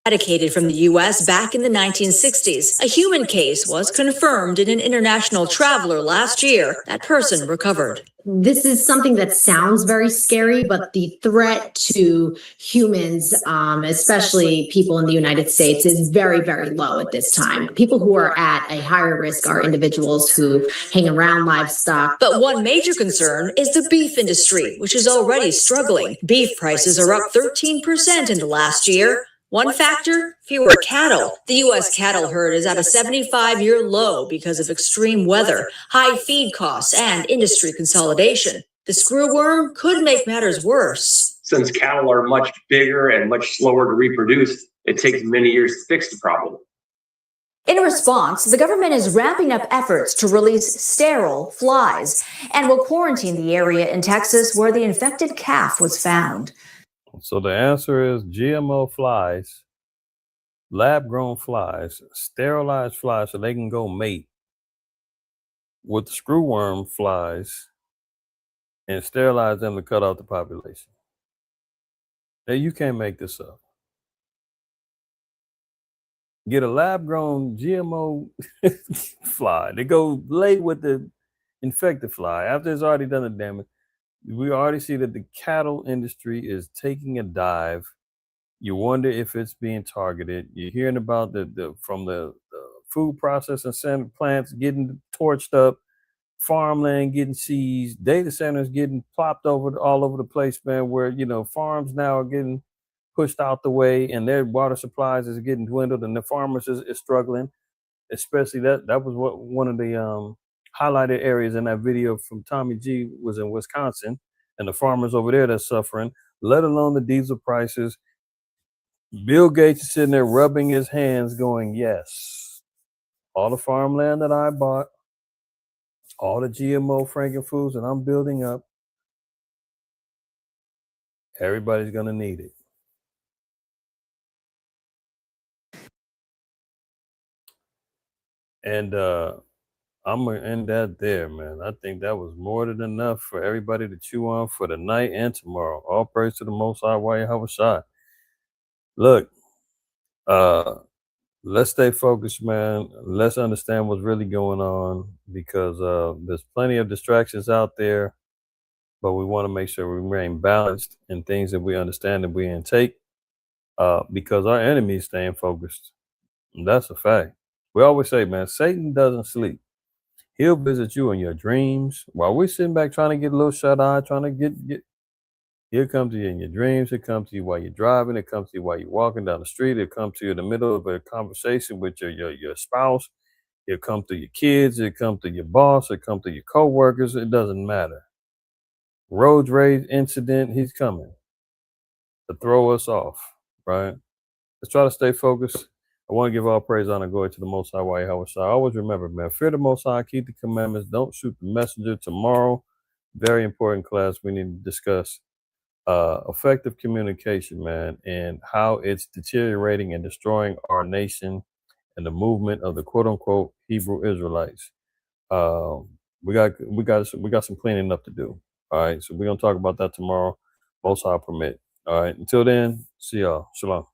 Eradicated from the U.S. back in the 1960s. A human case was confirmed in an international traveler last year. That person recovered. This is something that sounds very scary, but the threat to humans, especially people in the United States, is very, very low at this time. People who are at a higher risk are individuals who hang around livestock. But one major concern is the beef industry, which is already struggling. Beef prices are up 13% in the last year. One factor, fewer cattle. The U.S. cattle herd is at a 75-year low because of extreme weather, high feed costs, and industry consolidation. The screwworm could make matters worse. Since cattle are much bigger and much slower to reproduce, it takes many years to fix the problem. In response, the government is ramping up efforts to release sterile flies and will quarantine the area in Texas where the infected calf was found. So the answer is GMO flies, lab-grown flies, sterilized flies so they can go mate with the screwworm flies and sterilize them to cut off the population. Now, you can't make this up. Get a lab-grown GMO fly. They go late with the infected fly after it's already done the damage. We already see that the cattle industry is taking a dive. You wonder if it's being targeted. You're hearing about from the food processing center plants getting torched up, farmland getting seized, data centers getting plopped all over the place, man, where, farms now are getting pushed out the way and their water supplies is getting dwindled and the farmers is struggling. Especially that was one of the highlighted areas in that video from Tommy G was in Wisconsin, and the farmers over there that's suffering, let alone the diesel prices. Bill Gates is sitting there rubbing his hands going, yes, all the farmland that I bought, all the GMO frankenfoods that I'm building up, everybody's going to need it. And I'm going to end that there, man. I think that was more than enough for everybody to chew on for tonight and tomorrow. All praise to the Most High, IQAhmath. Look, let's stay focused, man. Let's understand what's really going on because there's plenty of distractions out there, but we want to make sure we remain balanced in things that we understand and we intake because our enemy is staying focused. And that's a fact. We always say, man, Satan doesn't sleep. He'll visit you in your dreams while we're sitting back trying to get a little shut-eye, trying to get. He'll come to you in your dreams. He'll come to you while you're driving. He'll come to you while you're walking down the street. He'll come to you in the middle of a conversation with your spouse. He'll come to your kids. He'll come to your boss. He'll come to your coworkers. It doesn't matter. Road rage incident, he's coming to throw us off, right? Let's try to stay focused. I want to give all praise, honor, glory to the Most High, IQAhmath. Always remember, man, fear the Most High, keep the commandments, don't shoot the messenger. Tomorrow, very important class we need to discuss effective communication, man, and how it's deteriorating and destroying our nation and the movement of the quote-unquote Hebrew Israelites. We got some cleaning up to do. All right, so we're gonna talk about that tomorrow. Most High permit. All right. Until then, see y'all. Shalom.